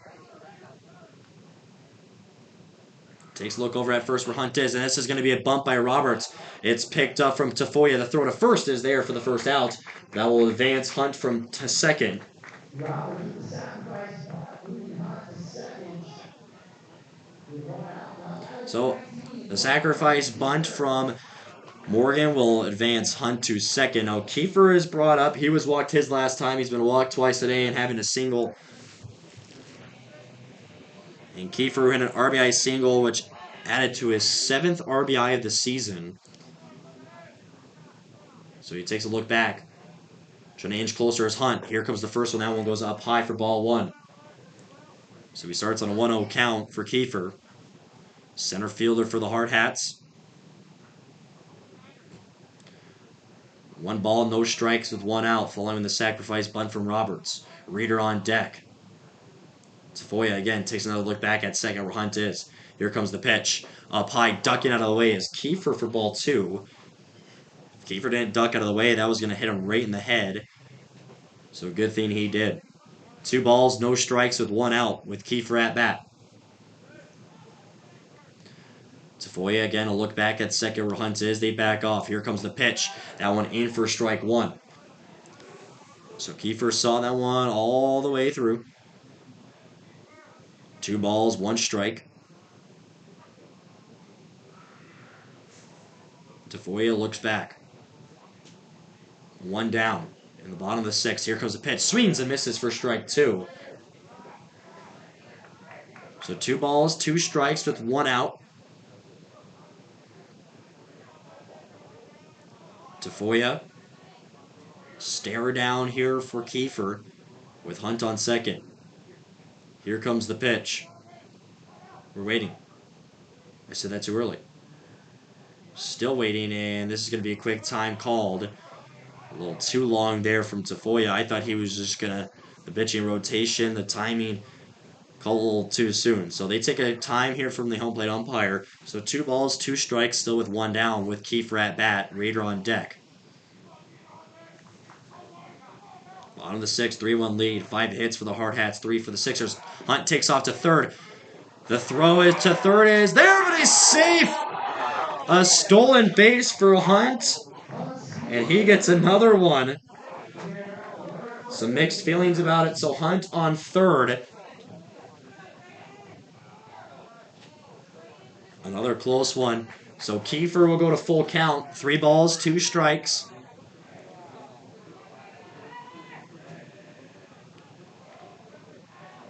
Takes a look over at first where Hunt is, and this is going to be a bump by Roberts. It's picked up from Tafoya. The throw to first is there for the first out. That will advance Hunt from to second. So the sacrifice bunt from Morgan will advance Hunt to second. Now Kiefer is brought up. He was walked his last time. He's been walked twice today and having a single. And Kiefer hit an RBI single, which added to his 7th RBI of the season. So he takes a look back. Trying to inch closer as Hunt. Here comes the first one. That one goes up high for ball 1. So he starts on a 1-0 count for Kiefer. Center fielder for the Hardhats. 1 ball, no strikes with 1 out following the sacrifice bunt from Roberts. Reader on deck. Tafoya again takes another look back at second where Hunt is. Here comes the pitch. Up high, ducking out of the way is Kiefer for ball 2. If Kiefer didn't duck out of the way, that was going to hit him right in the head. So good thing he did. 2 balls, no strikes with 1 out with Kiefer at bat. Tafoya again a look back at second where Hunt is. They back off. Here comes the pitch. That one in for strike 1. So Kiefer saw that one all the way through. 2 balls, 1 strike. Tafoya looks back. 1 down. In the bottom of the 6th, here comes the pitch. Swings and misses for strike 2. So 2 balls, 2 strikes with 1 out. Tafoya. Stare down here for Kiefer with Hunt on second. Here comes the pitch. We're waiting. I said that too early. Still waiting, and this is going to be a quick time called. A little too long there from Tafoya. I thought he was just going to, the pitching rotation, the timing, called a little too soon. So they take a time here from the home plate umpire. So 2 balls, 2 strikes, still with 1 down with Kiefer at bat, Raider on deck. Bottom of the 6th, 3-1 lead. 5 hits for the Hardhats, 3 for the Sixers. Hunt takes off to third. The throw is to third is there, but he's safe. A stolen base for Hunt, and he gets another one. Some mixed feelings about it. So Hunt on third. Another close one. So Kiefer will go to full count. 3 balls, 2 strikes.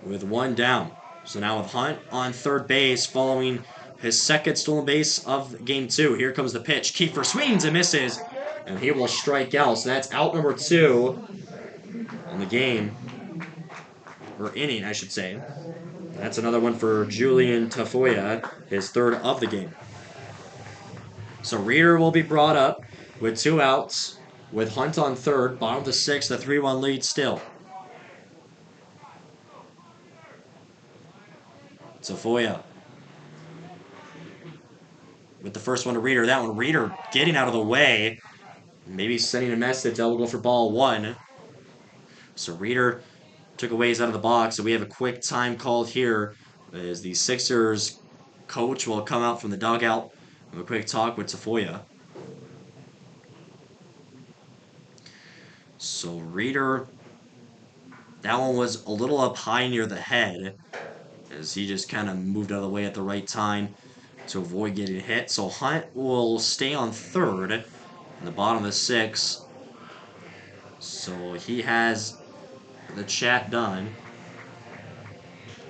With 1 down. So now with Hunt on third base following his 2nd stolen base of game 2. Here comes the pitch. Kiefer swings and misses. And he will strike out. So that's out number 2 on the game. Or inning, I should say. That's another one for Julian Tafoya, his 3rd of the game. So Reader will be brought up with 2 outs. With Hunt on third. Bottom of the 6th, the 3-1 lead still. Tafoya with the first one to Reader. That one, Reader getting out of the way. Maybe sending a message that will go for ball 1. So Reader took a ways out of the box, and we have a quick time called here as the Sixers coach will come out from the dugout. Have a quick talk with Tafoya. So Reader, that one was a little up high near the head as he just kind of moved out of the way at the right time to avoid getting hit. So Hunt will stay on third in the bottom of the sixth. So he has the chat done.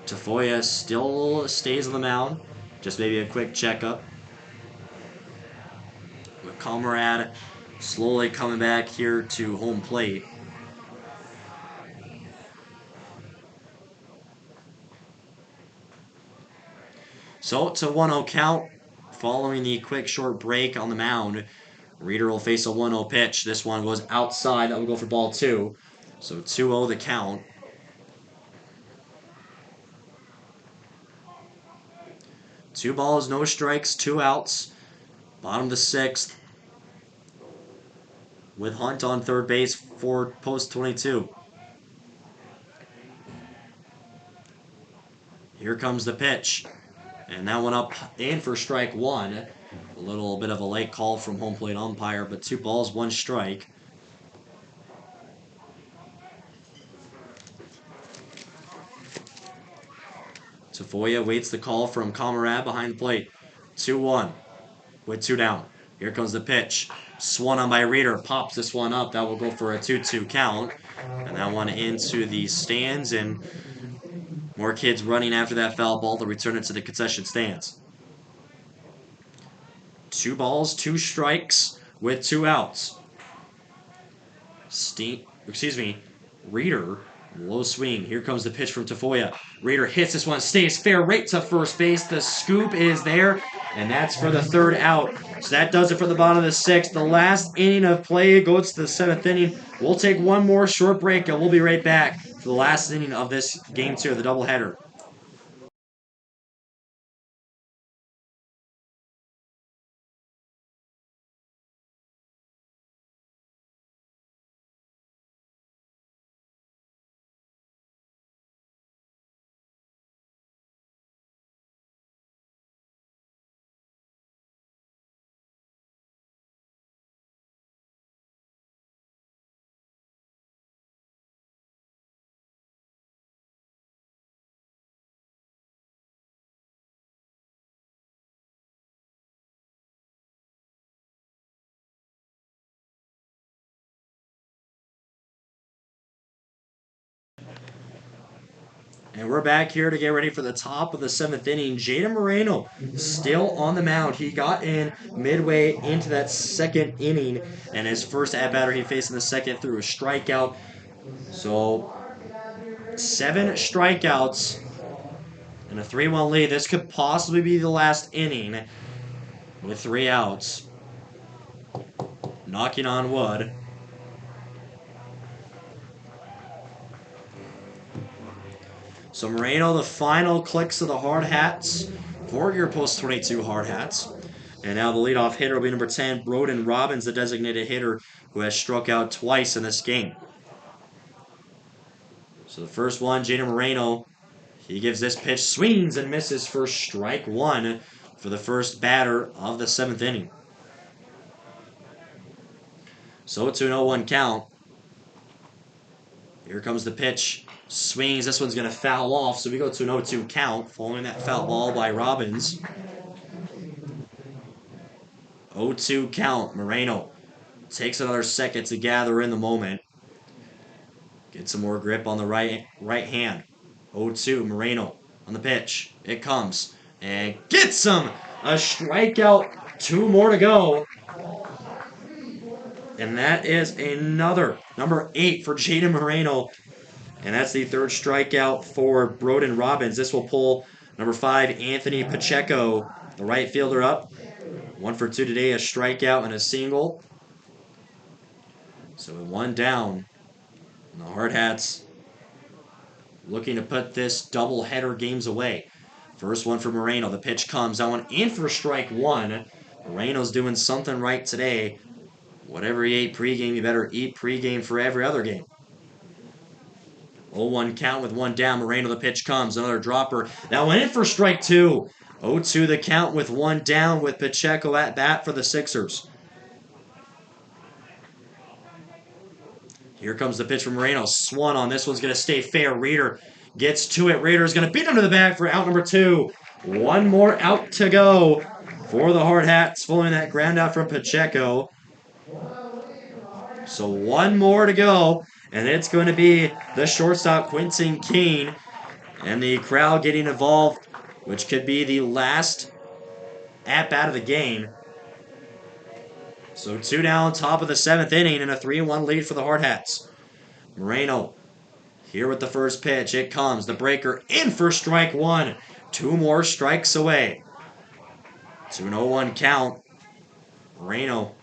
Tafoya still stays on the mound. Just maybe a quick checkup. With Comrade slowly coming back here to home plate. So it's a 1-0 count following the quick short break on the mound. Reader will face a 1-0 pitch. This one goes outside. That will go for ball 2. So 2-0 the count. 2 balls, no strikes, 2 outs. Bottom of the 6th. With Hunt on third base for post 22. Here comes the pitch. And that one up in for strike 1. A little bit of a late call from home plate umpire, but 2 balls, 1 strike. Tafoya waits the call from Comrade behind the plate. 2-1 with 2 down. Here comes the pitch. Swung on by Reader. Pops this one up. That will go for a 2-2 count. And that one into the stands. And more kids running after that foul ball to return it to the concession stands. 2 balls, 2 strikes with 2 outs. Reader, low swing. Here comes the pitch from Tafoya. Reader hits this one, stays fair right to first base. The scoop is there, and that's for the 3rd out. So that does it for the bottom of the 6th. The last inning of play goes to the 7th inning. We'll take one more short break, and we'll be right back for the last inning of this game 2 of the doubleheader. And we're back here to get ready for the top of the 7th inning. Jaden Moreno still on the mound. He got in midway into that 2nd inning, and his first at-batter he faced in the 2nd threw a strikeout. So 7 strikeouts and a 3-1 lead. This could possibly be the last inning with 3 outs. Knocking on wood. So Moreno, the final clicks of the Hardhats for your post 22 Hardhats. And now the leadoff hitter will be number 10, Broden Robbins, the designated hitter who has struck out twice in this game. So the first one, Jaden Moreno, he gives this pitch, swings and misses for strike 1 for the first batter of the 7th inning. So it's an 0-1 count. Here comes the pitch. Swings. This one's going to foul off, so we go to an 0-2 count following that foul ball by Robbins. 0-2 count. Moreno takes another second to gather in the moment. Get some more grip on the right hand. 0-2 Moreno on the pitch. It comes and gets him a strikeout. 2 more to go. And that is another number 8 for Jaden Moreno. And that's the 3rd strikeout for Broden Robbins. This will pull number 5, Anthony Pacheco, the right fielder, up. 1 for 2 today, a strikeout and a single. So 1 down. And the Hardhats looking to put this doubleheader games away. First one for Moreno. The pitch comes. That one in for strike 1. Moreno's doing something right today. Whatever he ate pregame, you better eat pregame for every other game. 0-1 count with one down. Moreno, the pitch comes. Another dropper. That went in for strike two. 0-2 the count with one down with Pacheco at bat for the Sixers. Here comes the pitch from Moreno. Swung on. This one's going to stay fair. Reader gets to it. Reader's going to beat him to the bag for out number 2. One more out to go for the Hardhats following that ground out from Pacheco. So one more to go, and it's going to be the shortstop, Quentin Keene, and the crowd getting involved, which could be the last at-bat of the game. So 2 down, top of the 7th inning, and a 3-1 lead for the Hardhats. Moreno here with the first pitch. It comes. The breaker in for strike one. 2 more strikes away. To an 0-1 count. Moreno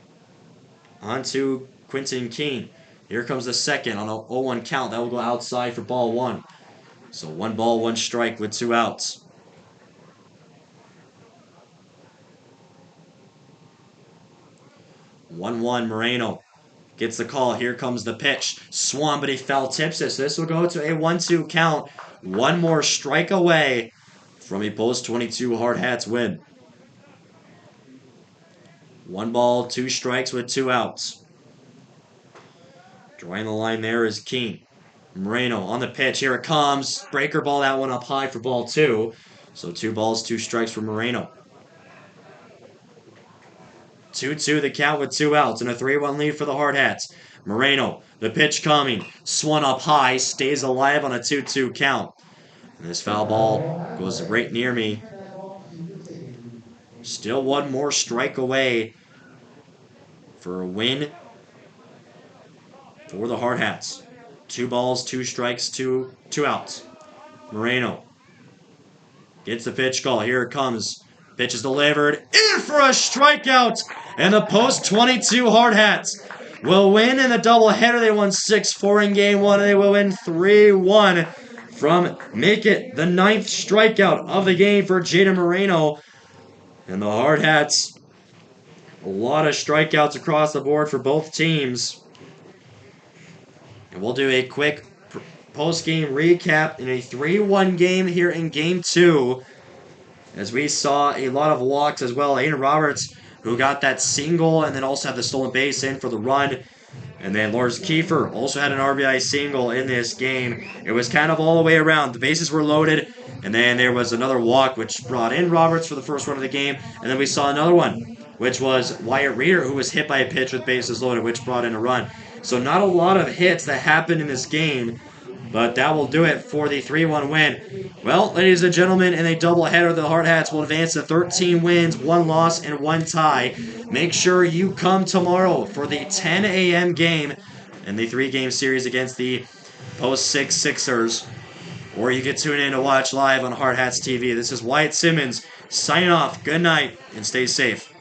on to Quentin Keene. Here comes the second on a 0-1 count. That will go outside for ball 1. So 1 ball, 1 strike with 2 outs. 1-1 Moreno gets the call. Here comes the pitch. Swung, but he foul tips it. So this will go to a 1-2 count. 1 more strike away from a post-22 Hardhats win. 1 ball, 2 strikes with 2 outs. Drawing the line there is Keene. Moreno on the pitch. Here it comes. Breaker ball, that one up high for ball 2. So 2 balls, 2 strikes for Moreno. 2-2 the count with 2 outs and a 3-1 lead for the Hardhats. Moreno, the pitch coming. Swung up high, stays alive on a 2-2 count. And this foul ball goes right near me. Still 1 more strike away for a win for the Hardhats. 2 balls, 2 strikes, 2 outs. Moreno gets the pitch call. Here it comes. Pitch is delivered. In for a strikeout. And the post-22 Hardhats will win in the doubleheader. They won 6-4 in game 1. And they will win 3-1 from make it the 9th strikeout of the game for Jaden Moreno. And the Hardhats, a lot of strikeouts across the board for both teams. And we'll do a quick post-game recap in a 3-1 game here in Game 2. As we saw a lot of walks as well. Aiden Roberts, who got that single and then also had the stolen base in for the run. And then Lars Kiefer also had an RBI single in this game. It was kind of all the way around. The bases were loaded. And then there was another walk, which brought in Roberts for the first run of the game. And then we saw another one, which was Wyatt Reader, who was hit by a pitch with bases loaded, which brought in a run. So not a lot of hits that happened in this game. But that will do it for the 3-1 win. Well, ladies and gentlemen, in a doubleheader, the Hardhats will advance to 13 wins, 1 loss, and 1 tie. Make sure you come tomorrow for the 10 a.m. game in the 3-game series against the Post-6 Sixers. Or you can tune in to watch live on Hardhats TV. This is Wyatt Simmons signing off. Good night, and stay safe.